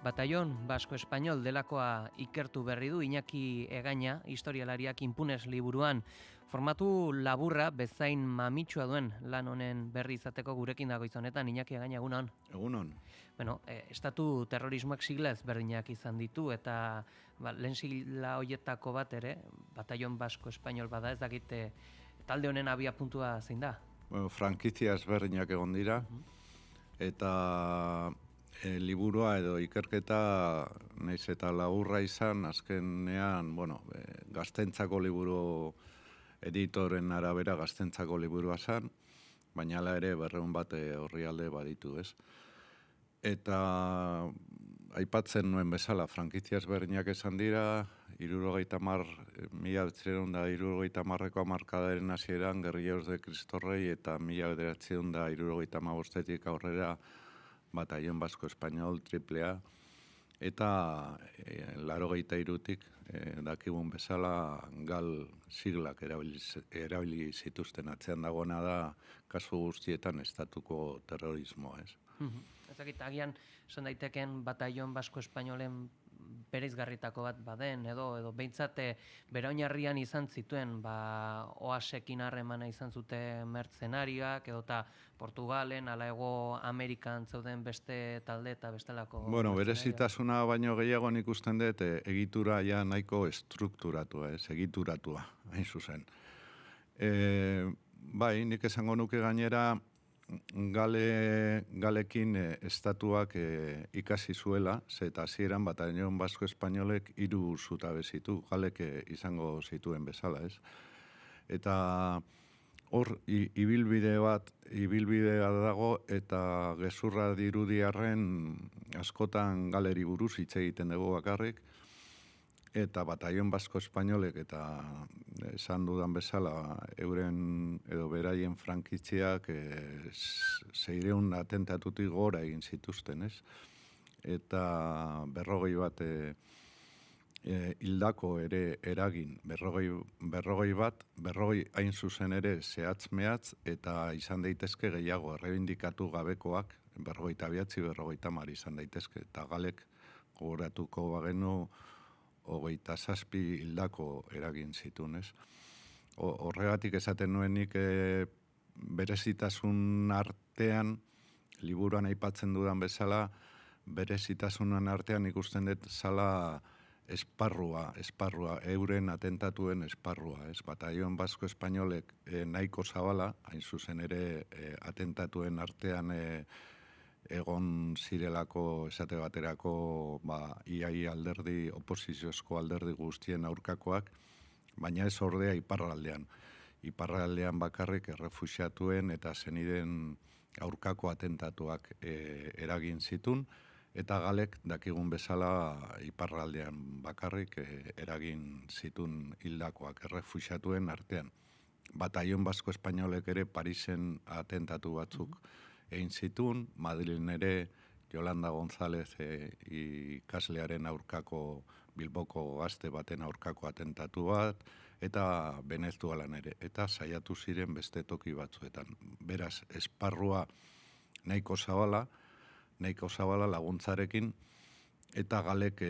Speaker 16: Batallon Basko-Espainol delakoa ikertu berri du Iñaki Egaña, historialariak Inpunes liburuan. Formatu laburra bezain mamitsua duen lan honen berri izateko gurekin dago izonetan. Iñaki Egaña, egunon.
Speaker 19: Egunon.
Speaker 16: Bueno, estatu terrorismoak sigla ezberdinak izan ditu eta lehen sigla hoietako bat ere, Batallon Basko-Espainol bada, ez dakit talde honen abia puntua zein da?
Speaker 19: Bueno, frankizia ezberdinak egon dira, eta liburua edo ikerketa naiz eta laburra izan, azkenean, gaztentzako liburu editoren arabera gaztentzako liburua zen, baina hala ere 200 bat orrialde baditu, ez? Eta aipatzen nuen bezala, frankizia ezberdinak esan dira, 1970ko hamarkadaren hasieran Guerrilleros de Cristo Rey eta 1975etik aurrera Batallon Basko-Espainol, AAA, eta 83tik dakigun bezala gal siglak erabili zituzten. Atzean dagoena da kasu guztietan estatuko terrorismoa, ez?
Speaker 16: Ez dakit, agian esan daiteken Batallon Basko-Espainolen bereizgarritako bat baden, edo behintzat bere oinarrian izan zituen, oasekin harremana izan zute mertzenariak, edota Portugalen, ala Hego Amerikan zeuden beste talde eta bestelako...
Speaker 19: Bueno, berezitasuna baino gehiago ikusten dut, egitura ja nahiko estrukturatua, egituratua, hain zuzen. Bai, nik esango nuke gainera, Galekin estatuak ikasi zuela, eta hasieran Batallon Basko-Espainolek 3 zutabe zitu, Galek izango zituen bezala, ez? Eta hor ibilbidea dago, eta gezurra dirudiarren askotan Galeri buruz hitz egiten dugu bakarrik, eta batallon basko espainolek eta esan dudan bezala euren edo beraien frankitziak 600 atentatutik gora egin zituzten, ez? Eta 40 bat hildako ere eragin, 40 hain zuzen ere zehatz-mehatz eta izan daitezke gehiago errebindikatu gabekoak, 49, izan daitezke, eta galek gogoratuko bagenu 27 hildako eragin zitun, ez? Horregatik esaten nuenik berezitasun artean, liburuan aipatzen dudan bezala, berezitasunan artean ikusten dut zala esparrua, euren atentatuen esparrua, ez? Batallon basko espainolek nahiko zabala, hain zuzen ere atentatuen artean egon zirelako esate baterako iai alderdi, oposiziozko alderdi guztien aurkakoak, baina ez ordea iparraldean. Iparraldean bakarrik errefuxiatuen eta zeniden aurkako atentatuak eragin zitun, eta galek dakigun bezala iparraldean bakarrik eragin zitun hildakoak errefuxiatuen artean. Batallon basko espainolek ere Parisen atentatu batzuk egin zitun, Madrilen ere Yolanda González ikaslearen aurkako Bilboko gazte baten aurkako atentatu bat, eta Venezuelan ere, eta saiatu ziren beste toki batzuetan. Beraz, esparrua nahiko zabala laguntzarekin, eta galek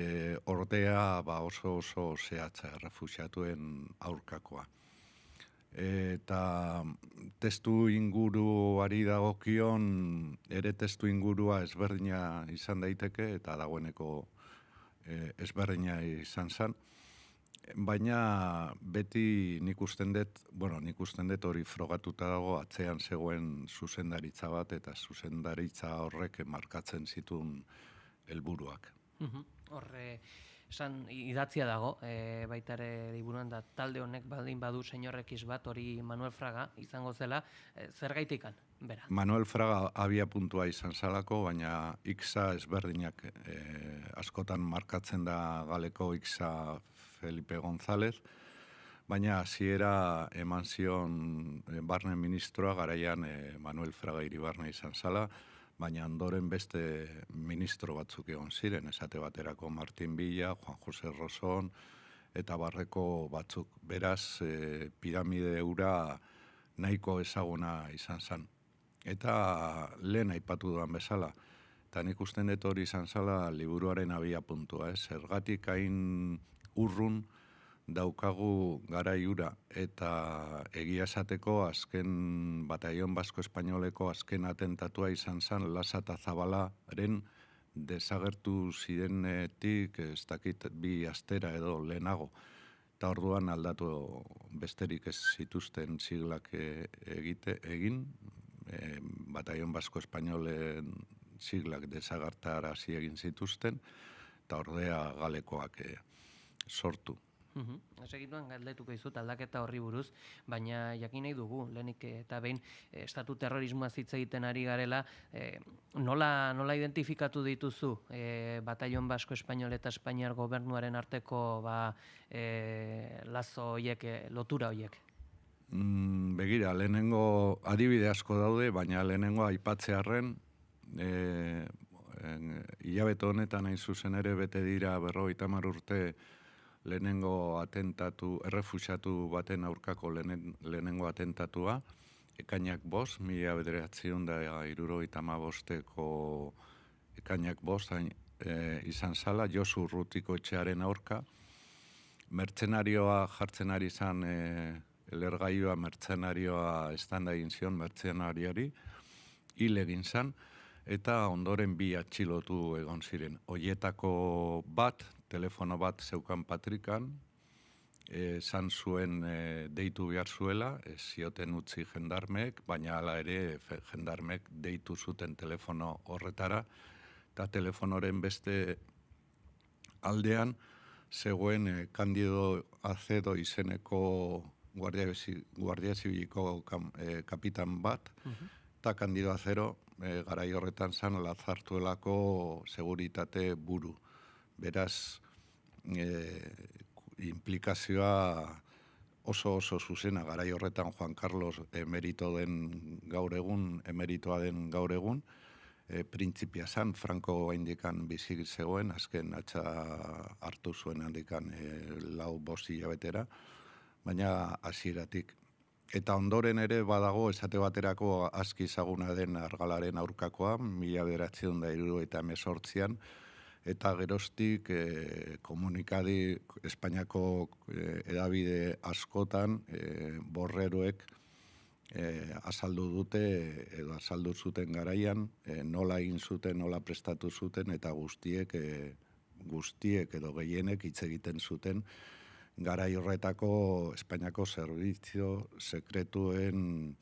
Speaker 19: ordea oso zehatza errefuxiatuen aurkakoa. Eta testu inguruari dagokion, ere testu ingurua ezberdina izan daiteke, eta dagoeneko ezberdina izan zen, baina beti nik usten dut hori frogatuta dago atzean zegoen zuzendaritza bat, eta zuzendaritza horrek markatzen zituen helburuak.
Speaker 16: Horre, esan idatzia dago, baita ere liburuan da talde honek baldin badu señorrekiz bat, hori Manuel Fraga izango zela, zergaitikan, bera?
Speaker 19: Manuel Fraga abia puntua izan zalako, baina iksa ezberdinak askotan markatzen da galeko iksa Felipe González, baina hasiera eman zion barne ministroa garaian Manuel Fraga Iribarne izan zala, baina ondoren beste ministro batzuk egon ziren, esate baterako Martin Villa, Juan José Rosón, eta barreko batzuk. Beraz, piramide hura nahiko ezaguna izan zen. Eta lehen aipatu duan bezala, eta nik usten dut hori izan zala liburuaren abia puntua, zergatik hain urrun daukagu garai hura, eta egia esateko azken batallon basko espainoleko azken atentatua izan zen Lasa eta Zabalaren desagertu zirenetik ez dakit 2 astera edo lehenago. Eta orduan aldatu besterik ez zituzten siglak egin, batallon basko espainolen siglak desagertarazi egin zituzten, eta ordea galekoak sortu.
Speaker 16: Segituan galdetuko dizut aldaketa horri buruz, baina jakin nahi dugu, lehenik eta behin estatu terrorismoa hitz egiten ari garela, nola identifikatu dituzu batallon basko espainol eta espainiar gobernuaren arteko lazo horiek, lotura horiek?
Speaker 19: Begira, lehenengo adibide asko daude, baina lehenengo aipatzearren, hilabete honetan hain zuzen ere bete dira 50 urte lehenengo atentatu, errefuxiatu baten aurkako lehenengo atentatua, ekainak 5, 1975ko ekainak 5 izan zala, Josu Urrutiko etxearen aurka, mertzenarioa jartzen ari zan, elergaioa mertzenarioa estanda egin zion mertzenariari, hil egin zan, eta ondoren 2 atxilotu egon ziren. Hoietako bat, telefono bat zeukan Patrikan, esan zuen deitu behar zuela, ez zioten utzi jendarmeek, baina hala ere jendarmeek deitu zuten telefono horretara, eta telefonoren beste aldean zegoen Candido Acedo izeneko Guardia Zibiliko kapitan bat, eta Candido Acedo garai horretan zan Lazartuelako seguritate buru. Beraz, implikazioa oso zuzena garai horretan Juan Carlos emeritoa den gaur egun, printzipia zan, Franco haindikan bizi zegoen, azken atxa hartu zuen handikan 4-5 hilabetera, baina hasieratik. Eta ondoren ere badago esate baterako aski ezaguna den argalaren aurkakoa, 1978an, eta geroztik komunikadi Espainiako edabide askotan borreroek azaldu dute edo azaldu zuten garaian, nola egin zuten, nola prestatu zuten, eta guztiek edo gehienek hitz egiten zuten garai horretako Espainiako zerbitzu sekretuen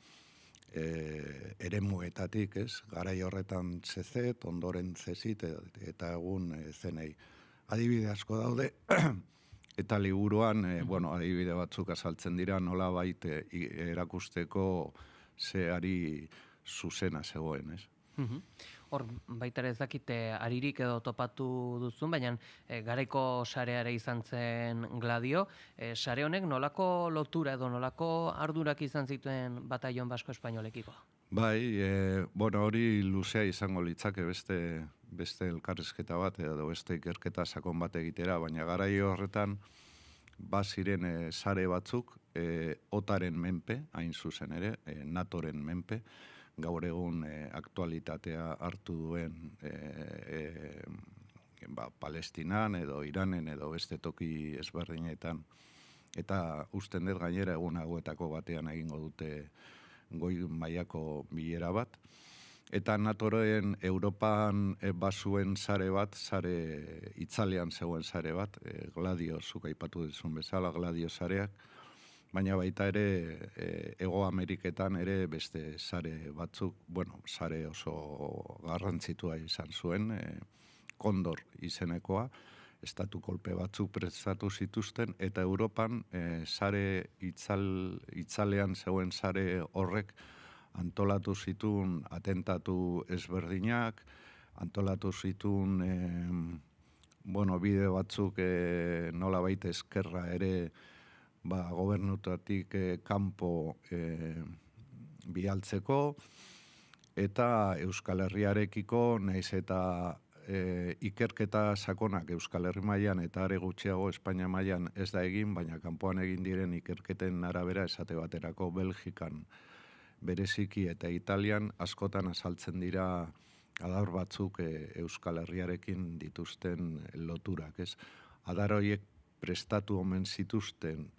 Speaker 19: eremuetatik, ez? Garai horretan CZ, ondoren CZIT eta egun zenei. Adibide asko daude, eta liburuan, adibide batzuk azaltzen dira, nola baite erakusteko zeari zuzena zegoen, ez?
Speaker 16: Hor, baita ez dakite aririk edo topatu duzun, baina garaiko sareare izan zen Gladio. Sare honek nolako lotura edo nolako ardurak izan zituen bataion basko espainolekiko?
Speaker 19: Bai, hori luzea izango litzake beste elkarrizketa bat edo beste ikerketa sakon bat egitera, baina garai horretan baziren sare batzuk otaren menpe, hain zuzen ere, NATOren menpe, gaur egun aktualitatea hartu duen Palestinan edo Iranen edo beste toki ezberdinetan. Eta usten dut gainera egun hauetako batean egingo dute goi mailako bilera bat. Eta NATOren Europan bazuen sare bat, sare itzalean zegoen sare bat, Gladio, zuk aipatu duzun bezala, Gladio sareak, baina baita ere Hego Ameriketan ere beste sare batzuk, sare oso garrantzitua izan zuen, Kondor izenekoa, estatu kolpe batzuk prestatu zituzten, eta Europan sare itzalean zegoen sare horrek antolatu zituen atentatu ezberdinak, antolatu zituen bide batzuk nola baita eskerra ere gobernutatik kanpo bialtzeko, eta Euskal Herriarekiko nahiz eta ikerketa sakonak Euskal Herri mailan eta are gutxiago Espainia mailan ez da egin, baina kanpoan egin diren ikerketen arabera esate baterako Belgikan bereziki eta Italian askotan azaltzen dira adar batzuk Euskal Herriarekin dituzten loturak, ez? Adar horiek prestatu omen zituzten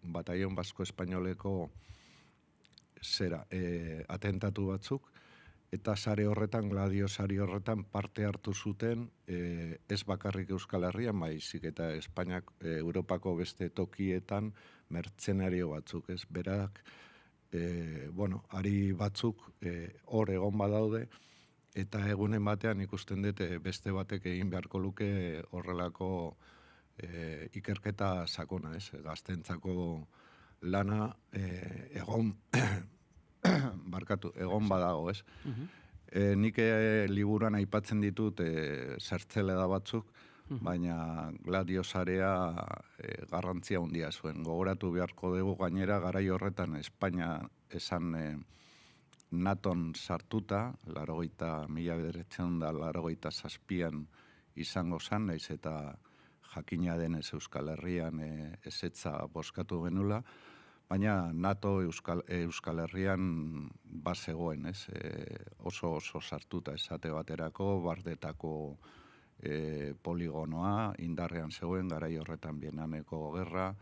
Speaker 19: bataion basko espainoleko atentatu batzuk, eta sare horretan, Gladio sare horretan parte hartu zuten ez bakarrik Euskal Herrian, baizik eta Espainiak, Europako beste tokietan mertzenario batzuk, ez? Berak, ari batzuk hor egon badaude, eta egunen batean ikusten dut beste batek egin beharko luke horrelako ikerketa sakona, ez? Gaztentzako lana egon badago, ez? Nik liburuan aipatzen ditut zertzeleda batzuk, baina Gladio sarea garrantzia handia zuen. Gogoratu beharko dugu gainera garai horretan Espainia esan NATOn sartuta, 1987an izango zan, naiz eta jakina denez Euskal Herrian ezetza bozkatu genula, baina NATO Euskal Herrian bazegoen, ez? Oso sartuta esate baterako, Bardetako poligonoa, indarrean zegoen, garai horretan Bienameko gerra,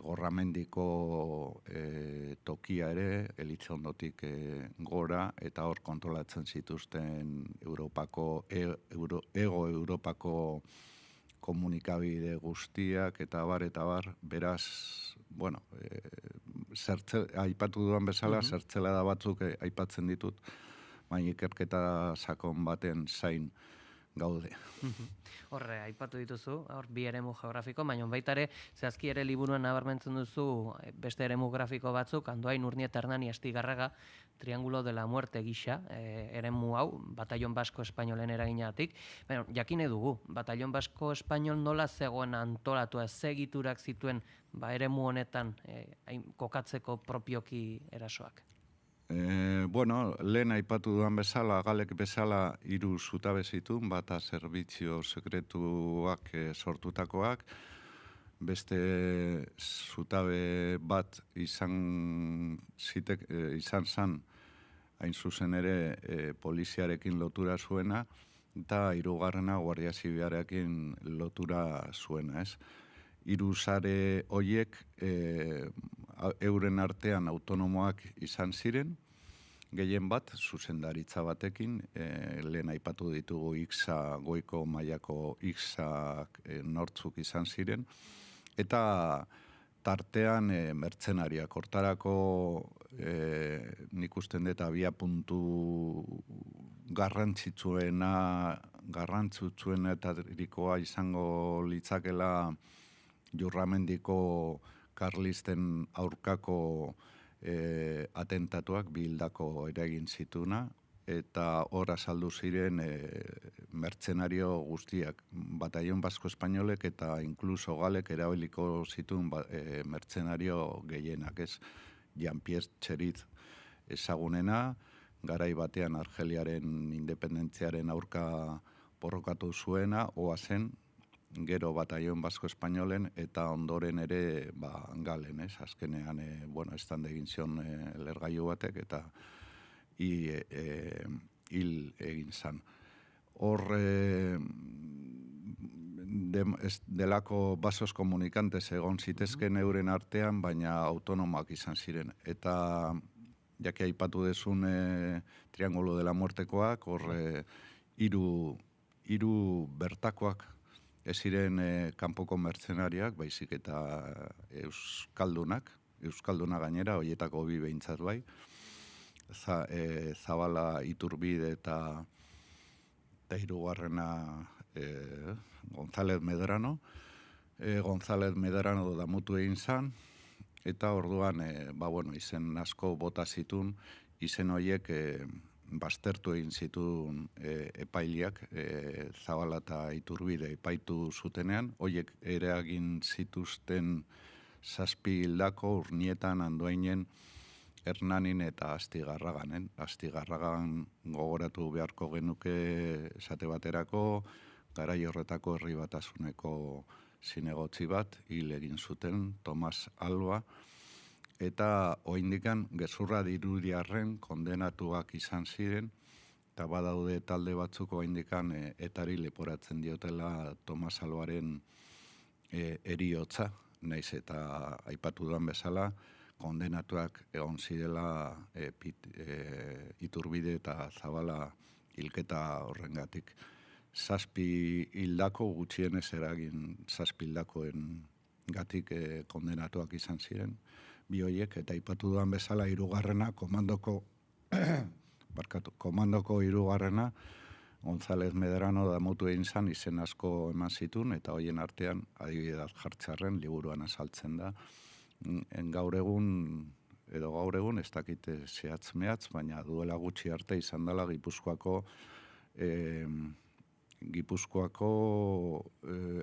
Speaker 19: Gorramendiko tokia ere, Elitzondotik gora, eta hor kontrolatzen zituzten Hego Europako komunikabide guztiak, eta bar, beraz, aipatu duan bezala, zertzela da batzuk aipatzen ditut, baina ikerketa sakon baten zain gaude.
Speaker 16: Horre, aipatu dituzu, hor bi eremu geografiko, baina baita ere, zehazki ere liburuan nabarmentzen duzu beste eremu grafiko batzuk, Andoain, Urnieta, Hernani, Astigarraga, Triangulo de la Muerte gisa, eremu hau, Batallon Basko Espainolen eraginagatik. Baina, jakine dugu, Batallon Basko Espainol nola zegoen antolatua, segiturak zituen eremu honetan kokatzeko propioki erasoak?
Speaker 19: Bueno, lehen aipatu duan bezala, galek bezala 3 zutabe zituen, bata zerbitzu sekretuak sortutakoak, beste zutabe bat izan zan, hain zuzen ere poliziarekin lotura zuena, eta 3. Guardia Zibilarekin lotura zuena, ez? 3 sare horiek euren artean autonomoak izan ziren, gehien bat, zuzendaritza batekin, lehen aipatu ditugu IXA, goiko mailako IXak nortzuk izan ziren, eta tartean mertzenariak, hortarako nik usten dut abia puntu garrantzitsuenetarikoa izango litzakela Jurramendiko karlisten aurkako atentatuak bildako eragin zituna, eta hor azaldu ziren mertzenario guztiak, Batallon Basko Espainolek eta inkluso galek erabiliko zituen mertzenario gehienak, ez? Jean-Pierre Txerit ezagunena, garai batean Argeliaren independentziaren aurka borrokatu zuena, oazen, gero Batallon Basko Espainolen eta ondoren ere galen, ez? Azkenean, estande egin zion lergailu batek eta hil egin zan. Hor delako basos komunikantes egon zitezken euren artean, baina autonomoak izan ziren. Eta jake aipatu dezun Triangulo de la Muertekoak, hor 3 bertakoak ez ziren kanpoko mertzenariak, baizik eta euskalduna gainera, horietako 2 behintzat bai, Zabala, Iturbide eta 3. González Medrano. González Medrano damutu egin zan, eta orduan, izen asko bota zituen, izen horiek baztertu egin zituen epailiak, Zabala eta Iturbide epaitu zutenean, horiek eragin zituzten 7 hildako Urnietan, Andoainen, Hernanin eta Astigarragan. Astigarragan gogoratu beharko genuke esate baterako, garai horretako herri batasuneko zinegotzi bat, hil egin zuten, Tomas Alba, eta oraindikan gezurra dirudiarren kondenatuak izan ziren, eta badaude talde batzuk oraindikan etari leporatzen diotela Tomas Albaren heriotza, naiz eta aipatu duan bezala, kondenatuak egon zirela Iturbide eta Zabala hilketa horrengatik. 7 hildako gutxienez eragin 7 hildakoen gatik kondenatuak izan ziren. 2 horiek, eta aipatu duan bezala 3. komandoko 3. González Medrano damutu egin zan, izen asko eman zituen, eta horien artean adibidez jartzearren liburuan azaltzen da. Gaur egun, ez dakite zehatz mehatz, baina duela gutxi arte izan dela Gipuzkoako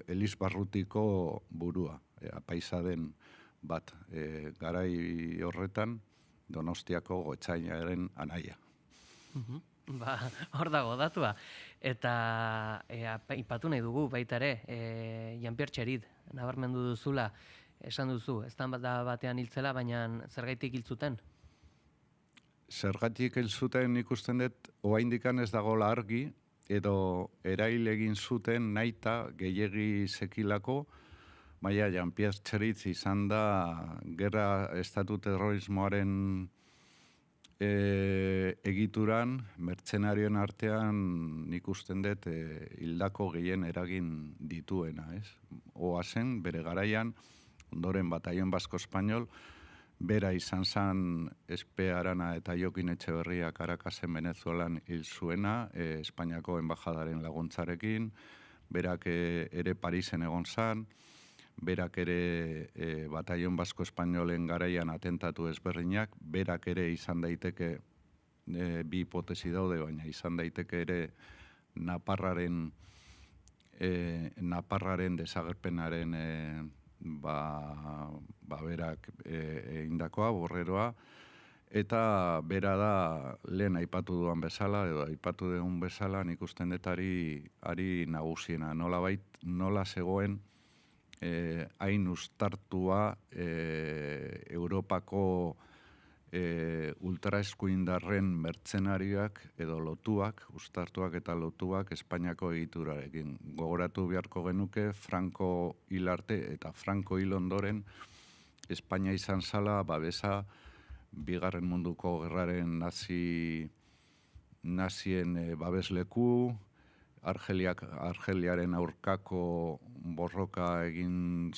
Speaker 19: Elizbarrutiko burua, apaisa den bat, garai horretan Donostiako Gotzainaren anaia.
Speaker 16: Hor dago datua. Eta ipatu nahi dugu baita ere, Jean-Pierre Txerit, nabarmendu duzula, esan duzu, ez da batean hiltzela, baina zergaitik hiltzuten?
Speaker 19: Zergatik hiltzuten ikusten dut, oraindikan ez dagoela argi, edo erail egin zuten nahita gehiegi sekilako, baina Jean-Pierre Txerit izan da gerra estatu terrorismoaren egituran, mertzenarioen artean nik usten dut hildako gehien eragin dituena, ez? Oazen, bere garaian, ondoren Batallon Basko Espainol, bera izan zen Espe Arana eta Jokin Etxeberria Caracas'en Venezuelan hil zuena, Espainiako embajadaren laguntzarekin, berak ere Parisen egon zen, berak ere Batallon Basko Espainolen garaian atentatu ezberdinak, berak ere izan daiteke, bi hipotesi daude, baina izan daiteke ere Naparraren desagerpenaren berak egindakoa, borreroa, eta bera da lehen aipatu duan bezala, edo aipatu duan bezala, nik usten dut ari nagusiena. Nola zegoen hain uztartua Europako ultraeskuindarren mertzenariak edo lotuak, uztartuak eta lotuak Espainiako egiturarekin. Gogoratu beharko genuke Franco hil arte eta Franco hil ondoren Espainia izan zala babesa Bigarren Munduko Gerraren nazien babesleku, Argeliaren aurkako borroka egin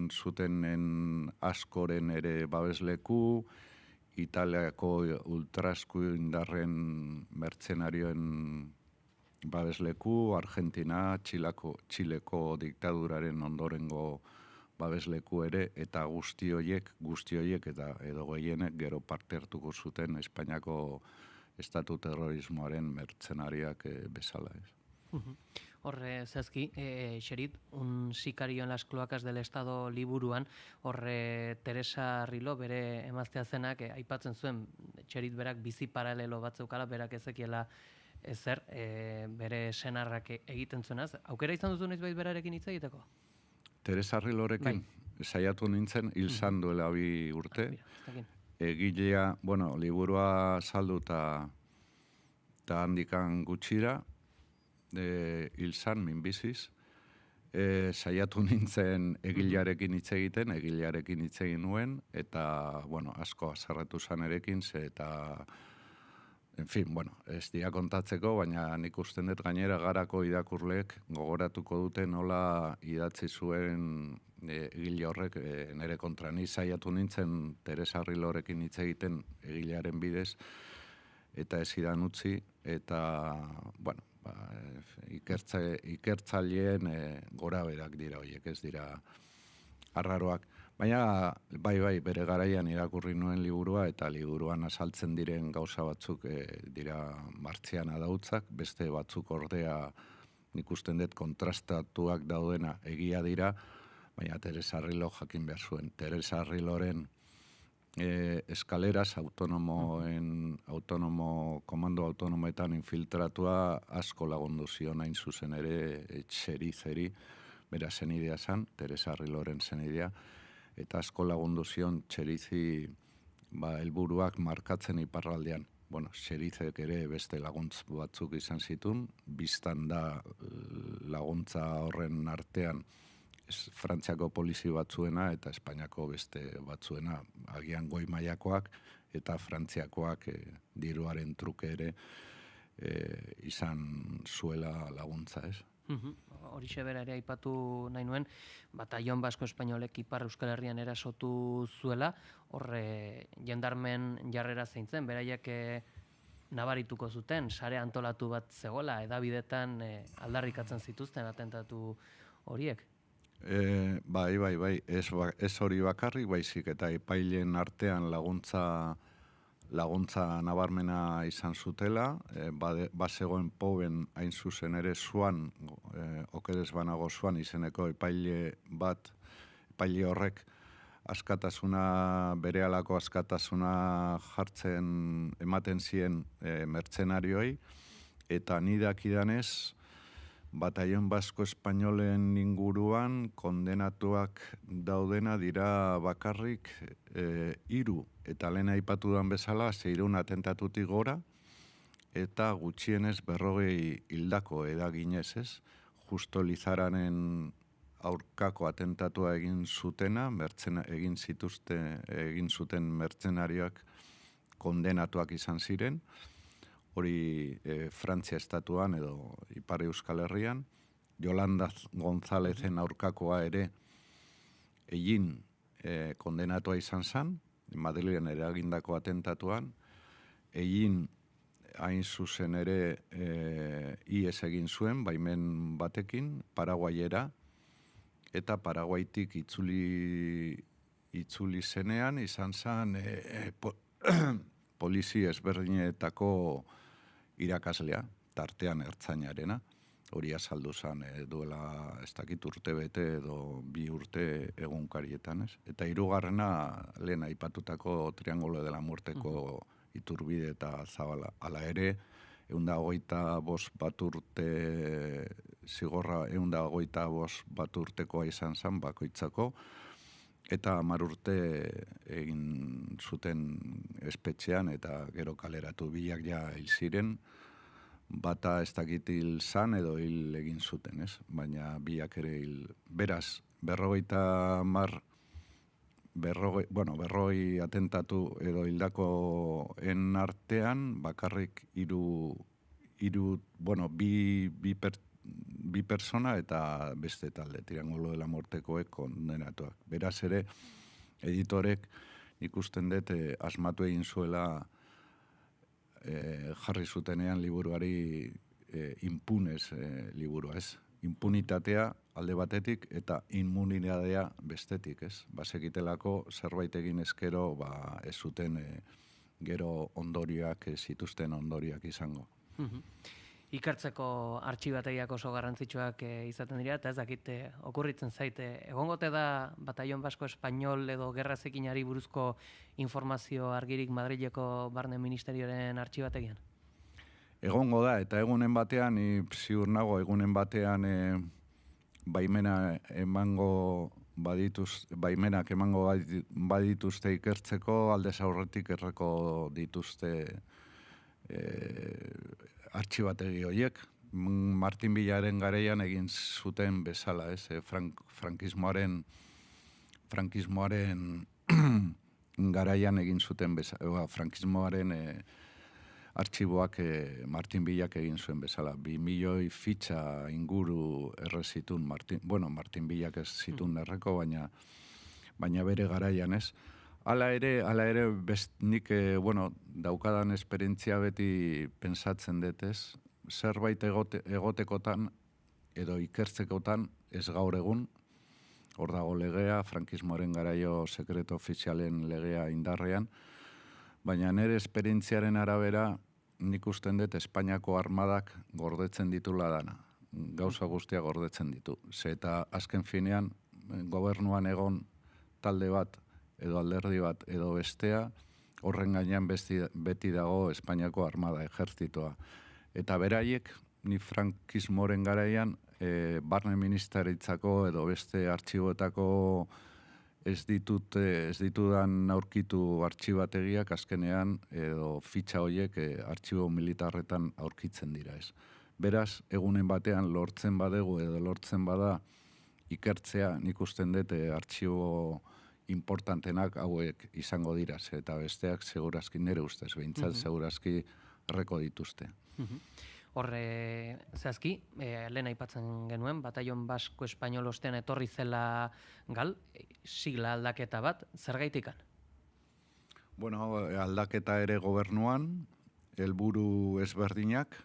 Speaker 19: zutenen askoren ere babesleku, Italiako ultraeskuindarren mertzenarioen babesleku, Argentina, Txileko diktaduraren ondorengo babesleku ere, eta guzti horiek eta edo gehienek gero parte hartuko zuten Espainiako estatu terrorismoaren mertzenariak bezala ez.
Speaker 16: Horre, zehazki, Xerit, un sicario en las cloacas del Estado liburuan, horre Teresa Rilo, bere emaztea zenak, aipatzen zuen, Xerit berak bizi paralelo bat zeukala, berak ezekiela ezer, bere senarrak egiten zuenaz. Aukera izan duzu noiz berarekin hitz egiteko?
Speaker 19: Teresa Rilorekin, saiatu nintzen, hil zan duela 2 urte. Egilea, liburua saldu eta handikan gutxira, hil zan, minbiziz. Saiatu nintzen egilearekin hitz egiten nuen, eta, asko azarretu zan erekin, eta, ez dira kontatzeko, baina nik usten dut gainera garako irakurleek gogoratuko dute nola idatzi zuen egile horrek nire kontra. Ni saiatu nintzen Teresa Rilorekin hitz egiten egilearen bidez, eta ez idan utzi, eta, ikertzaileen gora berak dira horiek, ez dira arraroak. Baina, bai, bere garaian irakurri nuen liburua, eta liburuan azaltzen diren gauza batzuk dira martzian adautzak, beste batzuk ordea nik usten dut kontrastatuak daudena egia dira, baina Teresa Rilo jakin behar zuen. Teresa Riloren eskaleraz komando autonomoetan infiltratua asko lagundu zion hain zuzen ere Txerizeri, bera zenidea zan, Teresa Riloren zenidea, eta asko lagundu zion Txerizi helburuak markatzen iparraldean. Txerizek ere beste laguntz batzuk izan zituen, biztan da laguntza horren artean Frantziako polizi batzuena eta Espainiako beste batzuena, agian goi mailakoak eta Frantziakoak diruaren truke ere izan zuela laguntza, ez?
Speaker 16: Horixe bera ere aipatu nahi nuen, Batallon Basko Espainolek Ipar Euskal Herrian erasotu zuela, horre jendarmen jarrera zeintzen, beraiek nabarituko zuten, sare antolatu bat zegoela, edabidetan aldarrikatzen zituzten atentatu horiek.
Speaker 19: Bai, ez hori bakarrik, baizik eta epaileen artean laguntza nabarmena izan zutela, bazegoen Poben hain zuzen ere zuan, okerez banago zuan izeneko epaile horrek askatasuna, berehalako askatasuna jartzen ematen zien mertzenarioi, eta ni dakidanez, Batallon Basko Espainolen inguruan kondenatuak daudena dira bakarrik 3, eta lehen aipatu dan bezala 600 atentatutik gora, eta gutxienez 40 hildako edaginez ez, justo Lizaranen aurkako atentatua egin zutena, egin zuten mertzenariak kondenatuak izan ziren, hori Frantzia estatuan edo Ipar Euskal Herrian, Yolanda Gonzalezen aurkakoa ere egin kondenatua izan zen, Madrilen eragindako atentatuan, egin hain zuzen ere ihes egin zuen, baimen batekin, Paraguaiera, eta Paraguaitik itzuli zenean, izan zen polizi ezberdinetako irakaslea, tartean ertzainarena, hori azaldu zen duela ez dakit urte bete edo 2 urte egunkarietan, ez? Eta hirugarrena lehen aipatutako Triángulo de la Muerteko Iturbide eta Zabala. Hala ere, 125 bat urte zigorra 125 bat urtekoa izan zen bakoitzako, eta 10 urte egin zuten espetxean eta gero kaleratu, biak ja hil ziren, bata ez dakit hil zan edo hil egin zuten, ez? Baina biak ere hil. Beraz, 40 atentatu edo hildakoen artean, bakarrik bi persona eta beste talde, Triángulo de la Muertekoek kondenatuak. Beraz ere, editorek ikusten dut asmatu egin zuela jarri zutenean liburuari impunes liburua, ez? Impunitatea alde batetik eta inmunitatea bestetik, ez? Basekitelako zerbait egin ezkero, ez zuten gero ondorioak, zituzten ondorioak izango.
Speaker 16: Ikertzeko artxibategiak oso garrantzitsuak izaten dira, eta ez dakit okurritzen zaite. Egongote da Batallon Basko Espainol edo gerra zekinari buruzko informazio argirik Madrileko Barne Ministerioaren artxibategian?
Speaker 19: Egongo da, eta egunen batean, ziur nago, egunen batean baimenak emango badituzte ikertzeko, aldez aurretik erreko dituzte artxibategi horiek. Martin Villaren garaian egin zuten bezala, ez? Frankismoaren garaian egin zuten bezala, frankismoaren artxiboak Martin Villak egin zuen bezala. 2 milioi fitxa inguru errezitun, Martin Villak ez zitun erreko, baina bere garaian, ez? Hala ere, nik daukadan esperientzia beti pensatzen dut, ez? Zerbait egotekotan edo ikertzekotan ez gaur egun, hor dago legea, frankismoaren garaio sekreto ofizialen legea indarrean, baina nire esperientziaren arabera nik usten dut Espainiako armadak gordetzen ditula dana. Gauza guztia gordetzen ditu. Eta azken finean, gobernuan egon talde bat, edo alderdi bat, edo bestea, horren gainean beti dago Espainiako armada, ejertzitoa. Eta beraiek, ni frankismoren garaian, barne ministeritzako edo beste artxiboetako ez ditudan aurkitu artxibategiak azkenean edo fitxa horiek artxibo militarretan aurkitzen dira, ez. Beraz, egunen batean lortzen badegu edo lortzen bada ikertzea, nik usten dut artxibo importantenak hauek izango dira, eta besteak segurazki nire ustez, behintzat segurazki erreko dituzte.
Speaker 16: Horre, zehazki, lehen aipatzen genuen, Batallon Basko Espainol ostean etorri zela gal, sigla aldaketa bat, zergaitikan?
Speaker 19: Bueno, aldaketa ere gobernuan, helburu ezberdinak,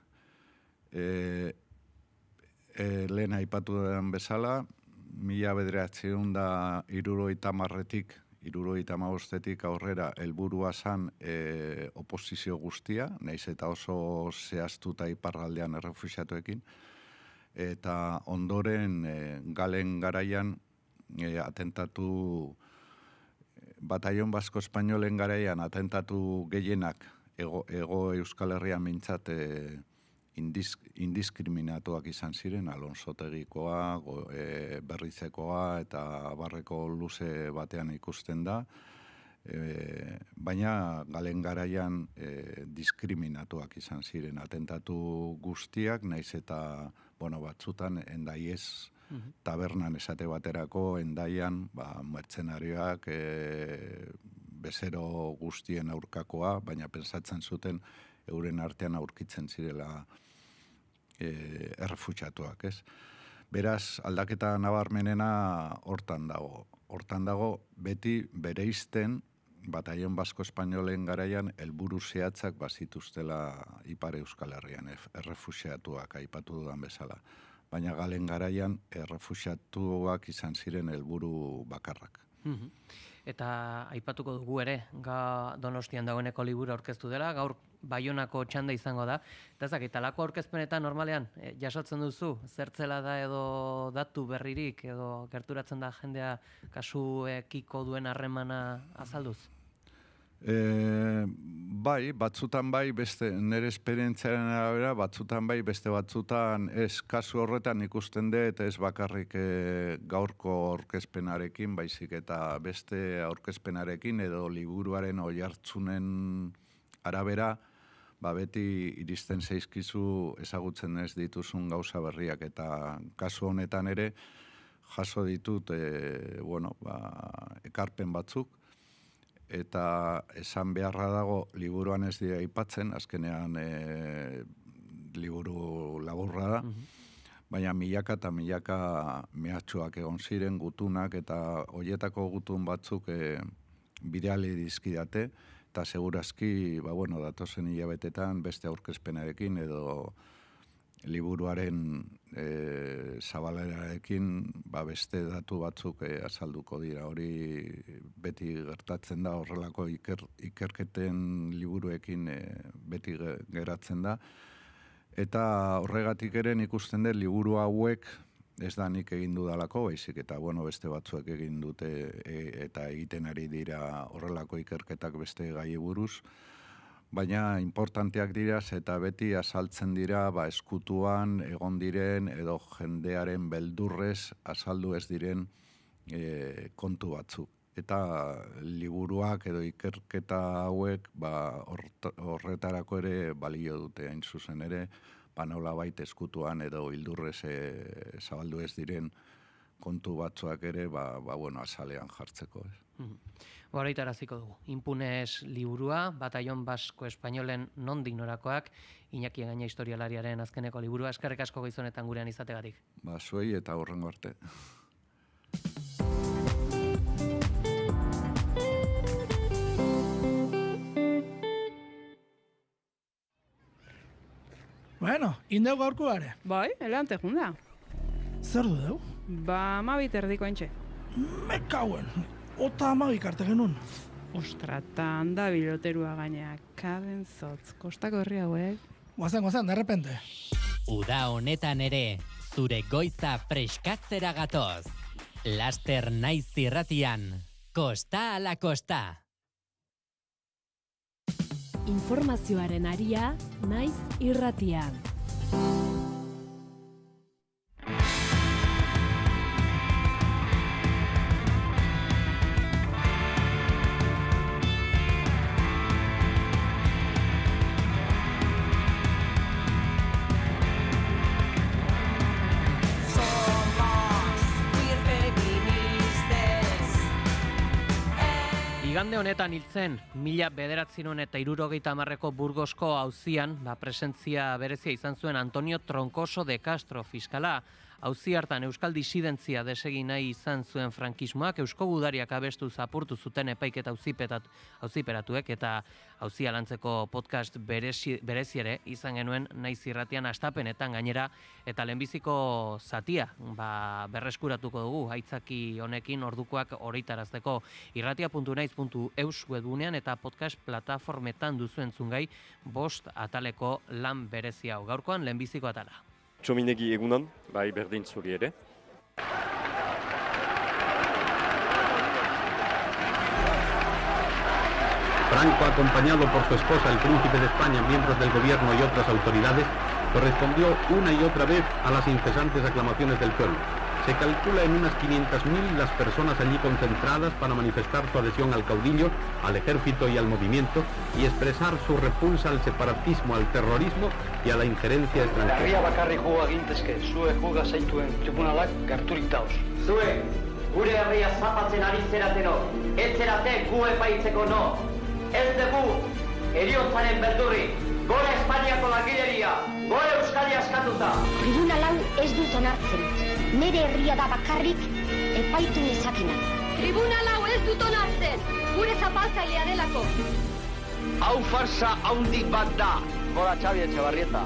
Speaker 19: lehen aipatu den bezala, 1970-tik 1975-tik aurrera helburua zan oposizio guztia, nahiz eta oso zehaztuta iparraldean errefuxiatuekin, eta ondoren galen garaian atentatu, Batallon Basko Espainolen garaian atentatu gehienak ego Euskal Herrian mintzat indiskriminatuak izan ziren, Alonsotegikoa, Berrizekoa eta Barreko luze batean ikusten da, baina galen garaian diskriminatuak izan ziren atentatu guztiak, naiz eta batzutan endaiez tabernan esate baterako, endaian mertzenarioak bezero guztien aurkakoa, baina pensatzen zuten euren artean aurkitzen zirela errefuxiatuak, ez? Beraz, aldaketa nabarmenena hortan dago. hortan dago beti bereizten Batallon Basko Espainolen garaian helburu zehatzak bazituztela Ipar Euskal Herrian, errefuxiatuak aipatu dudan bezala. Baina Galen garaian errefuxiatuak izan ziren helburu bakarrak.
Speaker 16: Eta aipatuko dugu ere, Donostian dagoeneko liburu aurkeztu dela, gaur Baionako txanda izango da. Eta zakitalako aurkezpenetan normalean, jasotzen duzu, zertzela da edo datu berririk, edo gerturatzen da jendea kasuekiko duen harremana azalduz?
Speaker 19: Bai, batzutan bai, beste nire esperientziaren arabera, batzutan bai, beste batzutan ez, kasu horretan ikusten dut, ez bakarrik gaurko aurkezpenarekin, baizik eta beste aurkezpenarekin edo liburuaren oihartzunen arabera, beti iristen zaizkizu ezagutzen ez dituzun gauza berriak, eta kasu honetan ere jaso ditut ekarpen batzuk, eta esan beharra dago liburuan ez dira aipatzen, azkenean liburu laburra da, baina milaka eta milaka mehatxuak egon ziren, gutunak, eta horietako gutun batzuk bidali dizkidate, eta segurazki, datozen hilabetetan beste aurkezpenarekin edo liburuaren zabalerarekin beste datu batzuk azalduko dira. Hori beti gertatzen da, horrelako ikerketen liburuekin beti geratzen da. Eta horregatik ere ikusten dut liburu hauek ez da nik egin dudalako, baizik eta beste batzuek egin dute eta egiten ari dira horrelako ikerketak beste gai buruz. Baina importanteak dira eta beti azaltzen dira eskutuan egon diren edo jendearen beldurrez azaldu ez diren kontu batzuk. Eta liburuak edo ikerketa hauek horretarako ere balio dute, hain zuzen ere, nolabait eskutuan edo hildurrez zabaldu ez diren kontu batzuak ere azalean jartzeko.
Speaker 16: Horaitaraziko dugu. Impunes liburua, Batallon Basko Espainolen nondik norakoak, Iñaki Egaña historialariaren azkeneko liburua, eskerrik asko gizonetan gurean izategatik.
Speaker 19: Zuei eta horrengo arte.
Speaker 7: Bueno, indeu gaurko gare.
Speaker 22: Bai, elante junda.
Speaker 7: Zer du deu?
Speaker 22: 12 erdiko entxe.
Speaker 7: Me kauen, ota 12 arte genuen.
Speaker 22: Ostra, eta handa biloterua gaina, kaden zotz, kostako herri hauek.
Speaker 7: Guazen, de repente.
Speaker 24: Uda honetan ere, zure goiza freskatzera gatoz. Laster naiz irratian, kosta ala kosta.
Speaker 11: Informazioaren aria, naiz irratian.
Speaker 16: Igande honetan hiltzen, 1970ko Burgosko auzian, presentzia berezia izan zuen Antonio Troncoso de Castro fiskala. Auzi hartan euskal disidentzia desegin nahi izan zuen frankismoak, eusko gudariak abestu zapurtu zuten epaiketa auziperatuek, eta auzia lantzeko podcast bereziere izan genuen naiz irratian astapenetan gainera, eta lehenbiziko zatia berreskuratuko dugu aitzaki honekin ordukoak horeitarazteko irratia.naiz.eus webgunean eta podcast plataformetan duzu entzungai 5 ataleko lan berezi hau. Gaurkoan lehenbiziko atala.
Speaker 9: Txominegi egunon, bai berdin zuri ere.
Speaker 10: Franco, acompañado por su esposa, el príncipe de España, miembros del gobierno y otras autoridades, correspondió una y otra vez a las incesantes aclamaciones del pueblo. Se calcula en unas 500.000 las personas allí concentradas para manifestar su adhesión al caudillo, al ejército y al movimiento y expresar su repulsa al separatismo, al terrorismo y a la injerencia extranjera.
Speaker 12: Herria bakarrik juga gintezke, zue juga zaituen tribunalak garturik dauz.
Speaker 20: Zue, gure herria zapatzen ari zerateno, ez zerate gu epaitzeko no. Ez dugu, heriotzaren beldurri, gora Espainiako langileria, gora Euskadi askatuta.
Speaker 25: Tribunal hau ez dut onartzen. Nere herria da bakarrik epaitu nezakena.
Speaker 13: Tribunal hau ez dut onartzen, gure zapaltzailea delako.
Speaker 20: Hau farsa haundi bat da. Gora Xavi Etxebarrieta.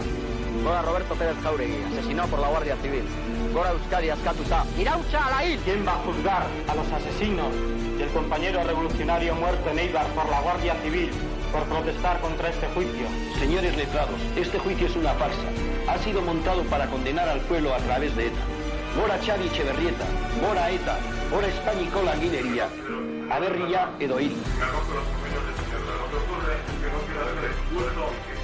Speaker 20: Gora Roberto Pérez Jauregui, asesinado por la Guardia Civil. Gora Euskadi askatuta. ¡Iraucha a la ir!
Speaker 12: ¿Quién va a juzgar a los asesinos del compañero revolucionario muerto en Eibar por la Guardia Civil por protestar contra este juicio?
Speaker 14: Señores letrados, este juicio es una farsa. Ha sido montado para condenar al pueblo a través de ETA. Gora Xavi Etxebarrieta, gora ETA, gora Espainiko langileria. Aberria edo hil.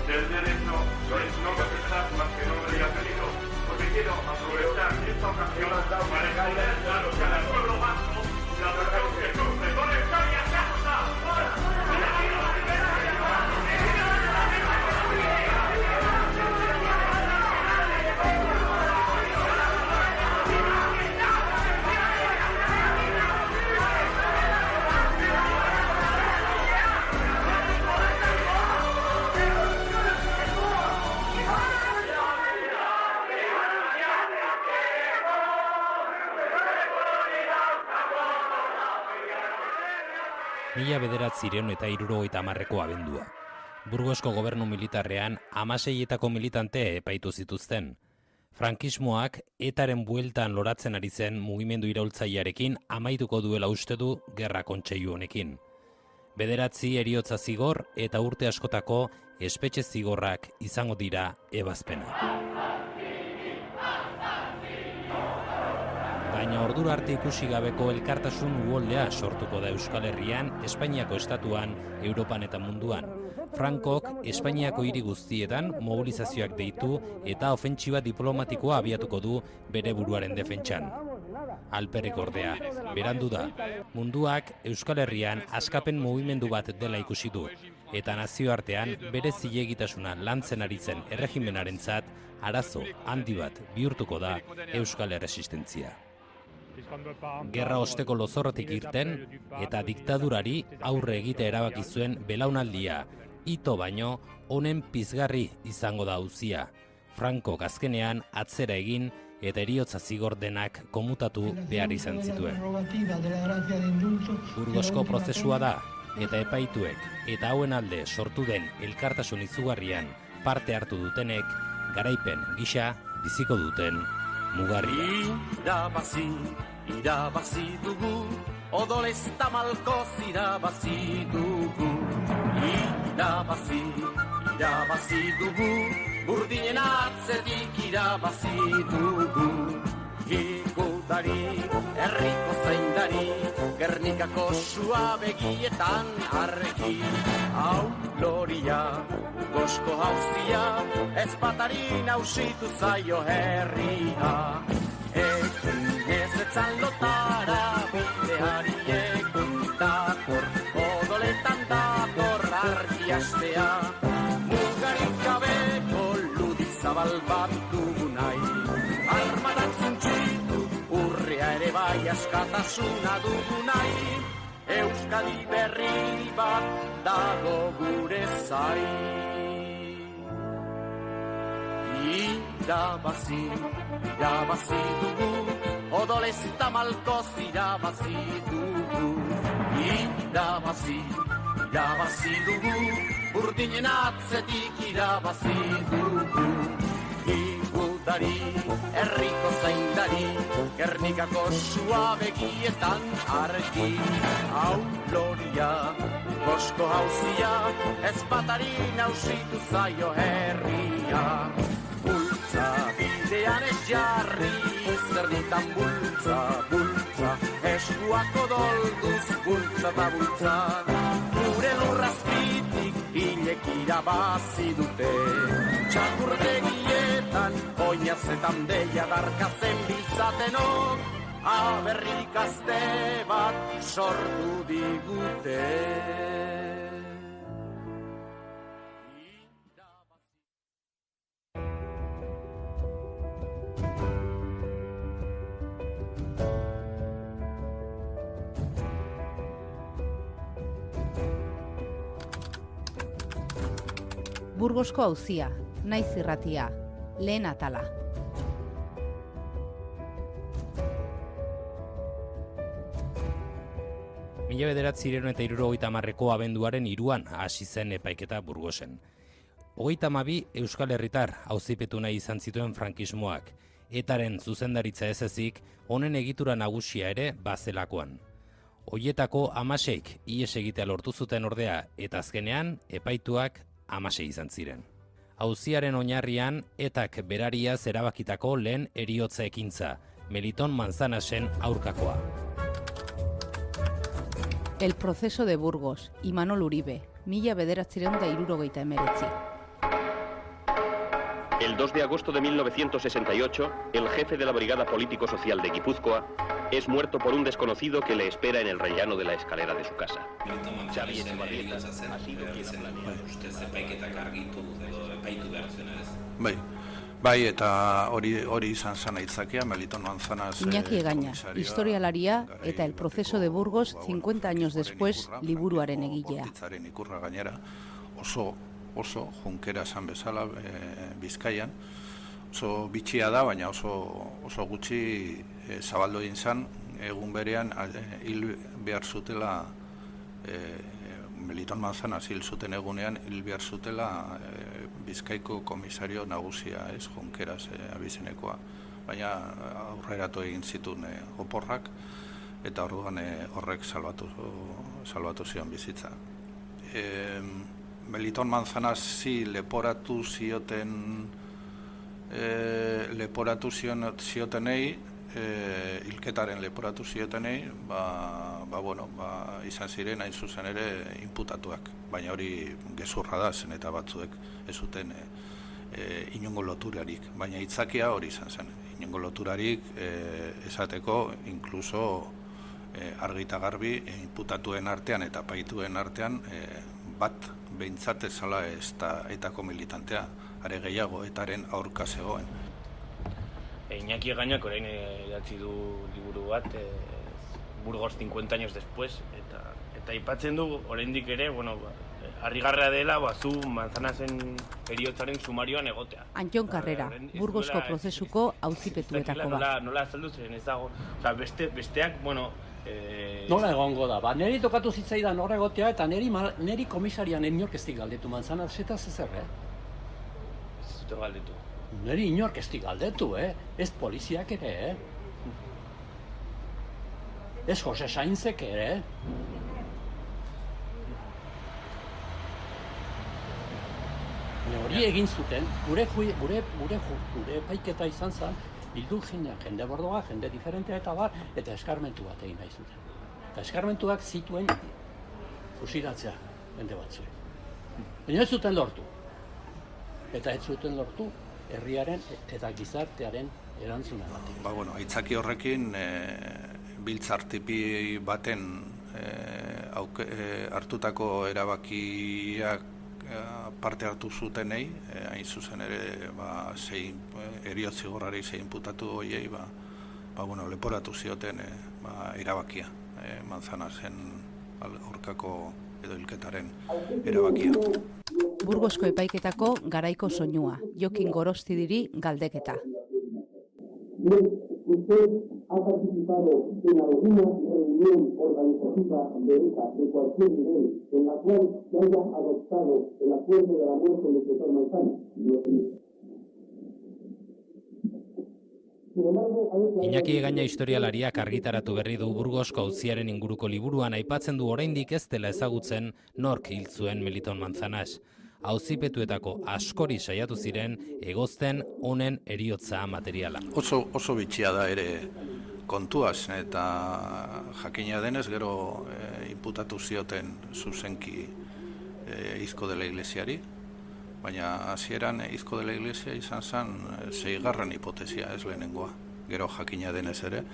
Speaker 21: Del derecho no me pensar más que no me diga tenido, porque quiero aprovechar esta ocasión para exponer a los que al pueblo vasco la versión que sufre con España causa.
Speaker 18: Mila 1970ko abendua. Burgosko gobernu militarrean 16etako militante epaitu zituzten. Frankismoak etaren bueltan loratzen ari zen mugimendu iraultzailearekin amaituko duela uste du gerra kontseilu honekin. 9 heriotza zigor eta urte askotako espetxe zigorrak izango dira ebazpena. Baina ordura arte ikusi gabeko elkartasun uholdea sortuko da Euskal Herrian, Espainiako estatuan, Europan eta munduan. Frankok Espainiako hiri guztietan mobilizazioak deitu eta ofentsiba diplomatikoa abiatuko du bere buruaren defentsan. Alperrek ordea, berandu da, munduak Euskal Herrian askapen mugimendu bat dela ikusi du, eta nazioartean bere zilegitasuna lantzen ari zen erregimenarentzat arazo handi bat bihurtuko da Euskal Erresistentzia. Gerra osteko lozorrotik irten eta diktadurari aurre egite erabaki zuen belaunaldia, ito baino honen pizgarri izango da auzia. Frankok azkenean atzera egin eta heriotza zigor denak komutatu behar izan zituen. Burgosko prozesua da eta epaituek eta hauen alde sortu den elkartasun izugarrian parte hartu dutenek garaipen gisa biziko duten mugarria.
Speaker 15: Irabazi dugu, odolez tamalkoz irabazi dugu. Irabazi dugu, burdinen atzetik irabazi dugu. Igudari, herriko zaindari, Gernikako sua begietan argi. Hau loria, gosko hauzia, ezpatari nausitu zaio herria. Ezetzan lotara bideari eguntakor, odoletan dakor argi astea. Mugarik gabeko ludizabal bat dugu nahi, armadak zuntxitu, urrea ere bai askatasuna dugu nahi. Euskadi berri bat dago gure zai. Irabazi dugu, odolez tamalkoz irabazi dugu. Irabazi dugu, burdinen atzetik irabazi dugu. Igudari, herriko zaindari, Gernikako sua begietan argi. Hau loria, gosko hauzia, ezpatari nausitu zaio herria. Bultza, bidean ez jarri, zerditan bultza, eskuak odolduz, bultza eta bultza. Gure lurrazpitik hilek irabazi dute, txakurtegietan, oinazetan deia darkazen biltzatenok, aberrik azte bat sortu digute.
Speaker 23: Burgosko auzia, Naiz irratia, lehen atala.
Speaker 18: 1970ko abenduaren 3 hasi zen epaiketa Burgosen. 32 euskal herritar auzipetu nahi izan zituen frankismoak, etaren zuzendaritza ez ezik, honen egitura nagusia ere bazelakoan. Hoietako 16 ihes egitea lortu zuten ordea, eta azkenean epaituak 16 izan ziren. Auziaren oinarrian etak berariaz erabakitako lehen heriotza ekintza, Meliton Manzanasen aurkakoa.
Speaker 23: El proceso de Burgos, Imanol Uribe, 1979.
Speaker 14: El 2 de agosto de 1968, el jefe de la Brigada Político-Social de Guipúzcoa es muerto por un desconocido que le espera en el rellano de la escalera de su casa. Xavi Etxebarrieta ha sido quien ha planeado.
Speaker 19: Bai, eta hori izan zen aitzakia, Meliton Manzanas...
Speaker 23: Iñaki Egaña, historialaria eta El proceso de Burgos 50 años después liburuaren egilea.
Speaker 19: Ikurra gainera, oso junkera esan bezala Bizkaian, oso bitxia da, baina oso gutxi zabaldu egin zen, egun berean hil behar zutela, Meliton Manzanas hil zuten egunean, hil behar zutela Bizkaiko komisario nagusia, junkeraz abizenekoa, baina aurreratu egin zituen oporrak, eta orduan horrek salbatu zion bizitza. Meliton Manzanasi leporatu ziotenei, hilketaren leporatu ziotenei, izan ziren hain zuzen ere inputatuak, baina hori gezurra da zen eta batzuek ez zuten inongo loturarik, baina hitzakia hori izan zen, inongo loturarik esateko, inkluso argita garbi inputatuen artean eta paituen artean bat behintzat ezala etako militantea, are gehiago etaren aurka zegoen.
Speaker 3: Iñaki Egañak orain idatzi du liburu bat, Burgos 50 años después, eta aipatzen du oraindik ere, harrigarria dela, zu Manzanasen heriotzaren sumarioan egotea.
Speaker 23: Antion Carrera, Burgosko prozesuko auzipetuetako bat.
Speaker 3: Nola azaldu ziren ez dago, besteak,
Speaker 4: Nola egongo da, niri tokatu zitzaidan hor egotea, eta niri komisarian inork ez galdetu Manzanasetaz ezer,
Speaker 3: Ez zute galdetu.
Speaker 4: Niri inork ez galdetu, ez poliziak ere, ez Jose Sainzek ere. Hori egin zuten, gure epaiketa izan zen, bildu jende bordoa, jende diferentea eta bar, eta eskarmentu bat egin nahi zuten. Eta eskarmentuak zituen fusilatzea, jende batzuek. Baina ez zuten lortu. Eta ez zuten lortu herriaren eta gizartearen erantzuna bat.
Speaker 19: Aitzaki horrekin, biltzartipi baten hartutako erabakiak parte hartu zutenei, hain zuzen ere heriotz zigorrari zein putatu hoiei, leporatu zioten erabakia, Manzanasen aurkako edo hilketaren erabakia.
Speaker 23: Burgosko epaiketako garaiko soinua, Jokin Gorostidiri galdeketa.
Speaker 5: Usted ha participado en alguna reunión organizativa de ETA de cualquier nivel en la cual se haya adoptado el acuerdo de la muerte del doctor Manzana.
Speaker 18: Iñaki Egaña historialariak argitaratu berri du Burgosko auziaren inguruko liburuan aipatzen du oraindik ez dela ezagutzen nork hil zuen Meliton Manzanas. Auzipetuetako askori saiatu ziren egozten honen heriotza materiala.
Speaker 19: Oso bitxia da ere kontuaz, eta jakina denez gero inputatu zioten zuzenki Hizko de la Iglesiari, baina hasieran Hizko de la Iglesia izan zen 6. hipotesia, ez lehenengoa, gero jakina denez ere,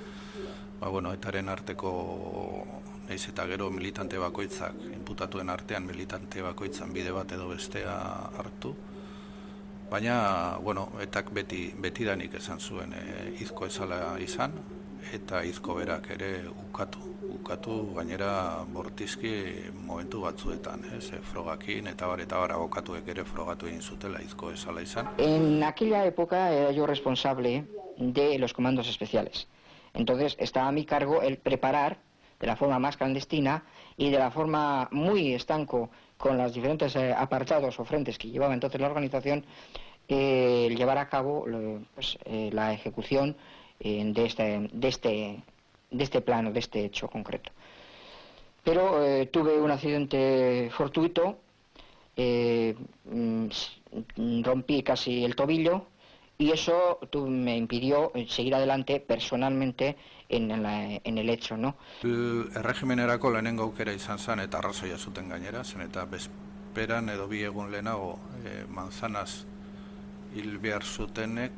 Speaker 19: etaren arteko naiz eta gero militante bakoitzak, inputatuen artean militante bakoitzan bide bat edo bestea hartu, baina, etak betidanik esan zuen Hizko ezala izan, eta Hizko berak ere ukatu gainera bortizki momentu batzuetan, frogakin eta bar abokatuek ere frogatu egin zutela Hizko ezala izan.
Speaker 6: En aquella época era yo responsable de los comandos especiales. Entonces estaba a mi cargo el preparar de la forma más clandestina y de la forma muy estanco con los diferentes apartados o frentes que llevaba entonces la organización, llevar a cabo la ejecución de este plano, de este hecho concreto. Pero tuve un accidente fortuito, rompí casi el tobillo y eso me impidió seguir adelante personalmente en el hecho, ¿no?
Speaker 1: Erregimenerako lehenengo aukera izan zen eta arrazoia zuten gainera, zen eta bezperan edo bi egun lehenago Manzanas hil behar zutenek,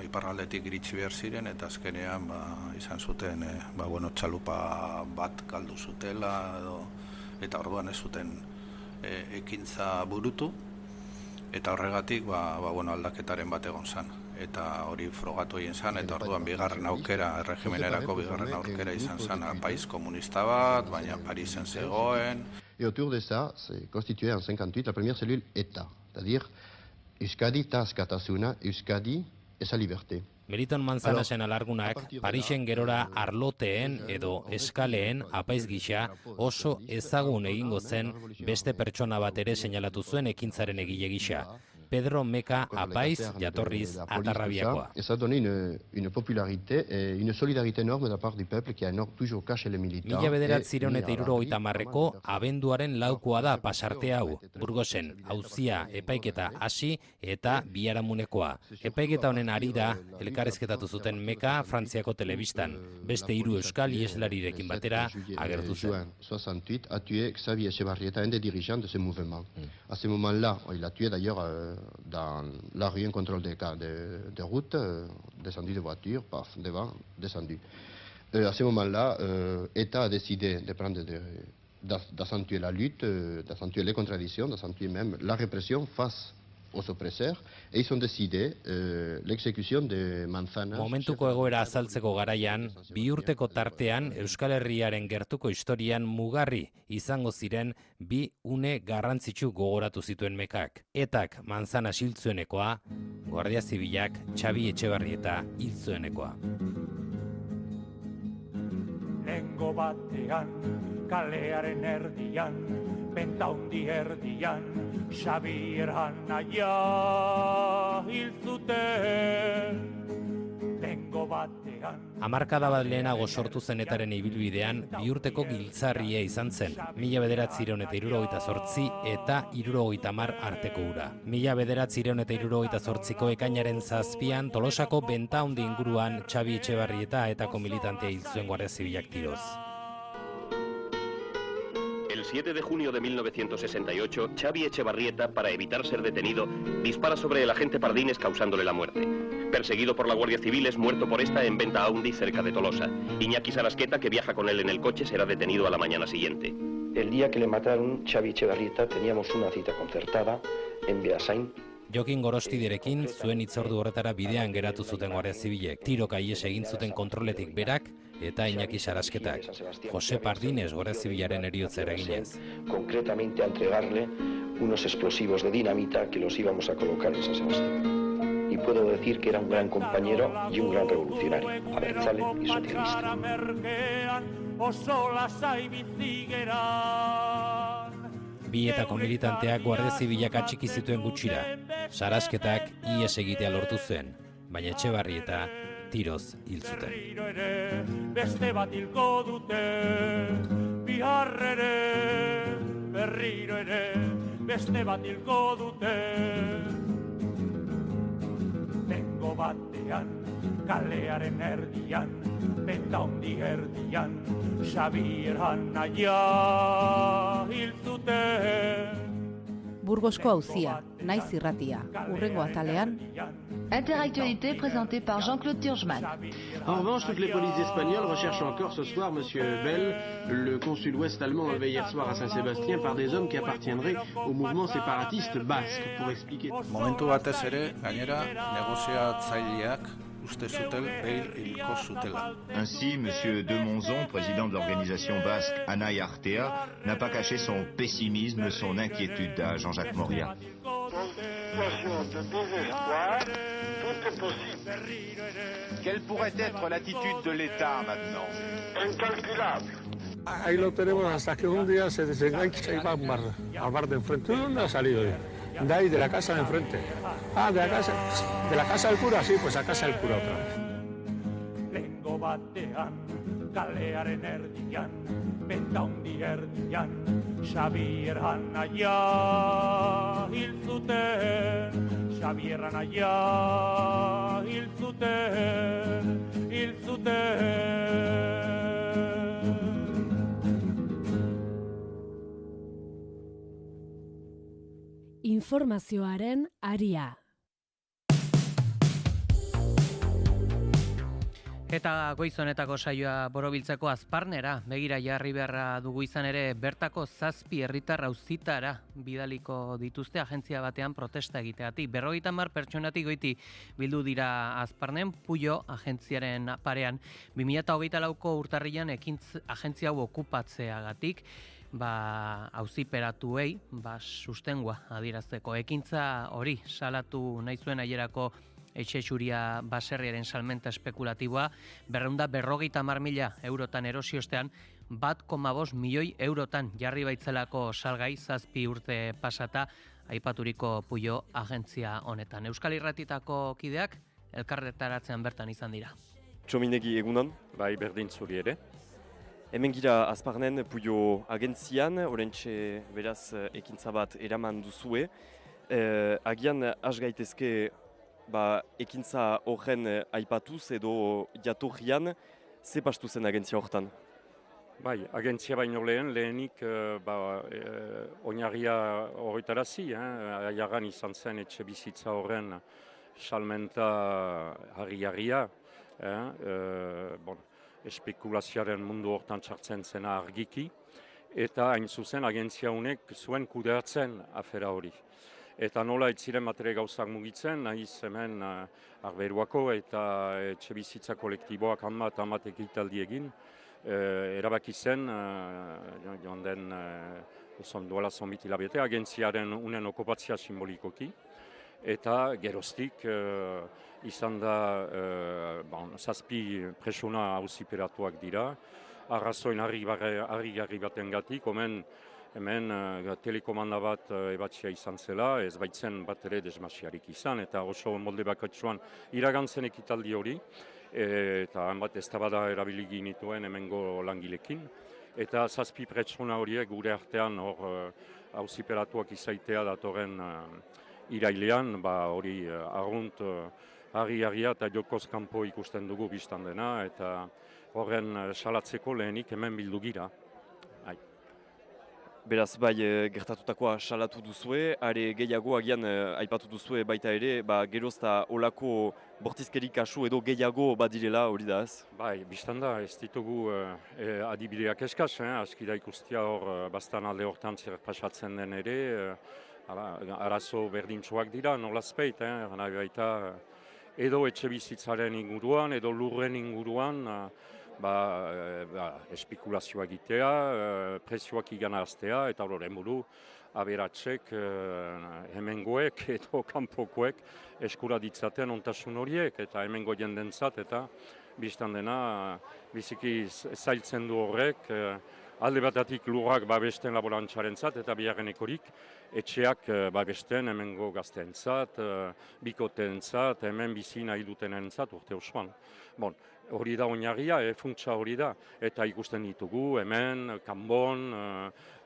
Speaker 1: iparraldetik iritsi behar ziren eta azkenean izan zuten txalupa bat galdu zutela eta orduan ez zuten ekintza burutu eta horregatik aldaketaren bat egon zen. Eta hori frogatu egin zen, eta orduan bigarren aukera, erregimenerako bigarren aukera izan zen país komunista bat, baina Parisen zegoen.
Speaker 2: Et autour de ça, c'est constitué en 58 la première cellule État, c'est-à-dire Euskadi ta askatasuna, Euskadi esa liberté.
Speaker 18: Meliton Manzanasen alargunak Parisen gerora arloteen edo eskaleen apaiz gisa oso ezagun egingo zen beste pertsona bat ere seinalatu zuen ekintzaren egile gisa. Pedro Meka apaiz jatorriz Atarrabiakoa.
Speaker 2: Et ça donne une popularité et une solidarité énorme de la part du peuple qui a toujours caché les militants.
Speaker 18: 1970ko abenduaren laukoa da pasarte hau. Burgosen auzia epaiketa hasi eta biharamunekoa. Epaiketa honen harira elkarrizketatu zuten Meka Frantziako telebistan. Beste 3 euskal iheslarirekin batera agertu zen.
Speaker 2: 68 a tué Xavier Echevarrieta, un des dirigeants de ce mouvement. À ce moment-là, il a tué d'ailleurs dans la rue, un contrôle de route, descendu de voiture, paf, devant, descendu. À ce moment-là, l'État a décidé de prendre d'accentuer la lutte, d'accentuer les contradictions, d'accentuer même la répression face aux oppresseurs, et ils ont décidé l'exécution de Manzanas.
Speaker 18: Momentuko egoera azaltzeko garaian, 2 urteko tartean Euskal Herriaren gertuko historian mugarri izango ziren 2 une garrantzitsu gogoratu zituen Mekak. Etak Manzanas hiltzuenekoa, Guardia Zibilak Xabi Etxebarrieta hiltzuenekoa.
Speaker 8: Lengo batean, kalearen erdian, benta hundi erdian, Xabier Anaia hil zuten. Lengo batean.
Speaker 18: Hamarkada bat lehenago sortu zen Etaren ibilbidean 2 urteko giltzarria izan zen. 1978 eta 1970 arteko ura. 1978ko ekainaren 7an Tolosako benta hundi inguruan Xabi Etxebarrieta etako militantea hil zuen Guardia Zibilak tiroz.
Speaker 17: El 7 de junio de 1968, Xabi Etxebarrieta, para evitar ser detenido, dispara sobre el agente Pardines causándole la muerte. Perseguido por la Guardia Civil, es muerto por esta en Benta Haundi, cerca de Tolosa. Iñaki Sarasqueta, que viaja con él en el coche, será detenido a la mañana siguiente.
Speaker 14: El día que le mataron, Xabi Etxebarrieta, teníamos una cita concertada en Beasain.
Speaker 18: Jokin Gorostiderekin zuen hitzordu horretara bidean geratu zuten Guardia Zibilek. Tiroka ihes egin zuten kontroletik berak eta Iñaki Sarasketak. Jose Pardines Guardia Zibilaren heriotza eraginez.
Speaker 14: Concretamente a entregarle unos explosivos de dinamita que los íbamos a colocar en San Sebastián. Y puedo decir que era un gran compañero y un gran revolucionario, abertzale y socialista.
Speaker 18: Bietako militanteak Guardia Zibilak atxiki zituen gutxira. Sarasketak ihes egitea lortu zen, baina Etxebarrieta tiroz hil zuten.
Speaker 8: Beste bat hilko dute, biharrere, berriro ere, beste bat hilko dute. Lengo batean, kalearen erdian, benta hundi erdian, Xabier Anaia hil zuten.
Speaker 23: Burgosko auzia, Naiz irratia, hurrengo atalean.
Speaker 25: Interactualité présentée par Jean-Claude Turgeman.
Speaker 26: En revanche, toutes les polices espagnoles recherchent encore ce soir M. Bell, le consul ouest allemand enlevé hier soir à Saint-Sébastien par des hommes qui appartiendraient au mouvement séparatiste basque, pour expliquer.
Speaker 1: Momentu batez ere, gainera, negoziatzaileak uste zutel beil hilko zutela.
Speaker 27: Ainsi, M. de Monzon, président de l'organisation basque Anai Artea, n'a pas caché son pessimisme, son inquiétude à Jean-Jacques Moria.
Speaker 21: situation de désespoir, tout est possible.
Speaker 27: Quelle pourrait être l'attitude de l'État maintenant?
Speaker 21: Incalculable.
Speaker 7: Ahí lo tenemos hasta que un día se desengancha y va al bar de enfrente. ¿Dónde ha salido? De ahí, de la casa de enfrente. Ah, de la casa del cura, sí, pues a casa del cura otra vez.
Speaker 8: Lengo batean, kalearen erdian, bentaundi erdian, Xabier Anaia hil zuten, Xabier Anaia hil zuten, hil zuten.
Speaker 9: Informazioaren aria.
Speaker 10: Eta goiz honetako saioa borobiltzeko Azparnera begira jarri beharra dugu izan ere bertako 7 herritar auzitara bidaliko dituzte agentzia batean protesta egiteagatik. 50 pertsonatik goiti bildu dira Azparnen Puyo agentziaren parean 2024ko urtarrilean agentzia hau okupatzeagatik auziperatuei sustengua adierazteko ekintza hori salatu nahi zuen ailerako etxe-txuria baserriaren salmenta espekulatiboa 250.000 eurotan erosi ostean 1,5 milioi eurotan jarri baitzelako salgai 7 urte pasata aipaturiko Puyo agentzia honetan. Euskal Irratitako kideak elkarretaratzean bertan izan dira.
Speaker 11: Txominegi egunon?
Speaker 16: Bai, berdin zuri ere.
Speaker 11: Hemen gira Azparnen Puyo agentzian, orentxe beraz ekintza bat eraman duzue. Agian has gaitezke ekintza horren aipatuz edo jatorrian, ze pastu zen agentzia horretan?
Speaker 16: Bai, agentzia baino lehenik oinarria horretarazi, aiagan izan zen etxe bizitza horren salmenta harri-harria, espekulazioaren mundu hortan txartzen zena argiki, eta hain zuzen agentzia honek zuen kudeatzen afera hori. Eta nola ez ziren batere gauzak mugitzen, nahiz hemen Arberuako eta etxe bizitza kolektiboak hamat ekitaldi egin, erabaki zen, joan den duela zonbiti labete, agentziaren unen okupatzia simbolikoki, eta geroztik izan da 7 presona auziperatuak dira, arrazoin harri batengatik, hemen telekomanda bat ebatxia izan zela, ez baitzen bat ere desmasiarik izan, eta oso molde bakatsuan iragantzen ekitaldi hori, eta hanbat eztabada erabili ginituen hemengo langilekin, eta 7 pertsona horiek gure artean hor auziperatuak izaitea datorren irailean, hori arrunt harri-harria eta jokoz kanpo ikusten dugu biztan dena, eta horren salatzeko lehenik hemen bildu gira.
Speaker 11: Beraz, gertatutakoa salatu duzue, are gehiago agian aipatu duzue baita ere, gerozta olako bortizkeri kasu edo gehiago badirela hori da ez?
Speaker 16: Bai, biztan da, ez ditugu adibideak eskaz, aski da ikustia hor bastan alde hortan zer pasatzen den ere, arazo berdintxoak dira, nolazpeit, baita edo etxe bizitzaren inguruan, edo lurren inguruan, espekulazioa egitea, prezioak iganaraztea, eta horren buru aberatsek hemengoek edo kanpokoek eskura ditzaten ontasun horiek, eta hemengo jendentzat, eta biztan dena biziki zailtzen du horrek, alde batatik lurrak babesten laborantzarentzat eta biharrenekorik etxeak babesten hemengo gazteentzat, bikoteentzat, hemen bizi nahi dutenentzat urte osoan. Hori da oinarria, funtsa hori da, eta ikusten ditugu hemen, Kanbon,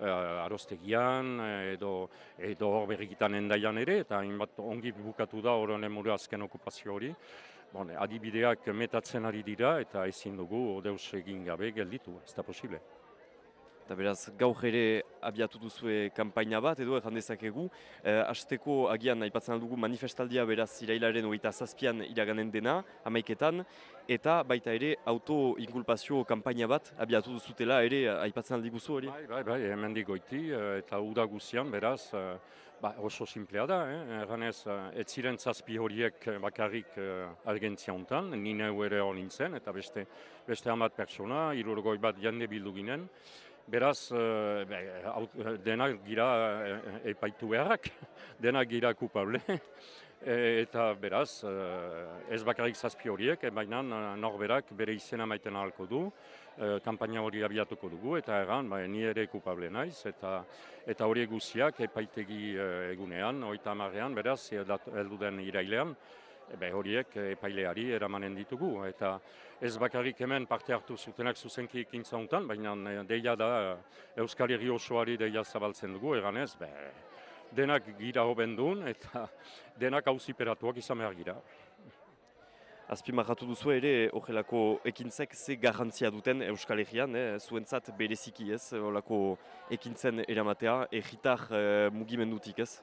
Speaker 16: Arostegian, edo hor berrikitan endaian ere, eta hainbat ongi bukatu da horren emuru azken okupazio hori. Adibideak metatzen ari dira, eta ezin dugu deus egin gabe gelditu, ez da posible.
Speaker 11: Eta beraz, gaur ere abiatu duzue kanpaina bat, edo erran dezakegu, hasteko agian aipatzen aldugu manifestaldia beraz irailaren 27an iraganen dena, 11etan, eta baita ere auto-inkulpazio kanpaina bat abiatu duzutela ere aipatzen aldiguzu hori?
Speaker 16: Bai, hemendik goiti, eta uda guzian beraz, oso simplea da, erranez, ez ziren 7 horiek bakarrik agentzia hontan, nine ere hor nintzen, eta beste 10 pertsona, 60 jende bildu ginen, Beraz, denak gira epaitu beharrak, denak gira kupable. Eta beraz, ez bakarrik 7 horiek, baina norberak bere izena maiten ahalko du, kanpaina hori abiatuko dugu, eta egan, ni ere kupable naiz, eta horiek guztiak epaitegi egunean, 30ean, beraz, helduden irailean, horiek epaileari eramanen ditugu, eta ez bakarrik hemen parte hartu zutenak zuzenki ekintza honetan, baina deia da Euskal Herri osoari deia zabaltzen dugu, eganez, denak gira hobendun eta denak auziperatuak izan behar gira.
Speaker 11: Azpimarratu duzu ere, horrelako ekintzek ze garrantzia duten Euskal Herrian, zuentzat bereziki ez, horrelako ekintzen eramatea, herritar mugimendutik ez?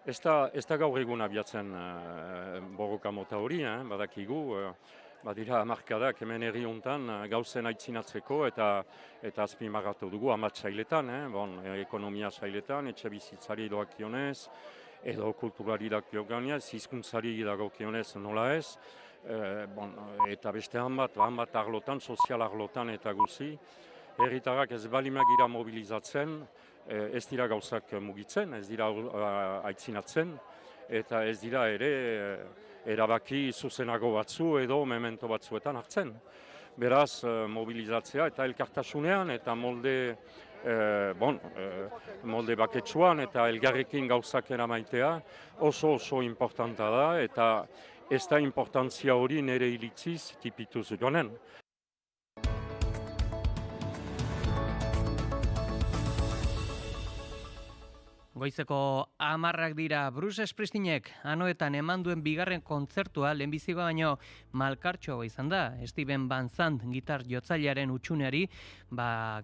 Speaker 16: Ez da gaur egun abiatzen borroka mota hori, badakigu, badira hamarkadak hemen herri honetan gauzen aitzinatzeko eta azpimarratu dugu hamat sailetan, ekonomia sailetan, etxe bizitzari dagokionez, edo kulturari dagokionez, hizkuntzari dagokionez nola ez, eta beste hainbat arlotan, sozial arlotan eta guzi, herritarrak ez balimagira mobilizatzen, ez dira gauzak mugitzen, ez dira aitzinatzen, eta ez dira ere erabaki zuzenago batzu edo memento batzuetan hartzen. Beraz, mobilizatzea eta elkartasunean eta molde baketsuan eta elgarrekin gauzak eramaitea oso importanta da, eta ez da importantzia hori nire iritziz tipituz joanen.
Speaker 10: Goizeko 10 dira Bruce Springsteenek anoetan eman duen bigarren kontzertua lehenbizikoa baino malkartxoago izan da. Steven Van Zandt gitar jotzailearen utxuneari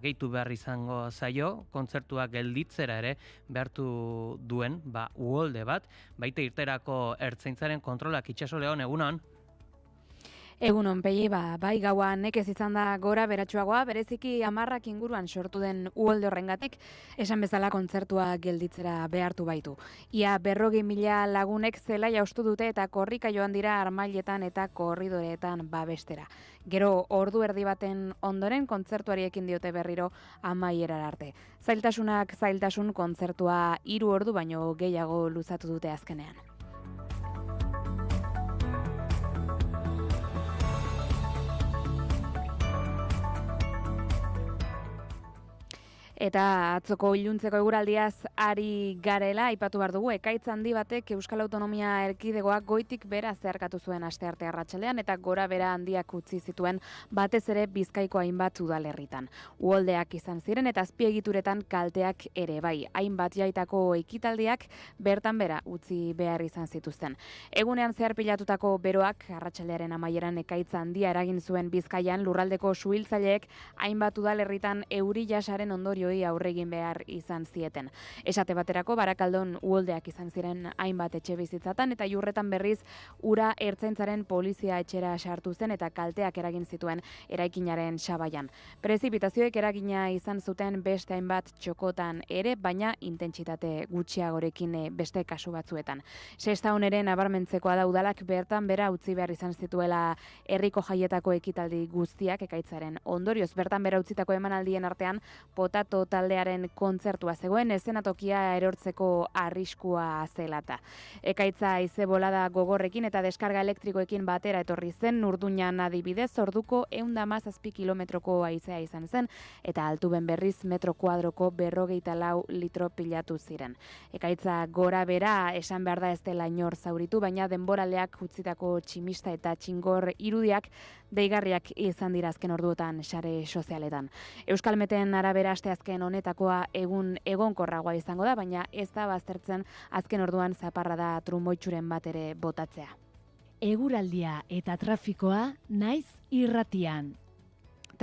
Speaker 10: gehitu behar izango zaio, kontzertua gelditzera ere behartu duen uholde bat, baita irterako ertzaintzaren kontrolak itxaso Leon egunon.
Speaker 3: Egunon pegi, bai gaua nekez izan da gora beratsuagoa, bereziki 10 inguruan sortu den uholde horrengatik, esan bezala kontzertua gelditzera behartu baitu. Ia 40.000 lagunek zela jaustu dute eta korrika joan dira armailetan eta korridoreetan babestera. Gero ordu erdi baten ondoren kontzertuari ekin diote berriro amaierar arte. Zailtasun kontzertua 3 ordu baino gehiago luzatu dute azkenean. Eta atzoko iluntzeko eguraldiaz ari garela, aipatu behar dugu, ekaitz handi batek Euskal Autonomia Erkidegoak goitik bera zeharkatu zuen astearte arratsaldean eta gora bera handiak utzi zituen batez ere Bizkaiko hainbat udalerritan. Uholdeak izan ziren eta azpiegituretan kalteak ere bai. Hainbat jaitako ekitaldiak bertan bera utzi behar izan zituzten. Egunean zehar pilatutako beroak arratsaldearen amaieran ekaitz handia eragin zuen Bizkaian lurraldeko suhiltzaileek hainbat udalerritan euri jasaren ondorio aurregin behar izan zieten. Esate baterako Barakaldon uholdeak izan ziren hainbat etxe bizitzatan eta Iurretan berriz ura ertzaintzaren polizia etxera sartu zen eta kalteak eragin zituen eraikinaren sabaian. Prezipitazioek eragina izan zuten beste hainbat txokotan ere, baina intentsitate gutxiagorekin beste kasu batzuetan. Sestaon ere nabarmentzekoa da udalak bertan bera utzi behar izan zituela herriko jaietako ekitaldi guztiak ekaitzaren ondorioz bertan bera utzitako emanaldien artean Potato taldearen kontzertua zegoen eszenatokia erortzeko arriskua zelata. Ekaitza haize bolada gogorrekin eta deskarga elektrikoekin batera etorri zen, Urduñan adibidez orduko 117 kilometroko haizea izan zen eta Altuben berriz metro kuadroko 44 litro pilatu ziren. Ekaitza gora bera esan behar da ez dela inor zauritu, baina denboraleak utzitako tximista eta txingor irudiak deigarriak izan dira azken orduotan sare sozialetan. Euskalmeten arabera asteazken honetakoa egun egonkorragoa izango da, baina ez da baztertzen azken orduan zaparrada trumoitxuren bat ere botatzea.
Speaker 9: Eguraldia eta trafikoa naiz irratian.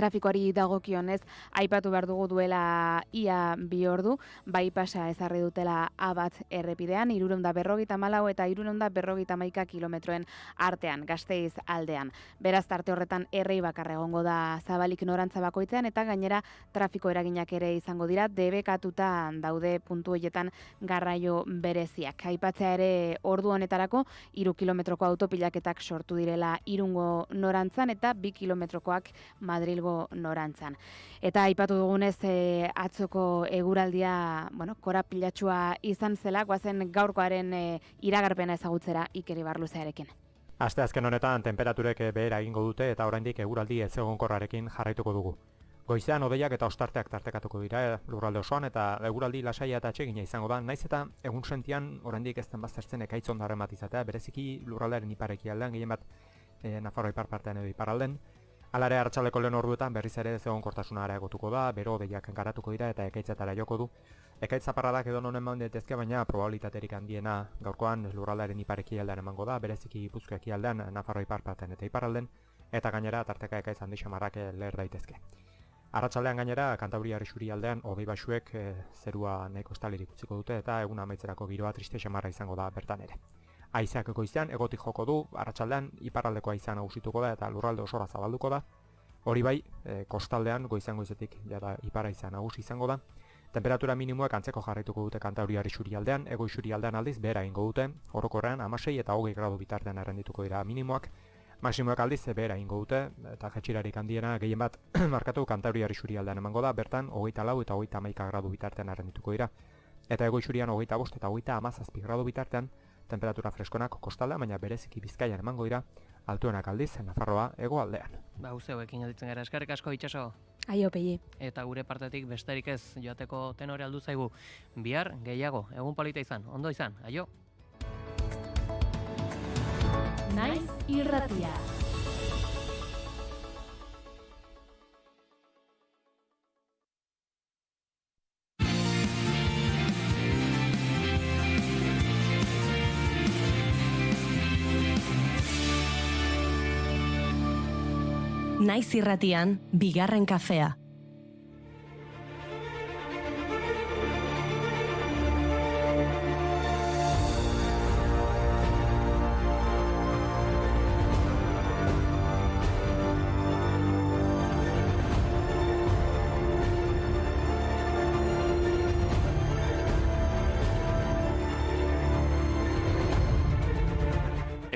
Speaker 3: Trafikoari dagokionez, aipatu behar dugu duela ia 2 ordu, bypassa ezarri dutela A1 errepidean, 354 eta 351 kilometroen artean, Gasteiz aldean. Beraz, tarte horretan errei bakarra egongo da zabalik norantza bakoitzean, eta gainera trafiko eraginak ere izango dira, debekatuta daude puntu horietan garraio bereziak. Aipatzea ere ordu honetarako, 3 kilometroko autopilaketak sortu direla Irungo norantzan, eta 2 kilometrokoak Madrilgo inongo norantzan. Eta aipatu dugunez atzoko eguraldia, korapilatsua izan zela, goazen gaurkoaren iragarpena ezagutzera Iker Ibarluzearekin.
Speaker 4: Asteazken honetan tenperaturek behera egingo dute eta oraindik eguraldi ezegonkorrarekin jarraituko dugu. Goizean hodeiak eta ostarteak tartekatuko dira lurralde osoan eta eguraldi lasaia eta atsegina izango da, naiz eta egun sentian oraindik ez den baztertzen ekaitz ondaren bat izatea, bereziki lurraldearen ipar-ekialdean, gehien bat Nafarroa ipar partean edo iparralden. Hala ere arratsaldeko lehen orduetan berriz ere ezegonkortasuna areagotuko da, bero hodeiak garatuko dira eta ekaitzetara joko du. Ekaitz zaparradak edo non eman daitezke, baina probabilitaterik handiena gaurkoan lurraldearen ipar-ekialdean emango da, bereziki Gipuzkoa ekialdean, Nafarroa ipar partean eta iparralden, eta gainera tarteka ekaitz handi xamarrak leher daitezke. Arratsaldean gainera, Kantabriar isurialdean hodei baxuek zerua nahiko estalirik utziko dute eta egun amaitzerako giroa triste xamarra izango da bertan ere. Haizeak goizean egotik joko du, arratsaldean iparraldeko haizea nagusituko da eta lurralde osora zabalduko da. Hori bai, kostaldean goizetik jada ipar haizea nagusi izango da. Temperatura minimoak antzeko jarraituko dute Kantabriar isurialdean, hego isurialdean aldiz behera egingo dute, orokorrean 16 eta 20 gradu bitartean errendituko dira minimoak. Maximoak aldiz behera ingo dute, eta jetxirarik handiena gehien bat markatu Kantabriar isurialdean emango da, bertan 24 eta 31 gradu bitartean errendituko dira. Eta ego isurian 25 eta 17 gradu bitartean, temperatura freskonak kostalda, baina bereziki Bizkaian emango dira, altuenak aldiz Nafarroa hegoaldean.
Speaker 10: Zeuekin aditzen gara, eskerrik asko Itxaso.
Speaker 3: Aio, Pei.
Speaker 10: Eta gure partetik besterik ez joateko tenore aldu zaigu. Bihar gehiago, egun polita izan, ondo izan, aio.
Speaker 9: Naiz irratia.
Speaker 12: Naiz irratian, bigarren kafea.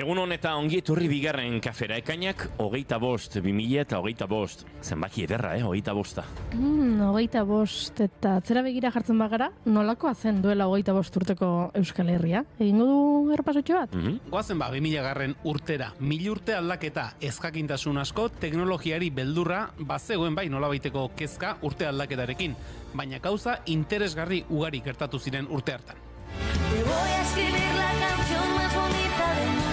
Speaker 13: Egunon eta ongi etorri bigarren kafera. Ekainak 25, 2025. Zenbaki ederra, 25.
Speaker 15: 25 eta atzera begira jartzen bagara, nolakoa zen duela 25 urteko Euskal Herria? Egingo du errepasotxo bat?
Speaker 20: Goazen 2000 urtera. 1000 urte aldaketa, ezjakintasun asko, teknologiari beldurra, bazegoen bai nolabaiteko kezka urte aldaketarekin. Baina gauza interesgarri ugari gertatu ziren urte hartan.
Speaker 22: Te voy a escribir la canción más bonita del mundo.